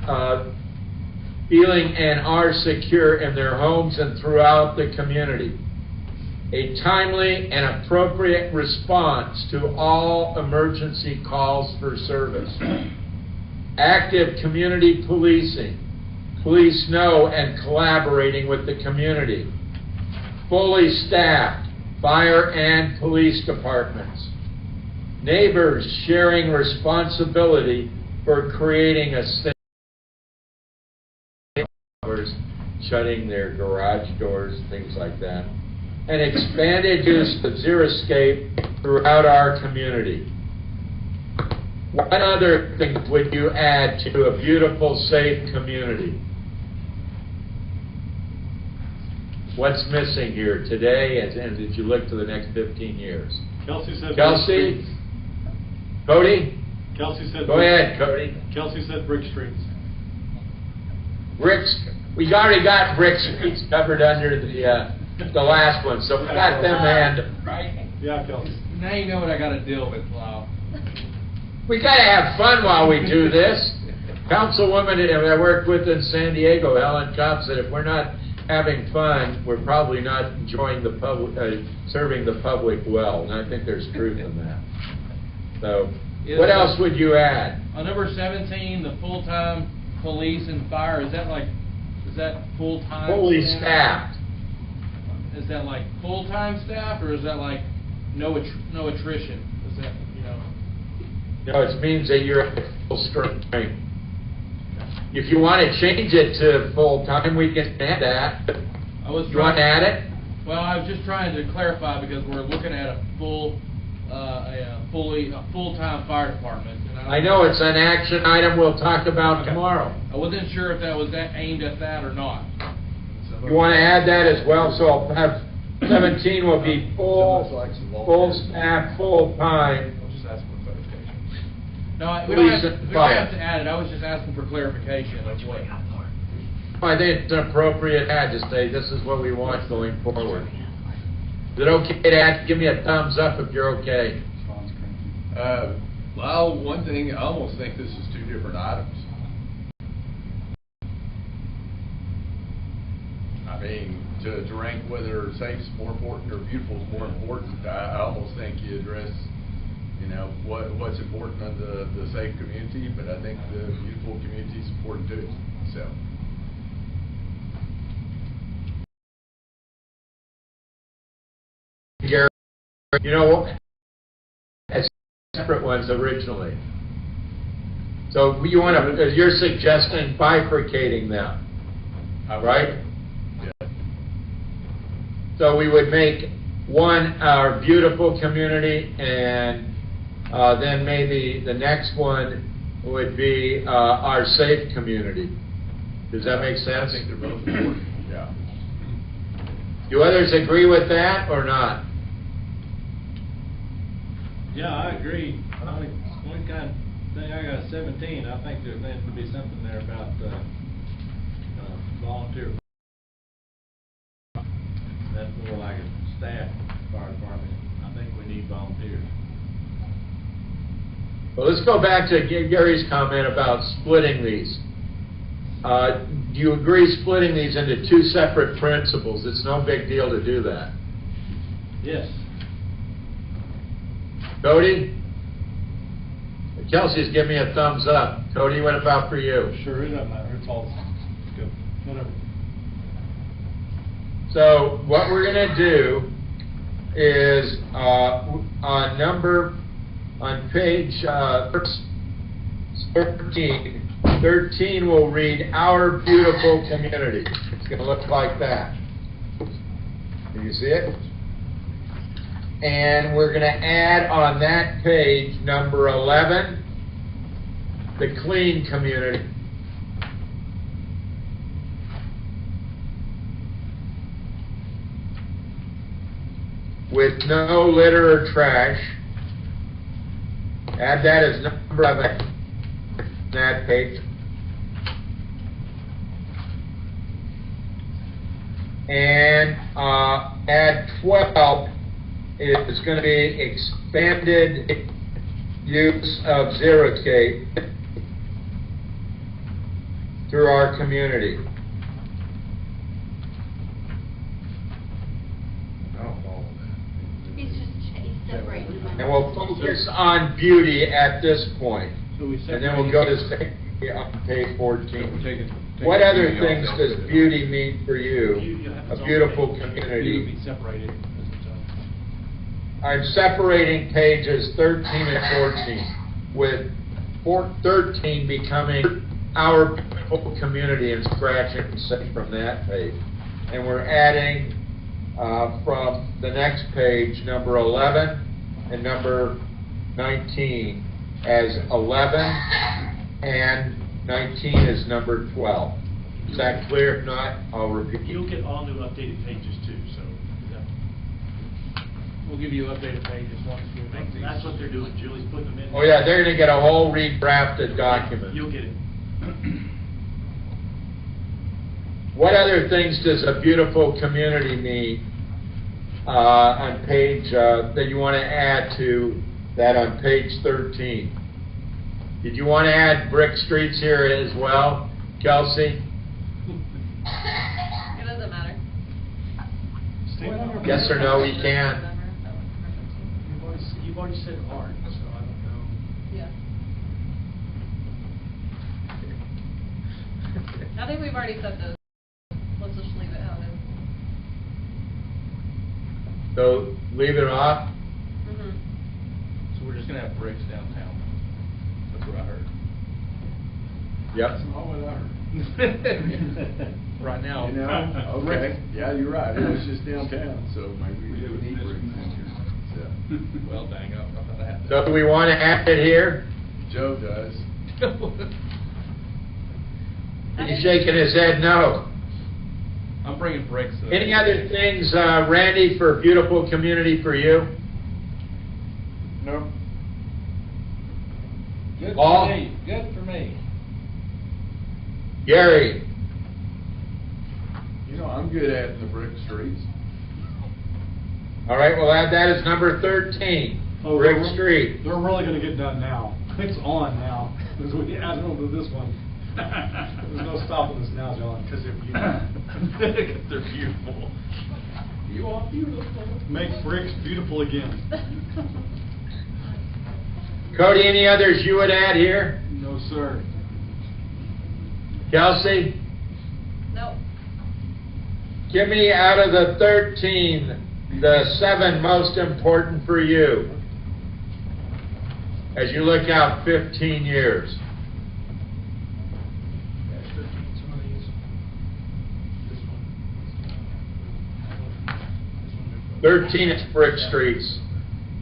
and are secure in their homes and throughout the community. A timely and appropriate response to all emergency calls for service. Active community policing. Police know and collaborating with the community. Fully staffed fire and police departments. Neighbors sharing responsibility for creating a safe, shutting their garage doors, things like that. And expanded use of xeriscape throughout our community. What other things would you add to a beautiful, safe community? What's missing here today and as you look to the next 15 years? Kelsey said. Kelsey? Cody? Kelsey said. Go ahead, Cody. Kelsey said brick streets. Bricks. We already got brick streets covered under the last one, so we got them handled, right? Yeah, Kelsey. Now you know what I got to deal with, Lyle. We got to have fun while we do this. Councilwoman that I worked with in San Diego, Helen Cobb, said if we're not having fun, we're probably not enjoying the public, serving the public well, and I think there's truth in that. So, what else would you add? On number 17, the full-time police and fire, is that full-time? Fully staffed. Is that like full-time staff, or is that like no attrition? Is that, No, it means that you're at full strength. If you want to change it to full-time, we can add that. You want to add it? Well, I was just trying to clarify because we're looking at a full-time fire department, and I know it's an action item we'll talk about tomorrow. I wasn't sure if that was aimed at that or not. You wanna add that as well, so I'll have 17 will be full staff, full time. I'll just ask for clarification. No, we Police don't and have fire. to add it, I was just asking for clarification of what. I think it's an appropriate add to say this is what we want going forward. Is it okay to add? Give me a thumbs up if you're okay. Sean's cranky. Well, one thing, I almost think this is two different items. I mean, to rank whether safe's more important or beautiful is more important, I almost think you address, you know, what's important on the safe community, but I think the beautiful community is important too, so. Gary, you know, as separate ones originally. So you want to, you're suggesting bifurcating them, right? Yeah. So we would make one our beautiful community, and then maybe the next one would be our safe community. Does that make sense? I think they're both important, yeah. Do others agree with that or not? Yeah, I agree. I think one kind of thing, I got 17, I think there needs to be something there about, volunteer. That's more like a staff fire department. I think we need volunteers. Well, let's go back to Gary's comment about splitting these. Do you agree splitting these into two separate principles? It's no big deal to do that. Yes. Cody? Kelsey's giving me a thumbs up. Cody, what about for you? Sure, it doesn't matter, it's all good, whatever. So what we're going to do is on page 13 will read our beautiful community. It's going to look like that. Can you see it? And we're going to add on that page number 11, the clean community. With no litter or trash. Add that as number 11 on that page. And add 12 is going to be expanded use of zero-tape through our community. He's separating them. And we'll focus on beauty at this point. So we And then we'll go to safety on page 14. Take What the other beauty off things that. does beauty mean for you? A beautiful Beauty would community. be separated. I'm separating pages 13 and 14, with 13 becoming our beautiful community and scratching from that page. And we're adding from the next page, number 11 and number 19 as 11, and 19 is number 12. Is that clear? If not, I'll repeat. You'll get all new updated pages too, so. We'll give you updated pages once we make these. That's what they're doing, Julie's putting them in. Oh yeah, they're gonna get a whole redrafted document. You'll get it. What other things does a beautiful community mean on page, that you want to add to that on page 13? Did you want to add brick streets here as well, Kelsey? It doesn't matter. Yes or no, we can. You've already said art, so I don't know. Yeah. I think we've already said those. Let's just leave it how it is. So leave it off. Mm-hmm. So we're just gonna have bricks downtown. That's what I heard. Yep. That's not what I heard. Right now. You know, okay, yeah, you're right, it was just downtown, so maybe we do need bricks in here. So. Well, dang, I thought that happened. So do we want to add it here? Joe does. He's shaking his head no. I'm bringing bricks. Any other things, Randy, for beautiful community for you? No. Good Paul? for me, good for me. Gary? You know, I'm good at the brick streets. Oh, All right, we'll add that as number 13, Brick Street. They're really gonna get done now. It's on now, as we add on to this one. There's no stopping us now, John. Because they're beautiful. They're beautiful. You are beautiful. Make bricks beautiful again. Cody, any others you would add here? No, sir. Kelsey? Nope. Give me out of the 13, the 7 most important for you as you look out 15 years. 13 is brick streets.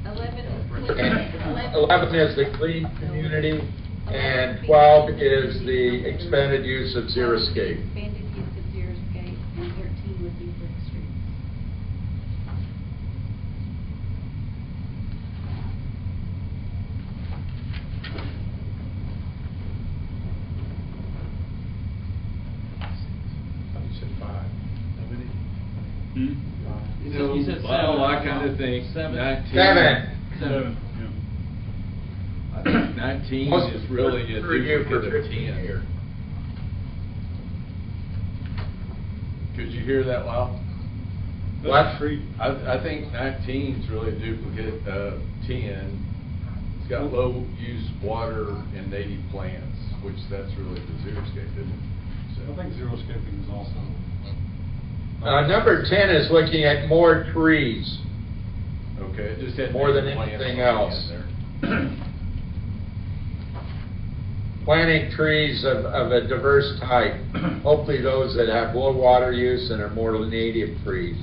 11 is clean. And 11 is the clean community, and 12 is the expanded use of xeriscape. Expanded use of xeriscape, and 13 would be brick streets. You said 5. You said Well, I 7. kinda think 7. 19. 7. I think 19 Most is really a for you for duplicate of 15 10. here. Could you hear that, Lyle? What? I think 19 is really a duplicate of 10. It's got low use water and native plants, which that's really the xeriscape, isn't it? So- I think xeriscaping is also. Number 10 is looking at more trees. Okay, it just had More than native plants anything on the else. end there. Planting trees of a diverse type, hopefully those that have low water use and are more native trees.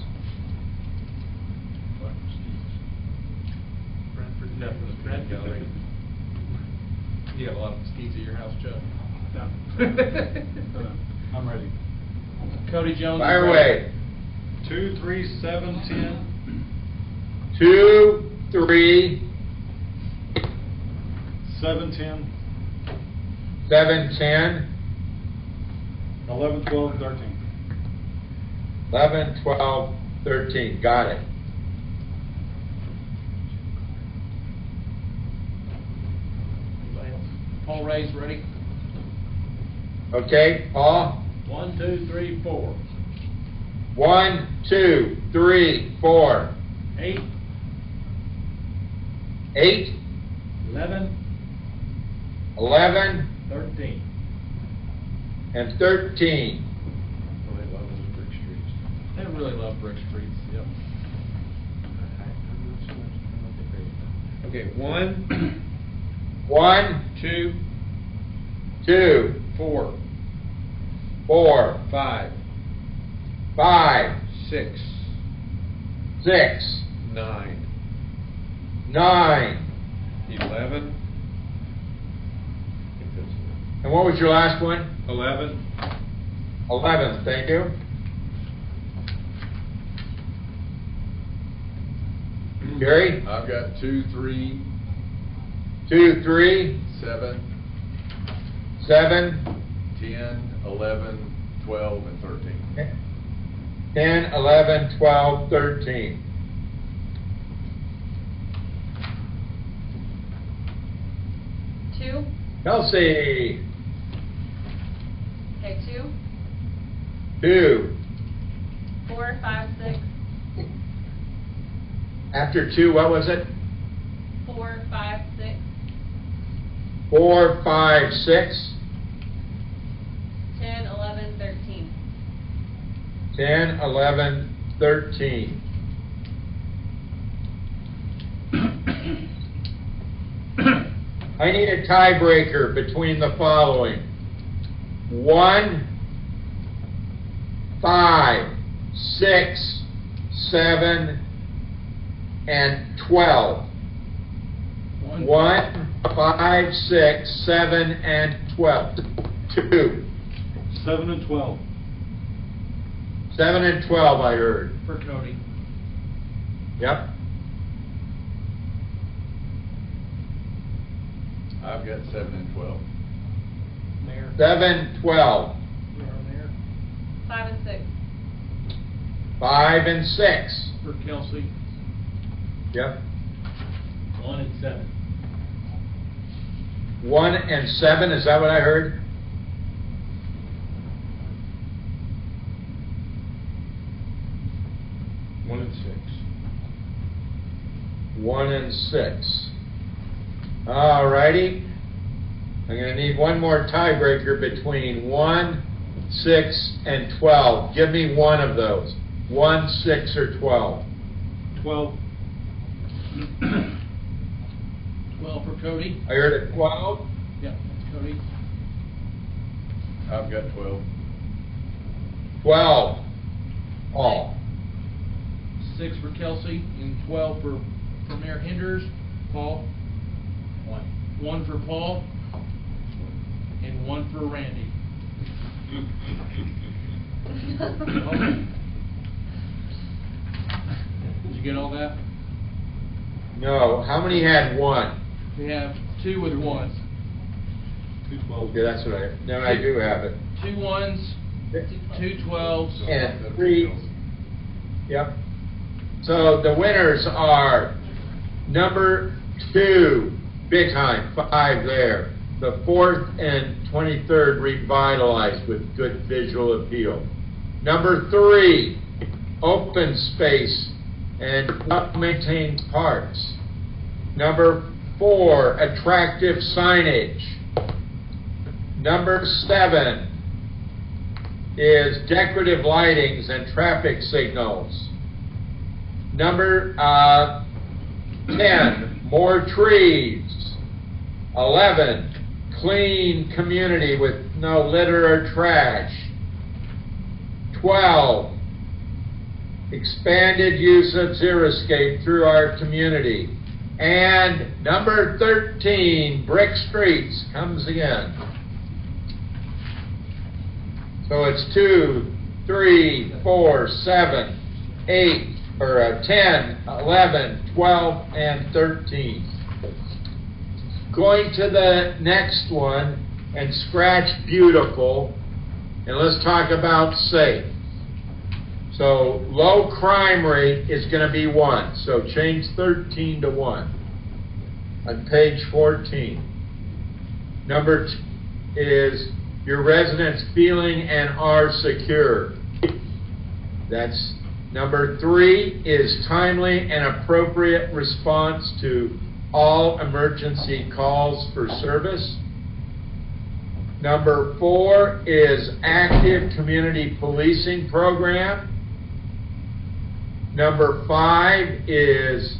Brentford. You got a lot of mosquitoes at your house, Joe? I'm ready. Cody Jones. is Fire ready. away. 2, 3, 7, 10. 2, 3, 7, 10. 7, 10, 11, 12, 13. 11, 12, 13. Got it. Paul Ray's ready. Okay, Paul? 1, 2, 3, 4. 1, 2, 3, 4. 8, 8, 11, 11, 13. and 13. They really love brick streets, yep. Okay, 1, 1, 2, 2, 4, 4, 5, 5, 6, 6, 9, 9. 11, And what was your last one? 11, 11, thank you. Gary? I've got 2, 3, 2, 3, 7, 7, 10, 11, 12, and 13. 10, 11, 12, 13. Two. Kelsey? Okay, 2, 2. 4, 5, 6. After 2, what was it? 4, 5, 6. 4, 5, 6. 10, 11, 13. 10, 11, 13. I need a tiebreaker between the following. 1, 5, 6, 7, and 12. 1, 5, 6, 7, and 12. 2. 7 and 12. 7 and 12, I heard. For Cody. Yep. I've got 7 and 12. Mayor. 7, 12. Mayor. 5 and 6. 5 and 6. For Kelsey. Yep. 1 and 7. 1 and 7, is that what I heard? One and 6. 1 and 6. All righty. I'm going to need one more tiebreaker between 1, 6, and 12. Give me one of those. 1, 6, or 12. 12. 12 for Cody. I heard it 12. Yep, Cody. I've got 12. 12. All. 6 for Kelsey and 12 for Mayor Hinders. Paul. 1. 1 for Paul. And 1 for Randy. Did you get all that? No. How many had 1? We have 2 with 1s. 2 12. Okay, that's what I. No, I do have it. 2 1s, 2 12s. And 3. Yep. So the winners are number 2, big time, 5 there. The 4th and 23rd revitalized with good visual appeal. Number 3, open space and well-maintained parks. Number 4, attractive signage. Number 7 is decorative lightings and traffic signals. Number 10, more trees. 11, clean community with no litter or trash. 12, expanded use of Xeriscape through our community. And number 13, brick streets, comes again. So it's 2, 3, 4, 7, 8, or 10, 11, 12, and 13. Going to the next one and scratch beautiful, and let's talk about safe. So low crime rate is going to be 1. So change 13 to 1 on page 14. Number 2 is your residents feeling and are secure. That's number 3 is timely and appropriate response to all emergency calls for service. Number 4 is active community policing program. Number 5 is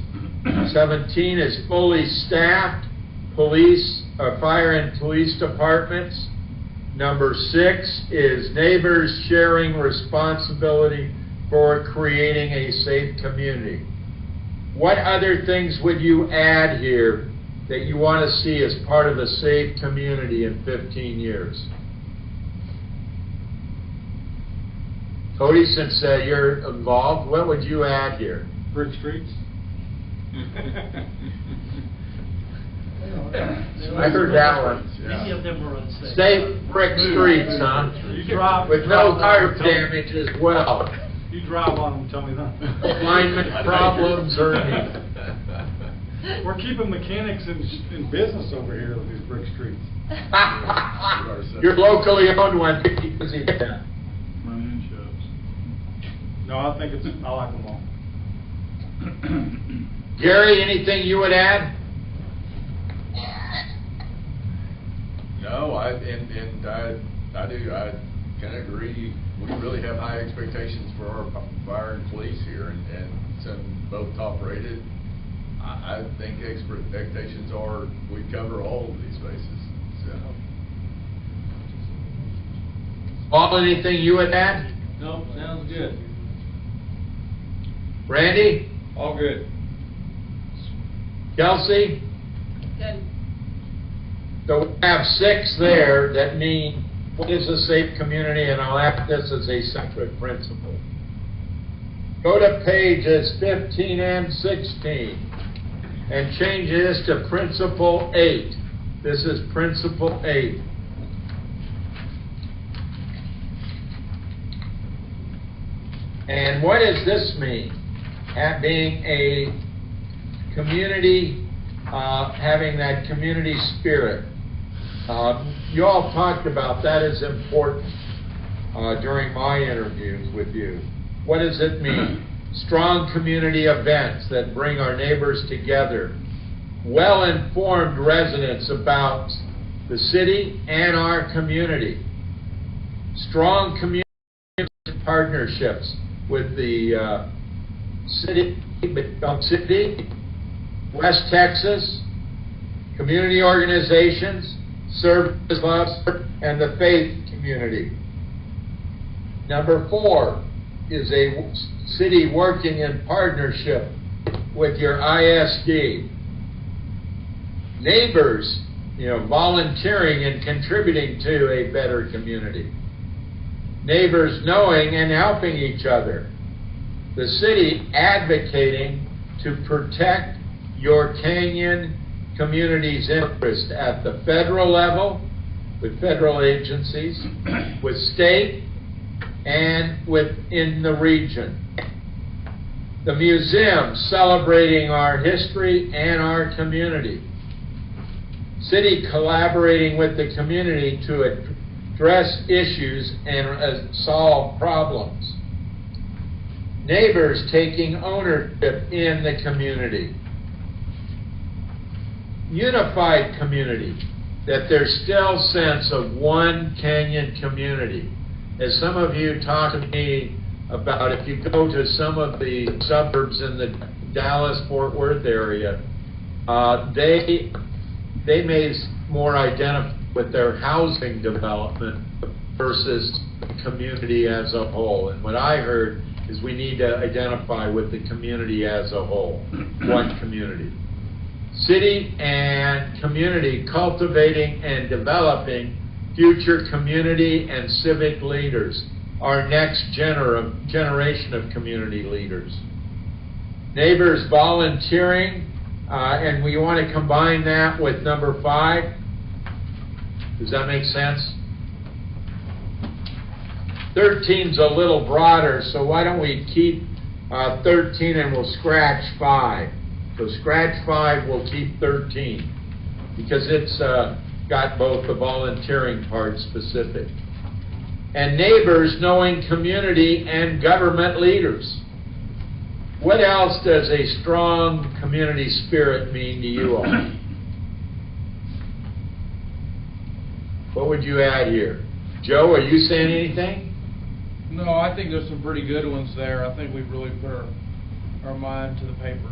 17 is fully staffed police, fire and police departments. Number 6 is neighbors sharing responsibility for creating a safe community. What other things would you add here that you want to see as part of a safe community in 15 years? Cody, since you're involved, what would you add here? Brick streets. I heard that one. Many of them were unsafe. Safe brick streets, huh? With no fire damage as well. You drive on them, tell me that. Alignment problems or anything. We're keeping mechanics in business over here with these brick streets. Your locally owned one, because he did that. Running in shows. No, I think I like them all. Gary, anything you would add? No, I do. I can agree. We really have high expectations for our fire and police here, and some both top rated. I think expectations are we cover all of these bases. So. Paul, anything you would add? No, sounds good. Randy? All good. Kelsey? Good. So we have 6 there that mean what is a safe community, and I'll add this as a separate principle. Go to pages 15 and 16 and change this to principle 8. This is principle 8. And what does this mean? Being a community, having that community spirit. You all talked about that is important during my interviews with you. What does it mean? Strong community events that bring our neighbors together. Well-informed residents about the city and our community. Strong community partnerships with the city, West Texas, community organizations, service clubs, and the faith community. Number 4 is a city working in partnership with your ISD. Neighbors, volunteering and contributing to a better community. Neighbors knowing and helping each other. The city advocating to protect your canyon community's interest at the federal level, with federal agencies, with state, and within the region. The museum celebrating our history and our community. City collaborating with the community to address issues and solve problems. Neighbors taking ownership in the community. Unified community, that there's still sense of one canyon community. As some of you talk to me about, if you go to some of the suburbs in the Dallas-Fort Worth area, they may more identify with their housing development versus the community as a whole. And what I heard is we need to identify with the community as a whole, one community. City and community cultivating and developing future community and civic leaders, our next generation of community leaders. Neighbors volunteering, and we want to combine that with number 5. Does that make sense? 13's a little broader, so why don't we keep 13 and we'll scratch 5. So scratch 5, we'll keep 13, because it's got both the volunteering part specific. And neighbors knowing community and government leaders. What else does a strong community spirit mean to you all? What would you add here? Joe, are you saying anything? No, I think there's some pretty good ones there. I think we've really put our mind to the paper.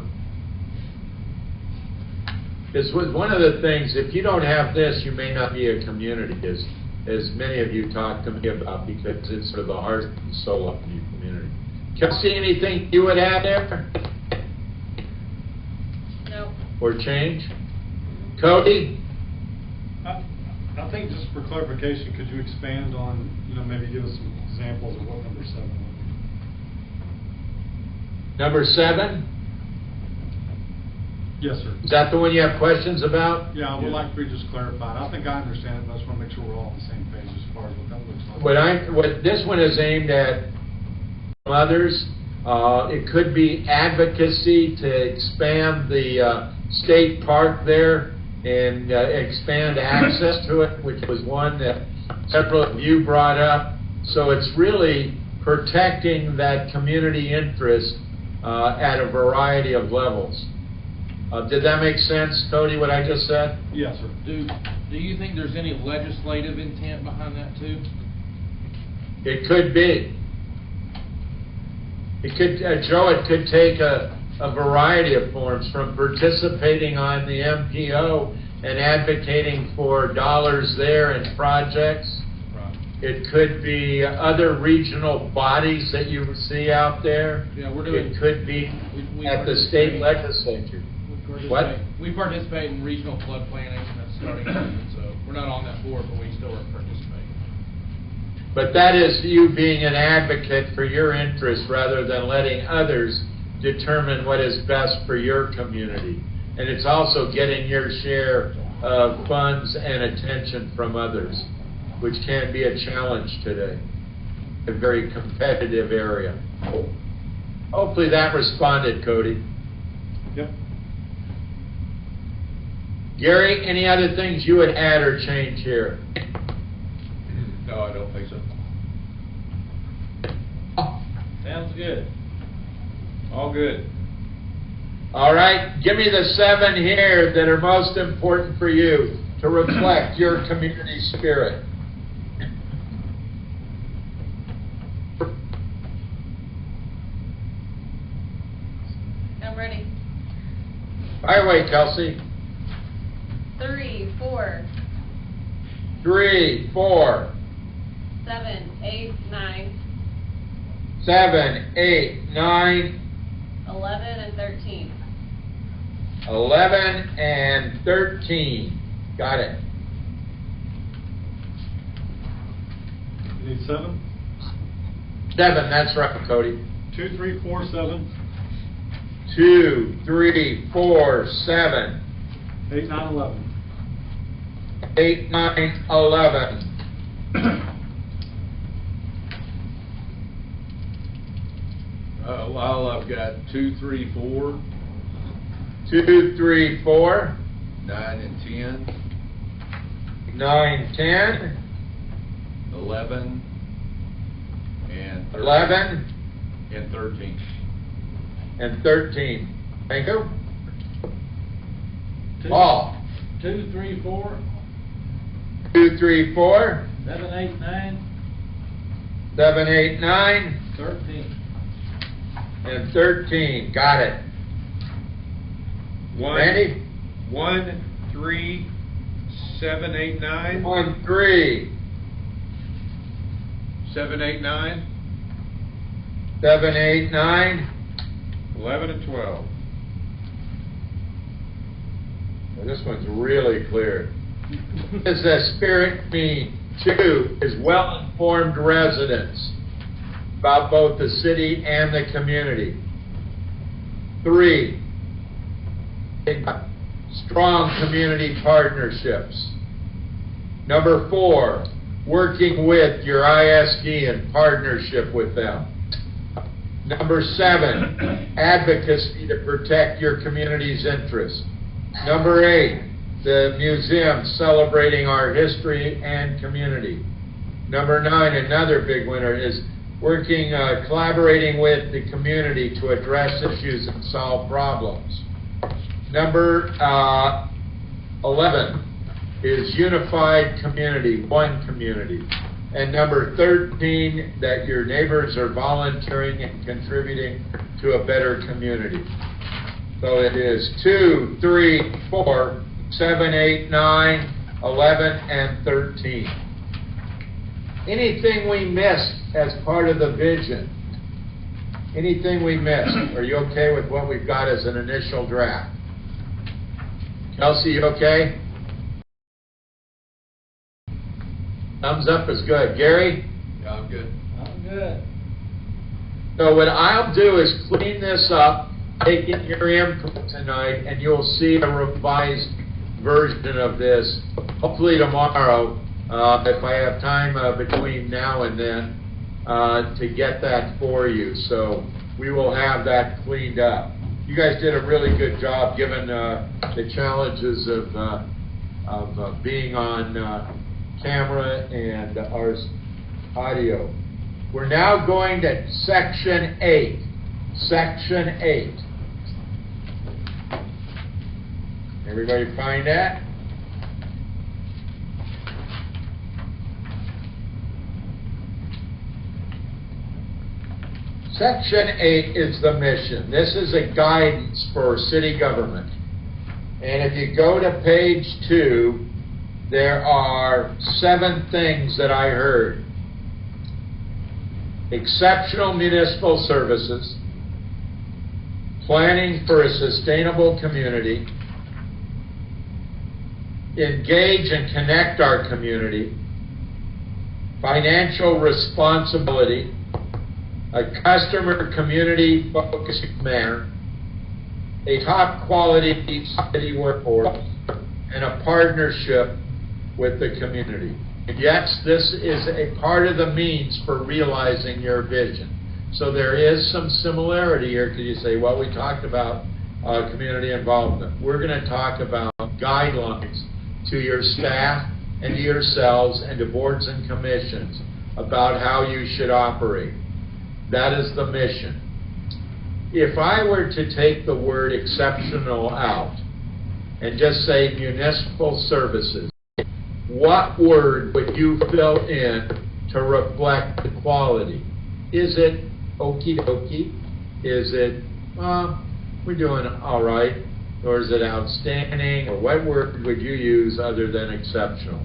Because one of the things, if you don't have this, you may not be a community, as many of you talk to me about, because it's sort of the heart and soul of your community. Kelsey, anything you would add there? No. Or change? Cody? I think just for clarification, could you expand on, maybe give us some examples of what number 7 would be? Number 7? Yes, sir. Is that the one you have questions about? Yeah, I would like to be just clarified. I think I understand it, but I just want to make sure we're all on the same page as far as what that looks like. What this one is aimed at others, it could be advocacy to expand the state park there and expand access to it, which was one that several of you brought up. So it's really protecting that community interest at a variety of levels. Did that make sense, Cody, what I just said? Yes, sir. Do you think there's any legislative intent behind that too? It could be. It could, Joe, it could take a variety of forms, from participating on the MPO and advocating for dollars there and projects. Right. It could be other regional bodies that you see out there. Yeah, we're doing. It could be we at the state legislature. What? We participate in regional flood planning that's starting, so. We're not on that board, but we still participate. But that is you being an advocate for your interests rather than letting others determine what is best for your community. And it's also getting your share of funds and attention from others, which can be a challenge today. A very competitive area. Hopefully that responded, Cody. Yep. Gary, any other things you would add or change here? No, I don't think so. Sounds good. All good. All right, give me the 7 here that are most important for you to reflect your community spirit. I'm ready. Fire away, Kelsey. 3, 4, 3, 4, 7, 8, 9, 7, 8, 9, 11, and 13. 11, and 13. Got it. You need 7? 7, that's right, Cody. 2, 3, 4, 7. 2, 3, 4, 7. 8, 9, 11. 8, 9, 11. Lyle, I've got 2, 3, 4, 2, 3, 4, 9 and 10, 9, 10, 11, and 13. 11, And 13. and 13. Thank you. 2, Paul. 2, 3, 4, 2, 3, 4, 7, 8, 9, 7, 8, 9, 13. and 13. Got it. Randy? 1, 3, 7, 8, 9. 1, 3, 7, 8, 9. 7, 8, 9. 11 and 12. Well, this one's really clear. Does the spirit mean? 2 is well-informed residents about both the city and the community. 3, strong community partnerships. Number 4, working with your ISD in partnership with them. Number 7, advocacy to protect your community's interests. Number 8, the museum celebrating our history and community. Number 9, another big winner, is working, collaborating with the community to address issues and solve problems. Number 11 is unified community, one community. And number 13, that your neighbors are volunteering and contributing to a better community. So it is 2, 3, 4, 7, 8, 9, 11, and 13. Anything we missed as part of the vision? Anything we missed? Are you okay with what we've got as an initial draft? Kelsey, you okay? Thumbs up is good. Gary? Yeah, I'm good. I'm good. So what I'll do is clean this up, take in your input tonight, and you'll see a revised version of this, hopefully tomorrow, if I have time between now and then, to get that for you. So we will have that cleaned up. You guys did a really good job given the challenges of being on camera and our audio. We're now going to section 8. Section 8. Everybody find that? Section 8 is the mission. This is a guidance for city government. And if you go to page 2, there are 7 things that I heard. Exceptional municipal services, planning for a sustainable community, engage and connect our community, financial responsibility, a customer community focused manner, a top quality city workforce, and a partnership with the community. Yes, this is a part of the means for realizing your vision. So there is some similarity here, because you say, well, we talked about community involvement. We're going to talk about guidelines to your staff and to yourselves and to boards and commissions about how you should operate. That is the mission. If I were to take the word exceptional out and just say municipal services, what word would you fill in to reflect the quality? Is it okie dokie? Is it, we're doing all right? Or is it outstanding? Or what word would you use other than exceptional?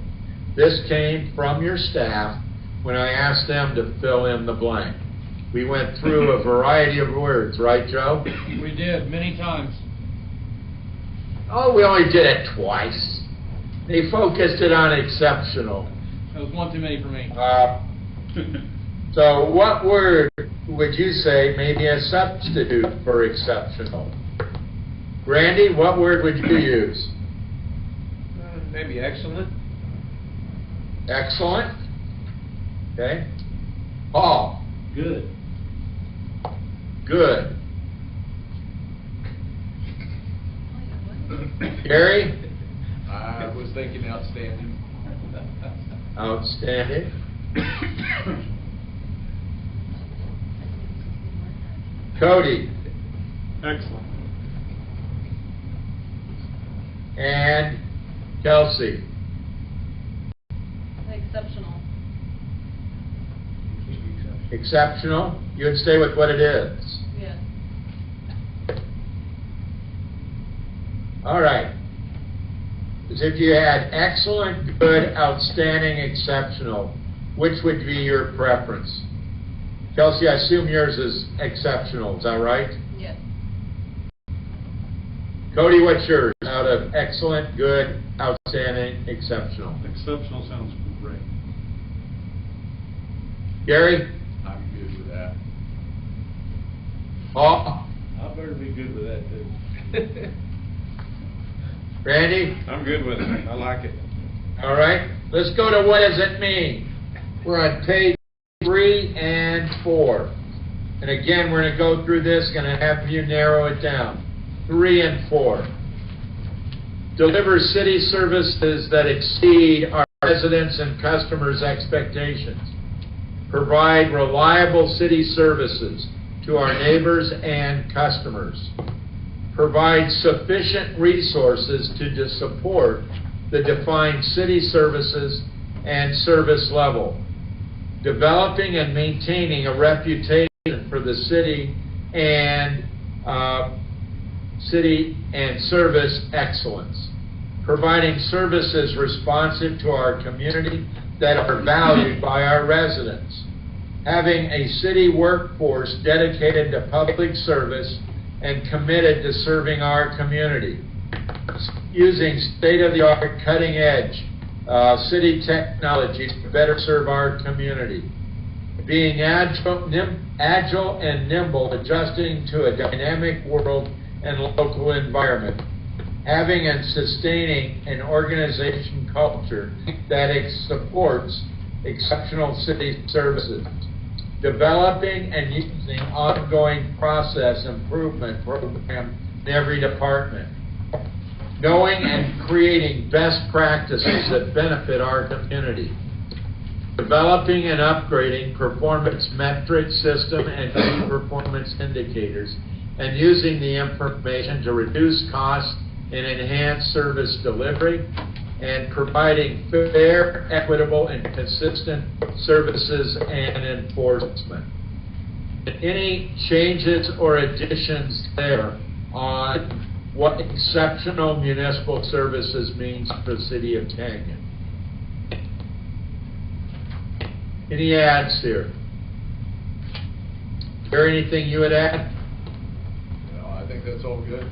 This came from your staff when I asked them to fill in the blank. We went through a variety of words, right, Joe? We did, many times. Oh, we only did it twice. They focused it on exceptional. That was one too many for me. So what word would you say may be a substitute for exceptional? Randy, what word would you use? Maybe excellent. Excellent. Okay. Paul. Good. Good. Gary? I was thinking outstanding. Outstanding. Cody? Excellent. And Kelsey? Exceptional. Exceptional? You would stay with what it is. Yes. All right. As if you had excellent, good, outstanding, exceptional, which would be your preference? Kelsey, I assume yours is exceptional, is that right? Yes. Cody, what's yours out of excellent, good, outstanding, exceptional? Exceptional sounds great. Gary? I'm good with that. Paul? I better be good with that too. Randy? I'm good with it. I like it. All right. Let's go to what does it mean? We're on page 3 and 4. And again, we're going to go through this, going to have you narrow it down. 3 and 4. Deliver city services that exceed our residents' and customers' expectations. Provide reliable city services to our neighbors and customers. Provide sufficient resources to support the defined city services and service level. Developing and maintaining a reputation for the city and service excellence. Providing services responsive to our community that are valued by our residents. Having a city workforce dedicated to public service and committed to serving our community. Using state-of-the-art, cutting-edge city technology to better serve our community. Being agile and nimble, adjusting to a dynamic world and local environment. Having and sustaining an organization culture that supports exceptional city services. Developing and using ongoing process improvement program in every department. Knowing and creating best practices that benefit our community. Developing and upgrading performance metric system and key performance indicators, and using the information to reduce costs and enhance service delivery, and providing fair, equitable, and consistent services and enforcement. Any changes or additions there on what exceptional municipal services means for the city of Canyon? Any adds here? Is there anything you would add? No, I think that's all good.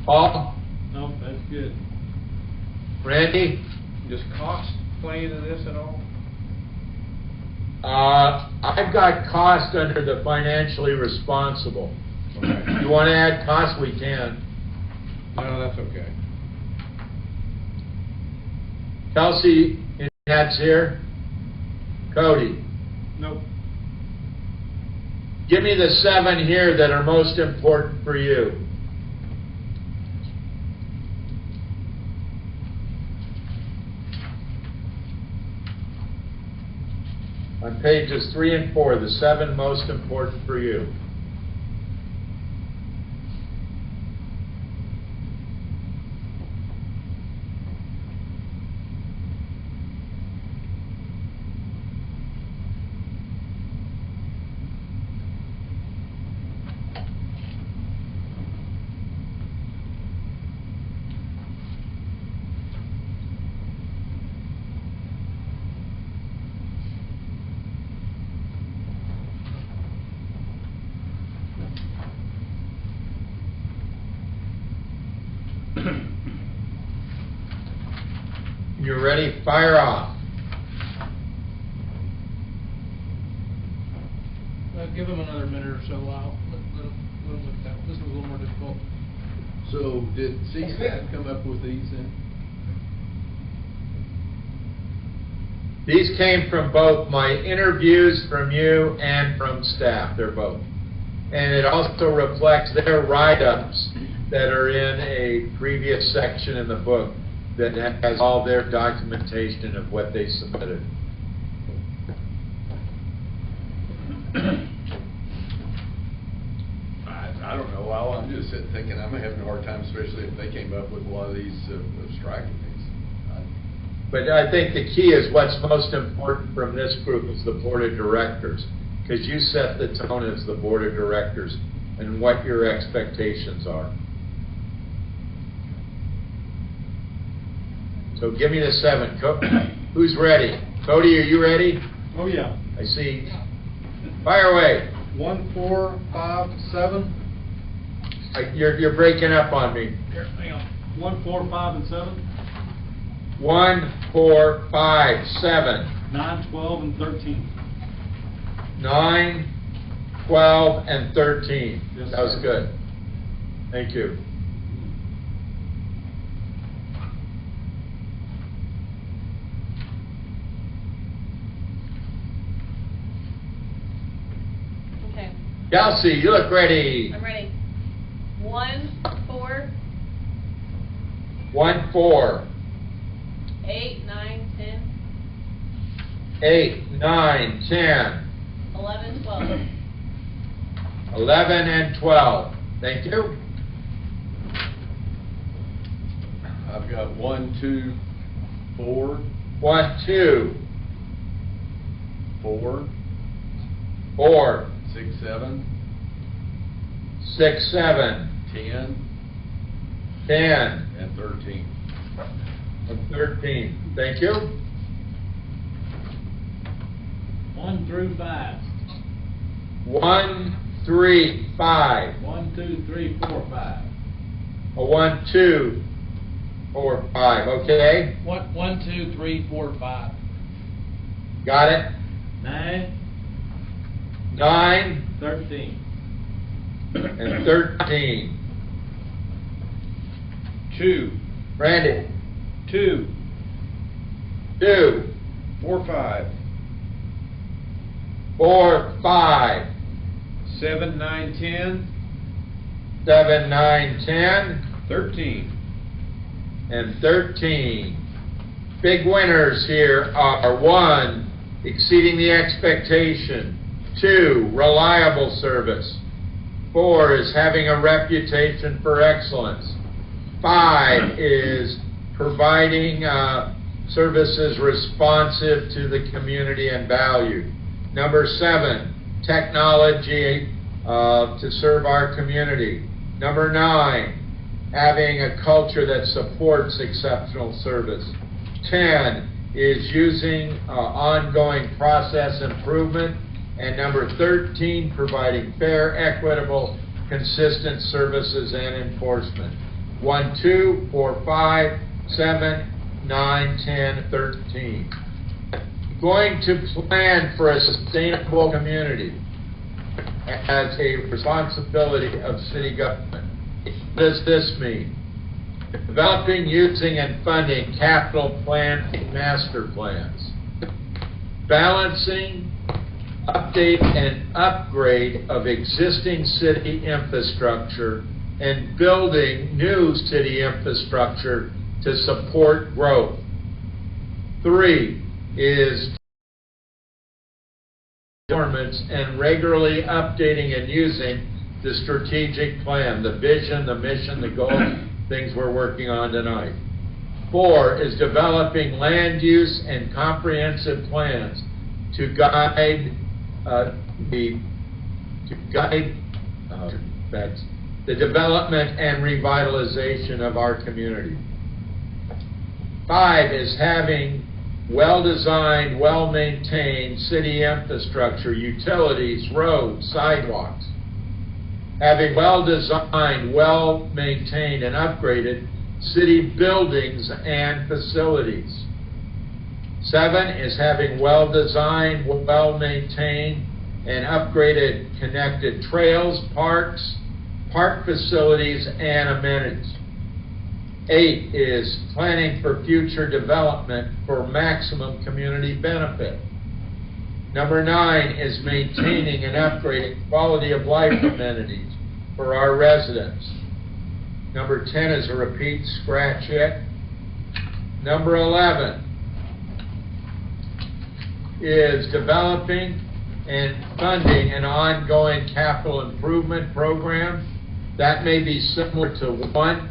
Paul? No, that's good. Randy? Does cost play into this at all? I've got cost under the financially responsible. Okay. You want to add cost, we can. No, that's okay. Kelsey, that's here. Cody, Nope. give me the 7 here that are most important for you. On pages 3 and 4, the 7 most important for you. You're ready, fire off. Give them another minute or so, Lyle. Let them look at that. This is a little more difficult. So did CSAT come up with these then? These came from both my interviews from you and from staff. They're both. And it also reflects their write-ups that are in a previous section in the book that has all their documentation of what they submitted. I don't know. I'm just sitting thinking I'm having a hard time, especially if they came up with a lot of these of striking these. But I think the key is what's most important from this group is the board of directors, because you set the tone as the board of directors and what your expectations are. So give me the 7. Who's ready? Cody, are you ready? Oh, yeah. I see. Fire away. 1, 4, 5, 7. You're breaking up on me. Here, hang on. 1, 4, 5, and 7. 1, 4, 5, 7. 9, 12, and 13. 9, 12, and 13. Yes, That was sir. good. Thank you. Okay, Kelsey, you look ready. I'm ready. 1, 4, 1, 4, 8, 9, 10, 8, 9, 10, 11, 12. 11, and 12. Thank you. I've got 1, 2, 4, 1, 2, 4, 4, 6, 7, 6, 7, 10, 10, and 13. and 13. Thank you. 1 through 5. 1, 3, 5. 1, 2, 3, 4, 5. A 1, 2, 4, 5. Okay. 1, 2, 3, 4, 5. Got it. 9, 9 13. and 13. 2, Randy. 2, 2, 4, 5, 4, 5, 7, 9, 10, 7, 9, 10, 13. and 13. Big winners here are 1, exceeding the expectation. 2, reliable service. 4 is having a reputation for excellence. 5 is providing services responsive to the community and valued. Number 7, technology to serve our community. Number 9, having a culture that supports exceptional service. 10 is using ongoing process improvement. And number 13, providing fair, equitable, consistent services and enforcement. 1, 2, 4, 5, 7, 9, 10, 13. Going to plan for a sustainable community as a responsibility of city government. What does this mean? Developing, using, and funding capital plan master plans. Balancing, update, and upgrade of existing city infrastructure and building new city infrastructure to support growth. 3 is performance and regularly updating and using the strategic plan, the vision, the mission, the goals, things we're working on tonight. 4 is developing land use and comprehensive plans to guide the development and revitalization of our community. 5 is having well-designed, well-maintained city infrastructure, utilities, roads, sidewalks. Having well-designed, well-maintained, and upgraded city buildings and facilities. 7 is having well-designed, well-maintained, and upgraded connected trails, parks, park facilities, and amenities. 8 is planning for future development for maximum community benefit. Number 9 is maintaining and upgrading quality of life amenities for our residents. Number 10 is a repeat scratch hit. Number 11 is developing and funding an ongoing capital improvement program. That may be similar to 1.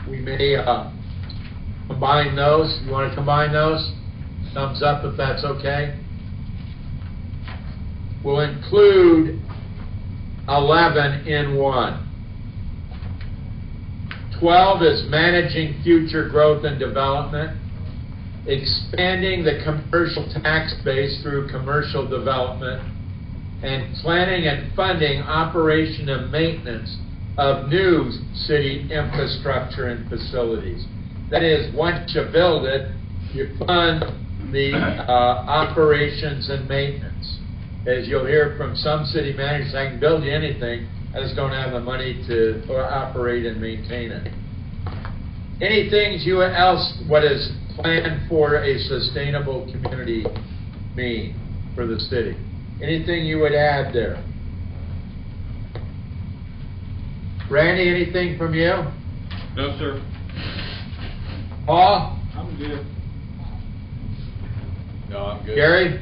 We may combine those. You want to combine those? Thumbs up if that's okay. We'll include 11 in 1. 12 is managing future growth and development, expanding the commercial tax base through commercial development, and planning and funding operation and maintenance of new city infrastructure and facilities. That is, once you build it, you fund the operations and maintenance. As you'll hear from some city managers, I can build you anything, I just don't have the money to operate and maintain it. Anything else, what is planned for a sustainable community mean for the city? Anything you would add there? Randy, anything from you? No, sir. Paul? I'm good. No, I'm good. Gary?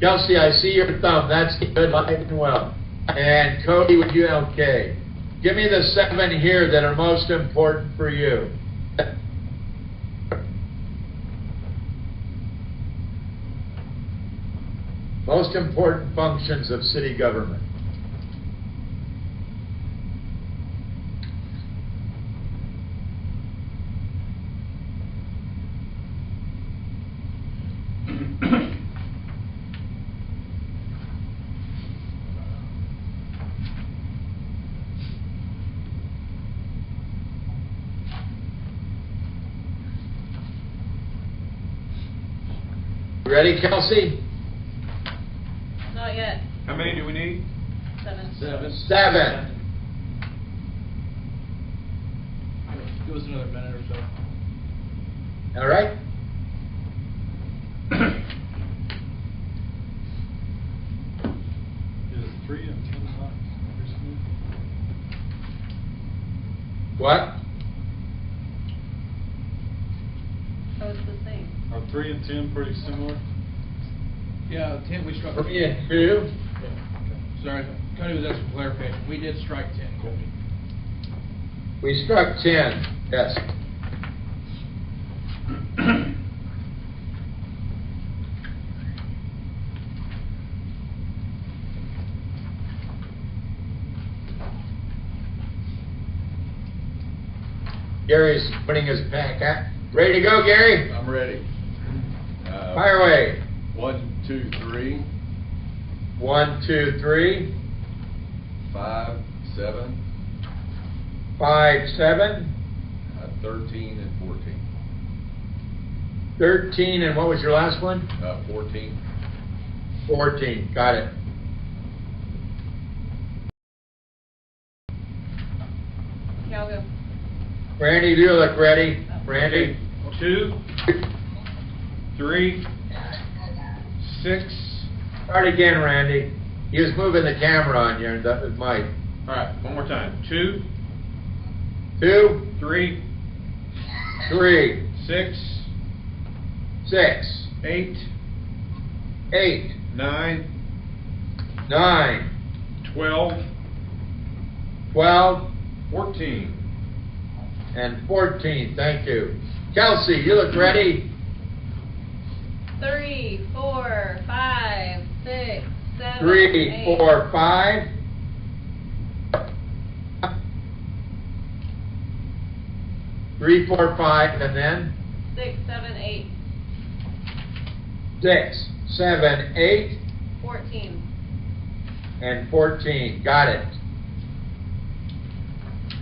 Kelsey, I see your thumb. That's good, life and well. And Cody, would you? Okay. Give me the 7 here that are most important for you. Most important functions of city government. Ready, Kelsey? Not yet. How many do we need? 7. 7. Give us another minute or so. All right? Is 3 and 10 not recently? What? Oh, it's the same. Are 3 and 10 pretty similar? Yeah, 10, we struck. 3 and 2? Sorry, Cody was asking for clarification. We did strike 10, Cody. We struck 10, yes. Gary's putting his pack out. Ready to go, Gary? I'm ready. Fire away. 1, 2, 3, 1, 2, 3, 5, 7, 5, 7, 13, and 14. 13, and what was your last one? 14. 14, got it. Okay, I'll go. Randy, do you look ready? Randy? 2, 3, 6. Start again, Randy. He was moving the camera on you, and that was Mike. All right, one more time. 2, 2, 3, 3, 6, 6, 8, 8, 9, 9, 12, 12, 14. and 14. Thank you. Kelsey, you look ready? 3, 4, 5, 6, 7, 3, 8. 4, 5. 3, 4, 5, and then 6, 7, 8. 6, 7, 8, 14. and 14. Got it.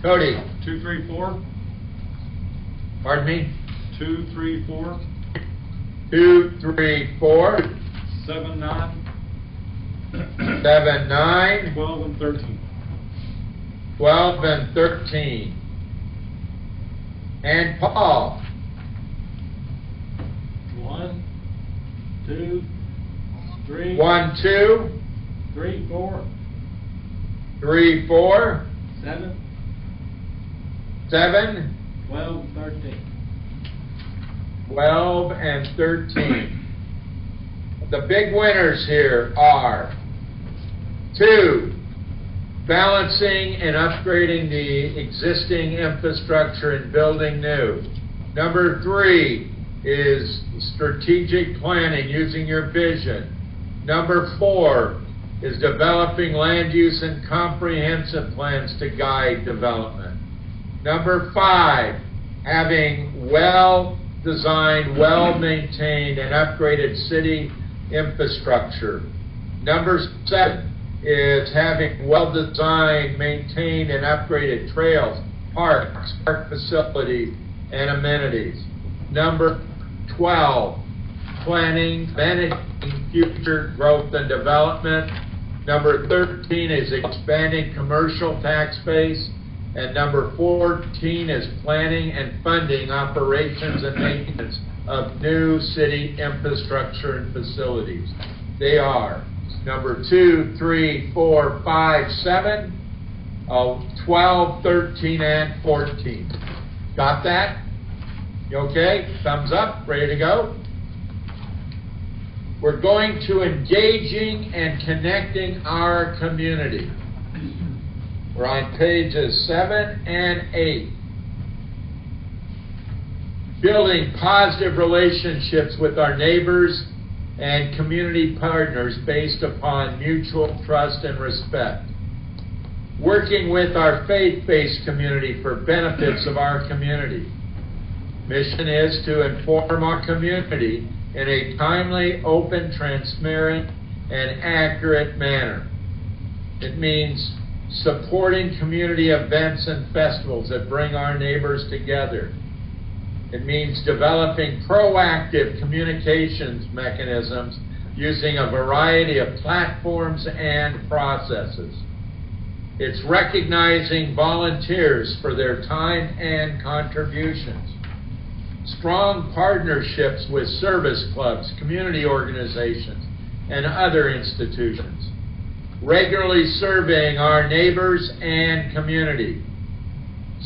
Cody, 2, 3, 4. pardon me? 2, 3, 4. 2, 3, 4, 7, 9. 7, 9, 12 and 13. 12, and 13. And Paul, 1, 2, 3. 1, 2, 3, 4, 3, 4, 7, 7, 12, 13. 12, and 13. The big winners here are 2, balancing and upgrading the existing infrastructure and building new. Number 3 is strategic planning using your vision. Number 4 is developing land use and comprehensive plans to guide development. Number 5, having well-designed, well-maintained, and upgraded city infrastructure. Number 7 is having well-designed, maintained, and upgraded trails, parks, park facilities, and amenities. Number 12, planning, managing future growth and development. Number 13 is expanding commercial tax base. And number 14 is planning and funding operations and maintenance of new city infrastructure and facilities. They are number 2, 3, 4, 5, 7, 12, 13, and 14. Got that? You okay? Thumbs up? Ready to go? We're going to engaging and connecting our community. We're on pages 7 and 8. Building positive relationships with our neighbors and community partners based upon mutual trust and respect. Working with our faith-based community for benefits of our community. Mission is to inform our community in a timely, open, transparent, and accurate manner. It means supporting community events and festivals that bring our neighbors together. It means developing proactive communications mechanisms using a variety of platforms and processes. It's recognizing volunteers for their time and contributions. Strong partnerships with service clubs, community organizations, and other institutions. Regularly surveying our neighbors and community.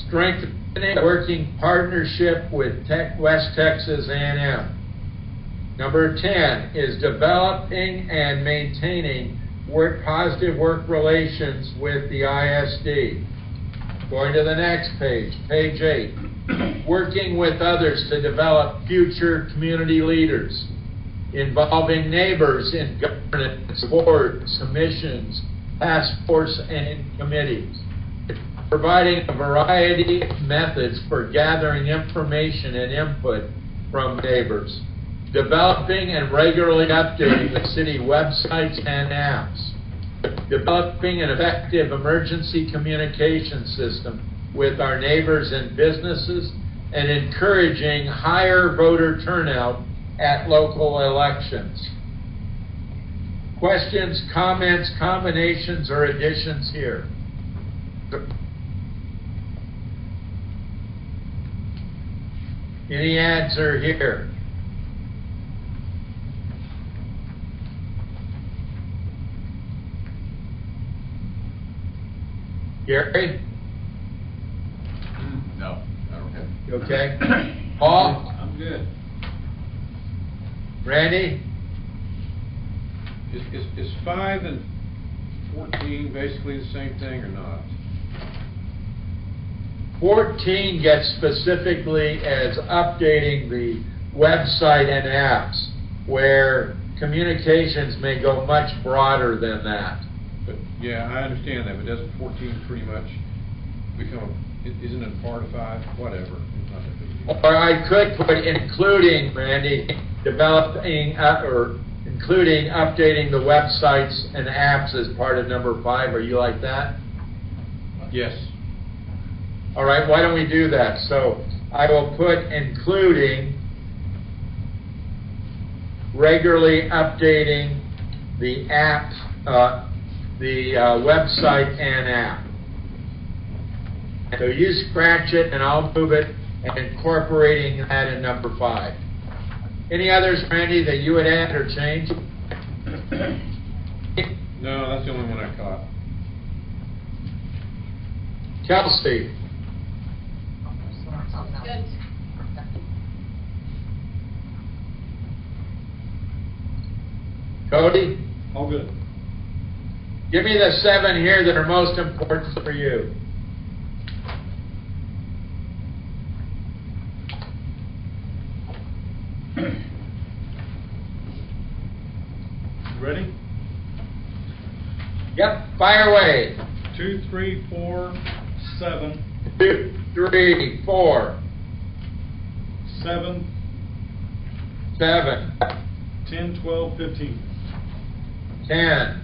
Strengthening working partnership with West Texas A&M. Number 10 is developing and maintaining positive work relations with the ISD. Going to the next page, page 8. Working with others to develop future community leaders, involving neighbors in governance, boards, commissions, task force, and committees. Providing a variety of methods for gathering information and input from neighbors. Developing and regularly updating the city websites and apps. Developing an effective emergency communication system with our neighbors and businesses and encouraging higher voter turnout at local elections. Questions, comments, combinations, or additions here? Any answer here? Gary? No, I don't have. You okay? Paul? I'm good. Randy? Is 5 and 14 basically the same thing or not? 14 gets specifically as updating the website and apps, where communications may go much broader than that. But, yeah, I understand that, but doesn't 14 pretty much become, isn't it part of 5? Whatever. It's not that big a deal. Or I could put including, Randy, developing or including updating the websites and apps as part of number 5. Are you like that? Yes. All right, why don't we do that? So I will put including regularly updating the app, website and app. So you scratch it and I'll move it and incorporating that in number 5. Any others, Randy, that you would add or change? No, that's the only one I caught. Kelsey? Good. Cody? All good. Give me the 7 here that are most important for you. Ready? Yep, fire away. 2, 3, 4, 7, 2, 3, 4, 7, 7, 10, 12, 15. 10,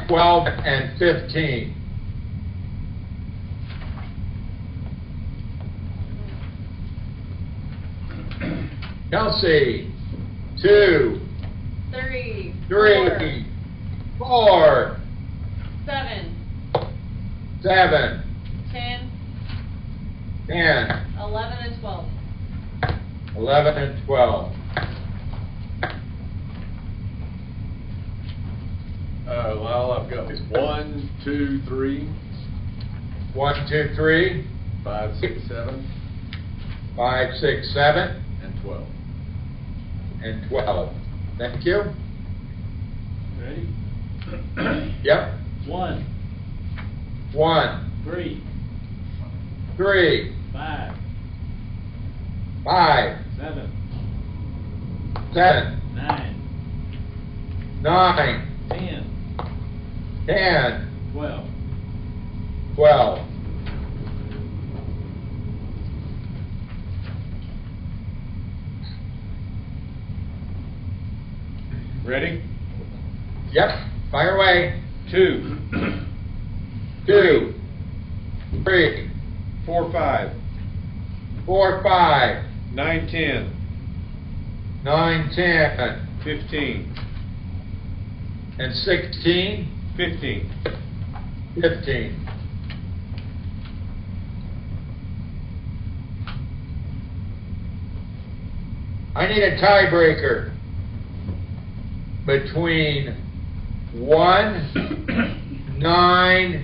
12, and 15. Kelsey, 2, 3, 3, 4, 7, 7, 10, 10, 11, and 12. 11, and 12. Well, I've got 1, 2, 3, 1, 2, 3, 5, 6, 7, 5, 6, 7, and 12. and 12. Thank you. Ready? Yep. 1, 1, 3, 3, 5, 5, 7, 7, 9, 9, 10, 10, 12. 12. Ready? Yep, fire away. 2, 2, 3, 4, 5, 4, 5, 9, 10, 9, 10, 15, and 16, 15. 15. I need a tiebreaker between 1, 9,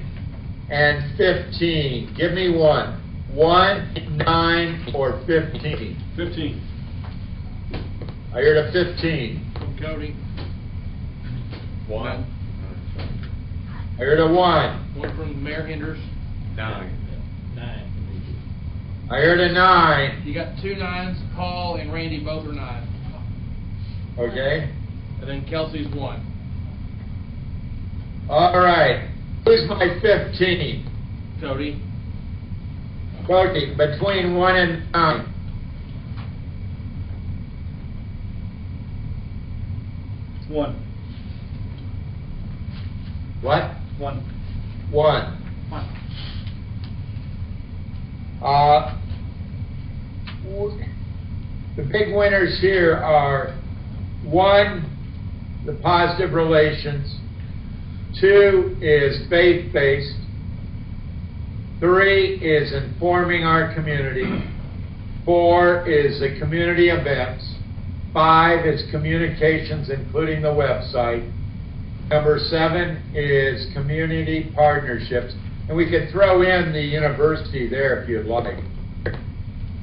and 15. Give me one. 1, 9, or 15. 15. I heard a 15. From Cody, 1. I heard a 1. one from Mayor Henders. 9. 9. I heard a 9. You got 2 9s, Paul and Randy both are 9. Okay? And then Kelsey's 1. All right. Who's my 15? Cody, Cody, between 1 and 9. One. What? 1. 1. One. the big winners here are, 1, the positive relations. 2 is faith-based. 3 is informing our community. 4 is the community events. 5 is communications, including the website. Number 7 is community partnerships. And we could throw in the university there if you'd like.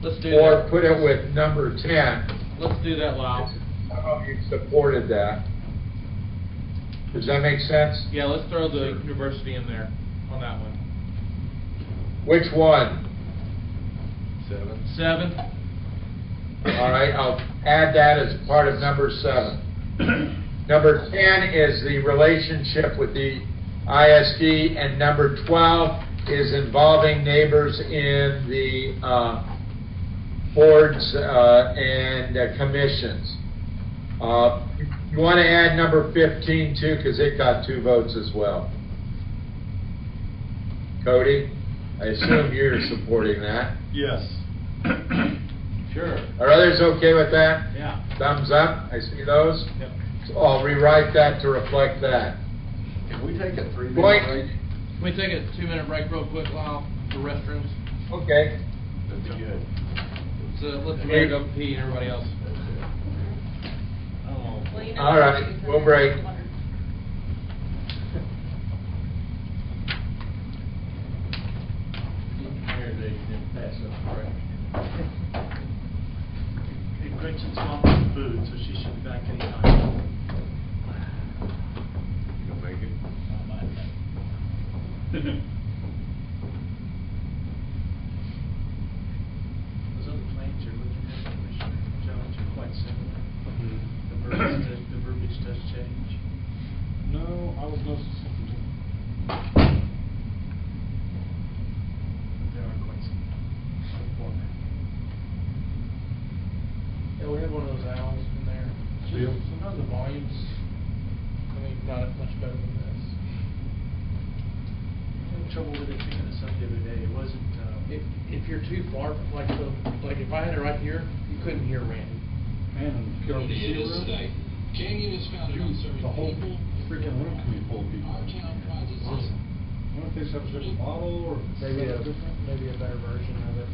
Let's do Or that. put it with number 10. Let's do that, Lyle. Some of you supported that. Does that make sense? Yeah, let's throw the university in there on that one. Which one? 7. All right, I'll add that as part of number 7. Number 10 is the relationship with the ISD, and number 12 is involving neighbors in the boards and commissions. You want to add number 15 too, because it got 2 votes as well. Cody, I assume you're supporting that. Yes. Sure. Are others okay with that? Yeah. Thumbs up, I see those. Yep. So I'll rewrite that to reflect that. Can we take a 3-minute Point. break? Can we take a 2-minute break real quick, Lyle, for restrooms? Okay. That'd be good. So let the mayor go pee and everybody else. Well, you know, All right, we'll break. Mayor, they didn't pass up the break. Hey, Gretchen's mom some food, so she should be back anytime. You gonna make it? Those other plans you're looking at, Commissioner Jones, are quite similar. The verbiage does change. No, I was noticing something different. But they are quite similar. The format. Yeah, we had one of those owls in there. Yep. Sometimes the volumes, I mean, not much better than this. I had trouble with it picking this up the other day. It wasn't, If you're too far, like if I had it right here, you couldn't hear Randy. And Community it is today. Canyon is founded on serving the whole people. freaking room can be full of people. Our town prides itself. I wonder if they have a different model or Maybe a better version of it.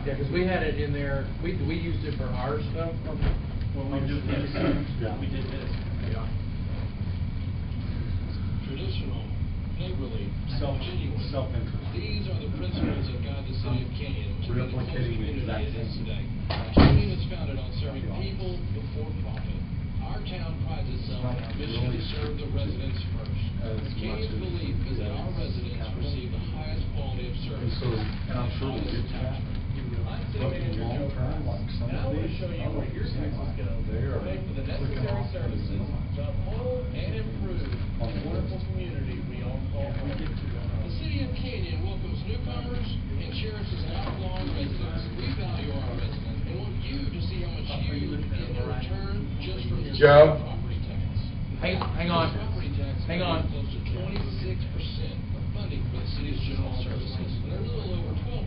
Yeah, because we had it in there, we used it for our stuff. when we do this, Yeah. we did this. Yeah. Traditional, neighborly, genuine. Self-interest. These are the principles that guide the city of Canyon, which is the close Replicating the community exact it is same. today. Canyon is founded on serving people before profit. Our town prides itself on our mission to serve the residents first. Canyon's belief is that our residents receive the highest quality of service. And I'm sure we'll get to that. I'm City But Manager long Joe term, like some and I of want to these, show you where your taxes go. they are Pay for the clicking necessary off services to uphold and improve on the the wonderful list. community we all call home. The city of Canyon welcomes newcomers and cherishes lifelong residents. We value our residents and want you to see how much you get in return just from your Joe? property tax. Hang on. Property tax Hang on. close to 26% of funding for the city's general services, and a little over 12%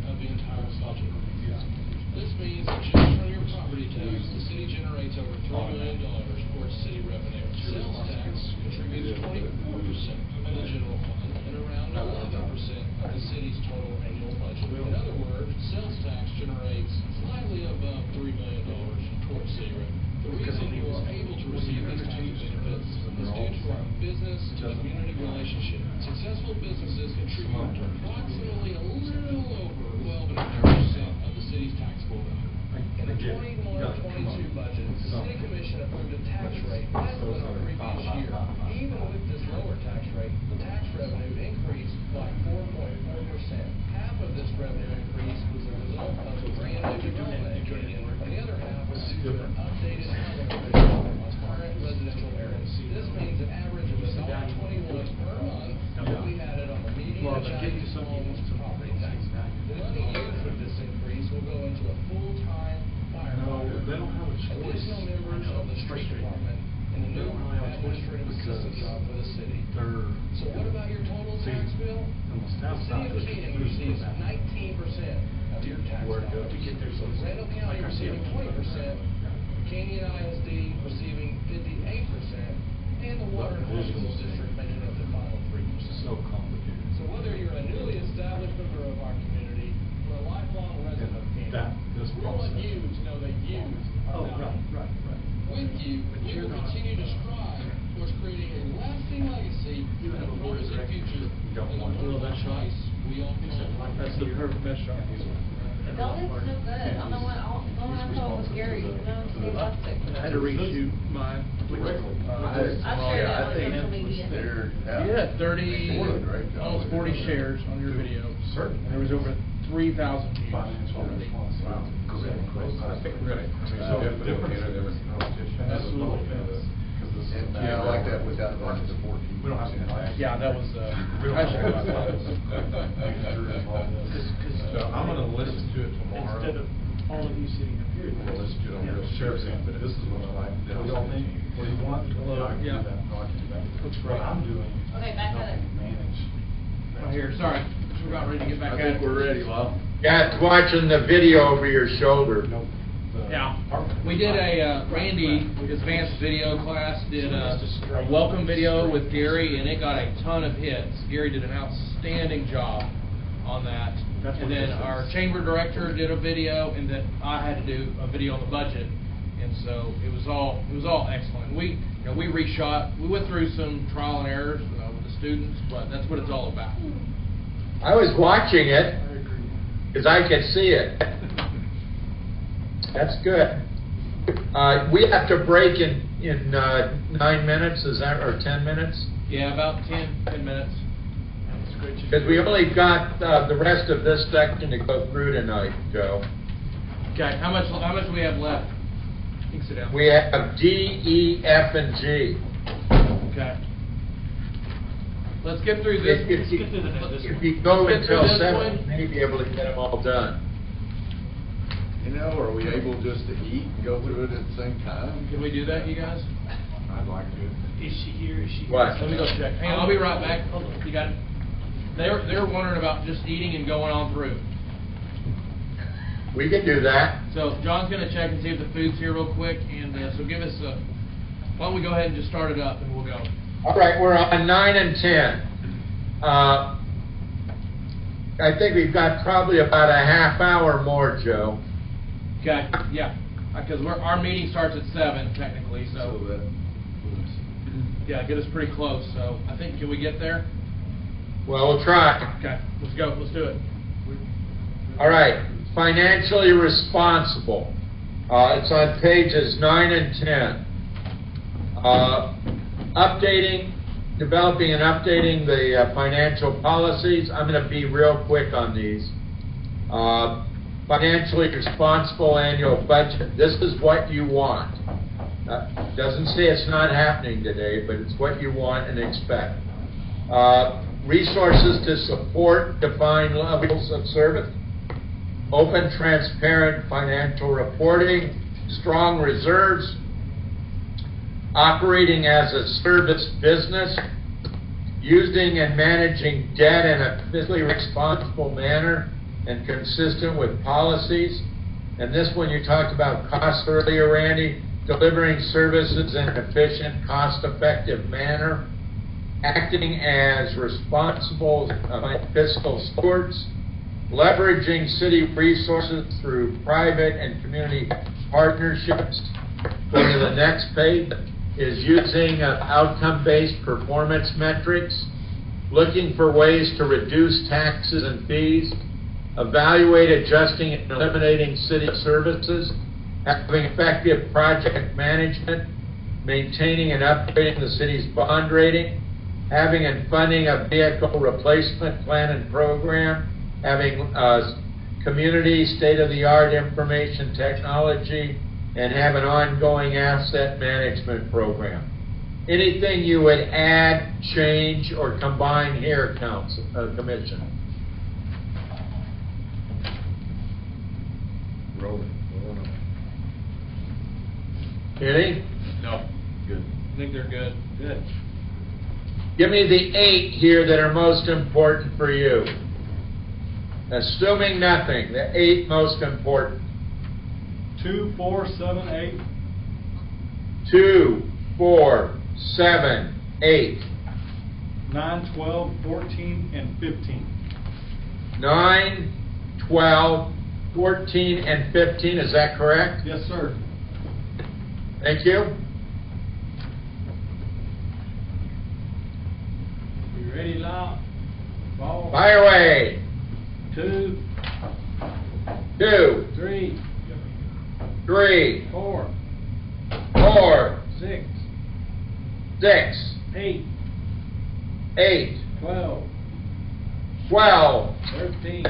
of the entire budget. This means that just from your property tax, the city generates over $3 million towards city revenue. Sales tax contributes 24% of the general fund and around 11% of the city's total annual budget. In other words, sales tax generates slightly above $3 million towards city revenue. The reason you are able to receive these tax benefits is due to our business and community relationship. Successful businesses contribute to approximately a little over 12.5% of the city's taxable value. In the 21-22 budget, the city commission approved a tax rate less than our previous year. Even with this lower tax rate, the tax revenue increased by 4.4%. Half of this revenue increase was a result of the brand new development at Canyon, and the other half was due to an updated housing provision on current residential areas. This means an average of $1.21 per month if we had it on the median Chinese homes property tax. The money used with this increase will go into a full-time firefighter, No, they don't have a choice. additional members of the street department, and the new administrative assistant. because consistent job for the city. they're. So what about your total tax bill? And the The staff's city not of good. Keenan receives 19% of your tax Where it goes. dollars. To get there, so With Randall County like I said, receiving 20%, Canyon ISD receiving 58%, and the Water and Hospital District making up the final 3%. So complicated. So whether you're a newly established member of our community or a lifelong resident of That, Canyon, this we want process. you to know that you are valued. Right. With you, we will continue to strive towards creating a lasting legacy and a promising future in the wonderful place we all call That's the perfect best shot. Y'all did so good. I don't know what, all I thought was Gary, you know, fantastic. I had to reshoot mine. I shared it on social media. You had 30, almost 40 shares on your video. And there was over 3,000 views. Financial responsibility. I think we're gonna, absolutely. Yeah, I like that without the budget of 14. We don't have to. Yeah, that was, We don't I have should to. have thought. So I'm gonna listen to it tomorrow. Instead of all of you sitting up here. We'll listen to it on the sheriff's end, but this is what I like. What do y'all think? What do you want? I can do Yeah. that. No, I can do that. Looks What great. I'm doing. Okay, back at it. Manage. Right here, sorry. We're about ready to get back I at it. think we're ready, Lyle. Yeah, it's watching the video over your shoulder. Nope. Yeah, we did Randy, with his advanced video class, did a welcome video with Gary, and it got a ton of hits. Gary did an outstanding job on that. And then our chamber director did a video, and then I had to do a video on the budget. And so it was all excellent. We reshot, we went through some trial and errors with the students, but that's what it's all about. I was watching it, because I could see it. That's good. We have to break in 9 minutes, is that, or 10 minutes? Yeah, about 10 minutes. Because we only got the rest of this section to go through tonight, Joe. Okay, how much do we have left? You can sit down. We have D, E, F, and G. Okay. Let's get through this. If you- Let's get through this If one. you go Let's get through until this 7, one. you may be able to get them all done. You know, are we able just to eat and go through it at the same time? Can we do that, you guys? I'd like to. Is she here? Is she? What? Let me go check. Hang on, I'll be right back. Hold on. You got it? They're wondering about just eating and going on through. We can do that. So John's gonna check and see if the food's here real quick, and so give us why don't we go ahead and just start it up and we'll go. All right, we're on 9 and 10. I think we've got probably about a half hour more, Joe. Okay, yeah, because our meeting starts at 7 technically, so that, yeah, get us pretty close. So I think, can we get there? Well, we'll try. Okay, let's go. Let's do it. All right, financially responsible. It's on pages 9 and 10. Developing and updating the financial policies. I'm going to be real quick on these. Financially responsible annual budget. This is what you want. Doesn't say it's not happening today, but it's what you want and expect. Resources to support defined levels of service. Open, transparent financial reporting. Strong reserves. Operating as a service business, using and managing debt in a fiscally responsible manner and consistent with policies. And this one you talked about costs earlier, Randy, delivering services in an efficient, cost-effective manner, acting as responsible fiscal stewards, leveraging city resources through private and community partnerships. Go to the next page. Is using outcome-based performance metrics, looking for ways to reduce taxes and fees, evaluate adjusting and eliminating city services, having effective project management, maintaining and upgrading the city's bond rating, having and funding a vehicle replacement plan and program, having community state-of-the-art information technology, and have an ongoing asset management program. Anything you would add, change, or combine here, Commission? rolling. Any? No. Good. I think they're good. Good. Give me the 8 here that are most important for you. Assuming nothing, the 8 most important. 2, 4, 7, 8. 2, 4, 7, 8. 9, 12, 14, and 15. 9, 12, 14, and 15, is that correct? Yes, sir. Thank you. You ready, Lyle? Ball. Fire away. 2, 2, 3, 3, 4, 4, 6, 6, 8, 8, 12, 12, 13,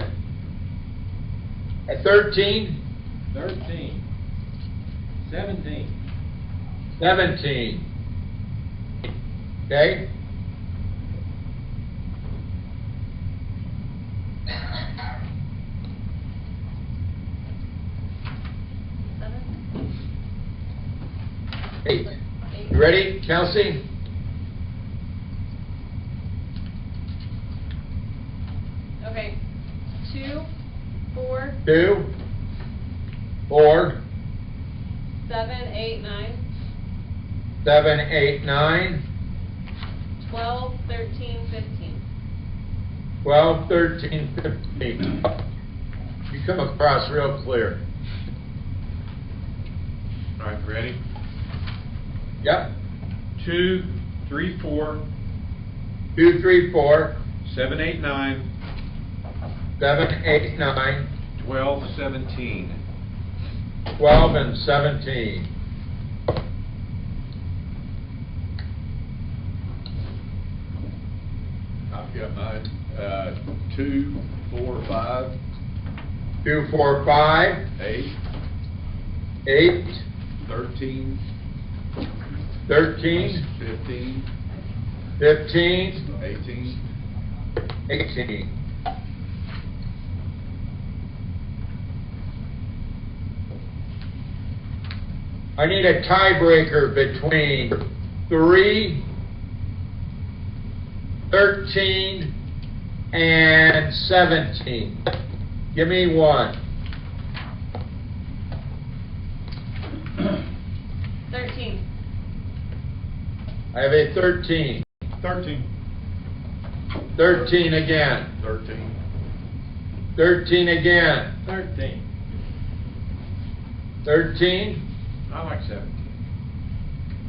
13, 13, 17, 17. Okay? Eight. You ready, Kelsey? Okay. 2, 4, 2, 4, 7, 8, 9, 7, 8, 9, 12, 13, 15. 12, 13, 15. You come across real clear. All right, ready? Yep. 2, 3, 4, 2, 3, 4, 7, 8, 9, 7, 8, 9, 12, 17. 12, and 17. I've got mine. 2, 4, 5, 2, 4, 5, 8, 8, 13, 13, 15, 15, 18, 18. I need a tiebreaker between 3, 13, and 17. Give me one. 13. I have a 13. 13. 13 again. 13, 13 again. 13. 13 I like 17.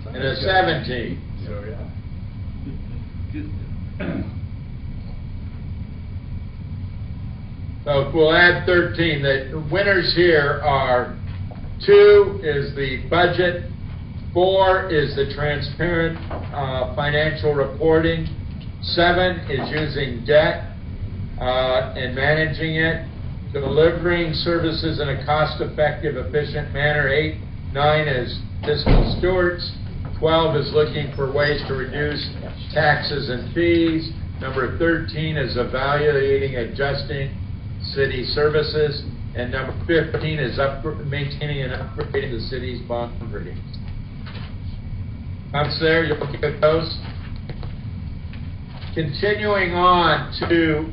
and a 17. so yeah. So we'll add 13. The winners here are 2 is the budget, 4 is the transparent financial reporting, 7 is using debt and managing it, delivering services in a cost-effective, efficient manner. 8, 9 is fiscal stewards. 12 is looking for ways to reduce taxes and fees. Number 13 is evaluating, adjusting city services. And number 15 is maintaining and upgrading the city's bond rating. I'm there, you'll get those. Continuing on to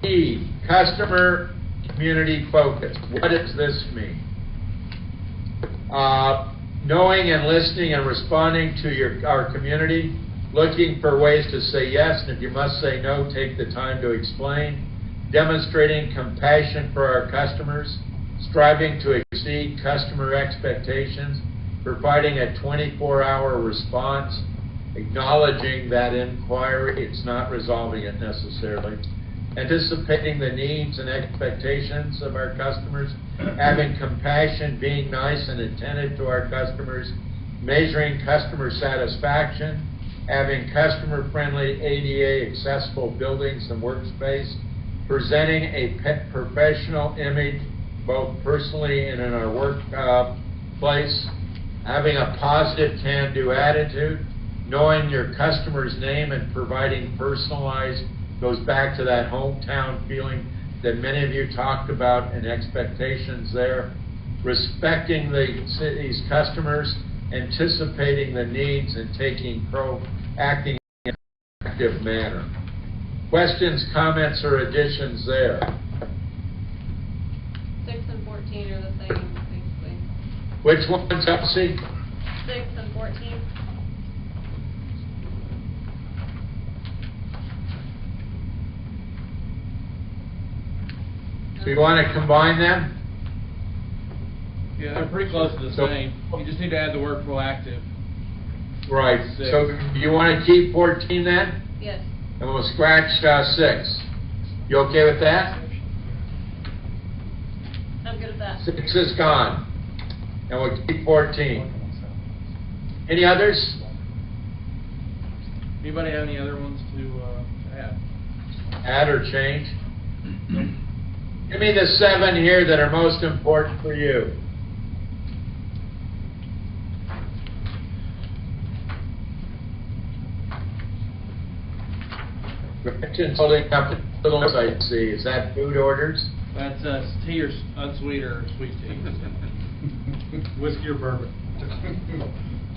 E, customer community focus. What does this mean? Knowing and listening and responding to our community, looking for ways to say yes, and if you must say no, take the time to explain, demonstrating compassion for our customers, striving to exceed customer expectations, providing a 24-hour response, acknowledging that inquiry, it's not resolving it necessarily, anticipating the needs and expectations of our customers, having compassion, being nice and attentive to our customers, measuring customer satisfaction, having customer-friendly ADA accessible buildings and workspace, presenting a professional image both personally and in our workplace, having a positive can-do attitude, knowing your customer's name and providing personalized, goes back to that hometown feeling that many of you talked about and expectations there, respecting the city's customers, anticipating the needs and acting active manner. Questions, comments, or additions there? 6 and 14 are the same, basically. Which ones, Elsie? 6 and 14. So you want to combine them? Yeah, they're pretty close to the So- same. You just need to add the word proactive. Right. Six. So do you want to keep 14 then? Yes. And we'll scratch 6. You okay with that? I'm good with that. 6 is gone. And we'll keep 14. Any others? Anybody have any other ones to add? Add or change? Give me the 7 here that are most important for you. Gretchen's holding up a little I see. Is that food orders? That's tea or unsweet or sweet tea. Whiskey or bourbon?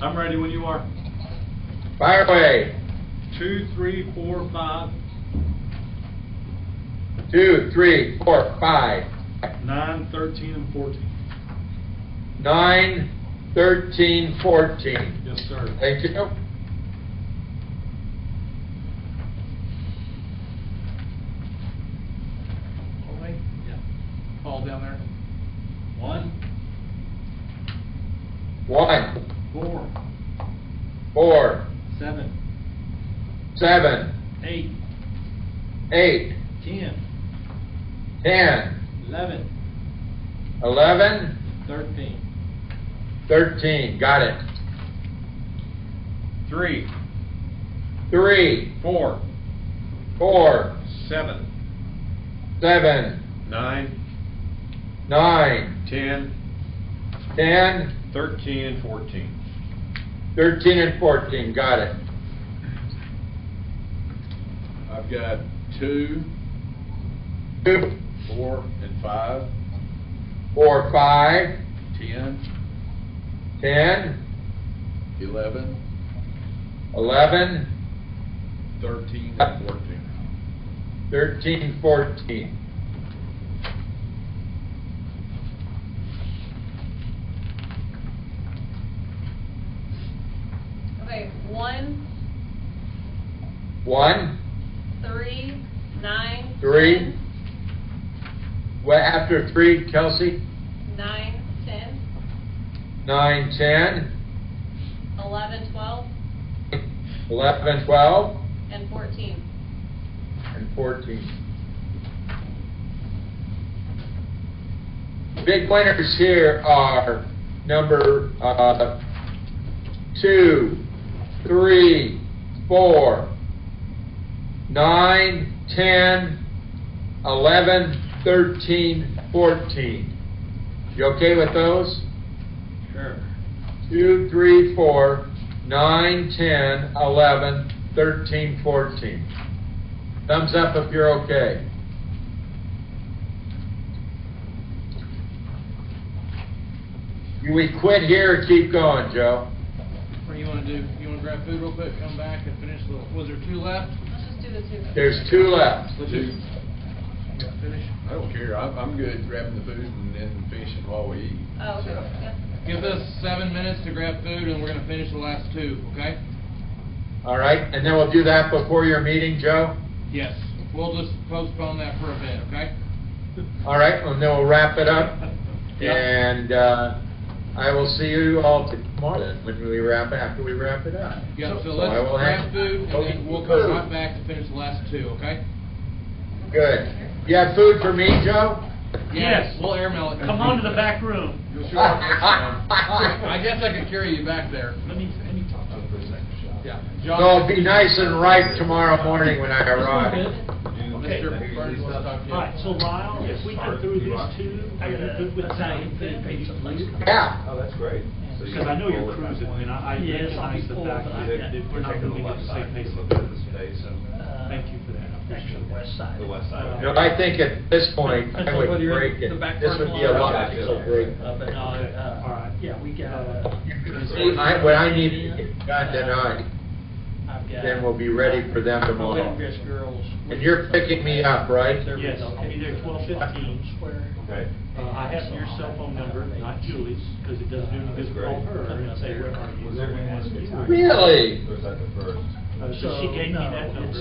I'm ready when you are. Fire away. 2, 3, 4, 5, 2, 3, 4, 5, 9, 13, and 14. 9, 13, 14. Yes, sir. Thank you. Okay. Yeah. All down there. 1, 1, 4, 4, 7, 7, 8, 8, 10, 10, 11, 11, 13, 13. Got it. 3, 3, 4, 4, 7, 7, 9, 9, 10, 10, 13, and 14. 13, and 14. Got it. I've got 2, 2, 4, and 5, 4, 5, 10, 10, 11, 11, 13, and 14. 13, 14. Okay, 1, 1, 3, 9, 3. 10, Well, after 3, Kelsey? 9, 10, 9, 10, 11, 12, 11, 12, and 14. and 14. Big winners here are number 2, 3, 4, 9, 10, 11, 13, 14. You okay with those? sure. 2, 3, 4, 9, 10, 11, 13, 14. Thumbs up if you're okay. Do we quit here or keep going, Joe? What do you want to do? You want to grab food real quick, come back and finish the, was there 2 left? Let's just do the 2. There's 2 left. Let's Two. just finish. I don't care. I'm good grabbing the food and then finishing while we eat. Oh, okay, So, yeah. Give us 7 minutes to grab food and we're going to finish the last 2, okay? All right, and then we'll do that before your meeting, Joe? Yes. We'll just postpone that for a bit, okay? All right, and then we'll wrap it up. Yep. And I will see you all tomorrow then, when we after we wrap it up. Yeah, so I let's will grab have- food and then we'll come right back to finish the last 2, okay? Good. You have food for me, Joe? Yes. We'll airmail it. Come on to the back room. You'll show up next time. I guess I could carry you back there. Let me talk to you for a second. Yeah. So it'll be nice and ripe tomorrow morning when I arrive. Okay. Mr. Burns wants to talk to you. All right, so Lyle, if we go through these 2, are you good with the same thing? Yeah. Oh, that's great. Because I know you're cruising, I mean, I Yes, I'll be recognize the full, fact but I- that we're not moving at the same pace. Thank you for that, I appreciate Actually, it. west side. The west side. You know, I think at this point, I would Whether you're break it. the back This would parking be a lot or- logical break. But no, Okay, all right. yeah, we got, See, what I need to get done tonight. then we'll be ready for them tomorrow. And you're picking me up, right? Yes, I'll be there 12:15. Okay. I have your cell phone number, not Julie's, because it doesn't do any good to call her and say, where are you? Really? Or is that the first? So she gave me that number.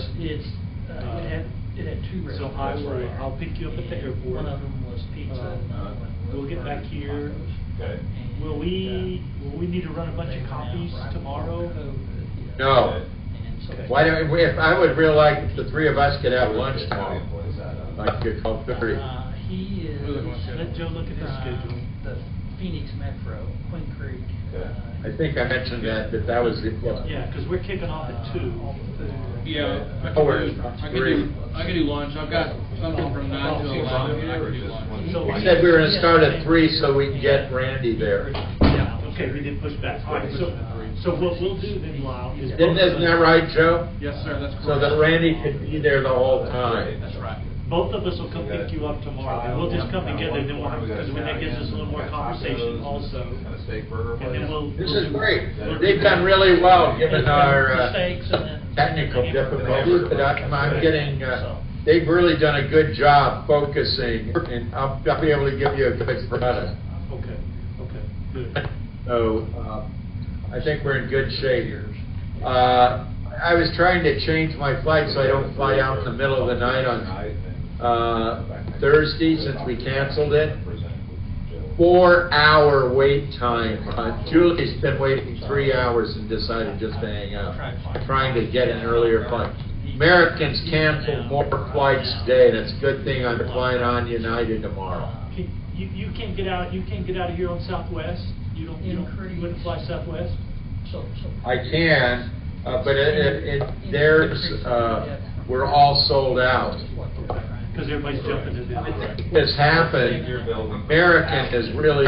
It had two So I'll pick you up at the airport. One of them was pizza. We'll get back here. Okay. Will we need to run a bunch of copies tomorrow? No. Why don't we, if I would really like if the three of us could have lunch tomorrow, like at 12:30. He is. Let Joe look at his schedule. The Phoenix Metro, Quinn Creek. I think I mentioned that was it. Yeah, because we're kicking off at 2. Yeah, I Oh, can do lunch. I've got something from 9 to 11. So We said we were gonna start at 3 so we can get Randy there. Yeah, okay, we did push back. All right, so what we'll do then, Lyle, is. Isn't that right, Joe? Yes, sir, that's correct. So that Randy could be there the whole time. That's right. Both of us will come pick you up tomorrow, and we'll just come together, and then we'll have, because then that gives us a little more conversation also. Kind of steak burger And then place? This is great. They've done really well, given our Steaks and then. technical difficulties, but I'm getting, they've really done a good job focusing, and I'll be able to give you a good product. Okay, good. So, I think we're in good shape. I was trying to change my flight so I don't fly out in the middle of the night on Thursday, since we canceled it. 4-hour wait time. Julie's been waiting 3 hours and decided just to hang out, trying to get an earlier flight. Americans canceled more flights today, and it's a good thing I'm flying on United tomorrow. You can't get out of here on Southwest? You wouldn't fly Southwest? I can, but we're all sold out. Because everybody's jumping to this. It's happened. American is really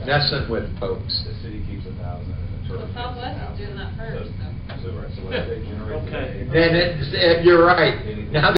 messing with folks. The city keeps 1,000 and the tourist. Southwest is doing that first, though. So let's say generate. Okay. And you're right. Now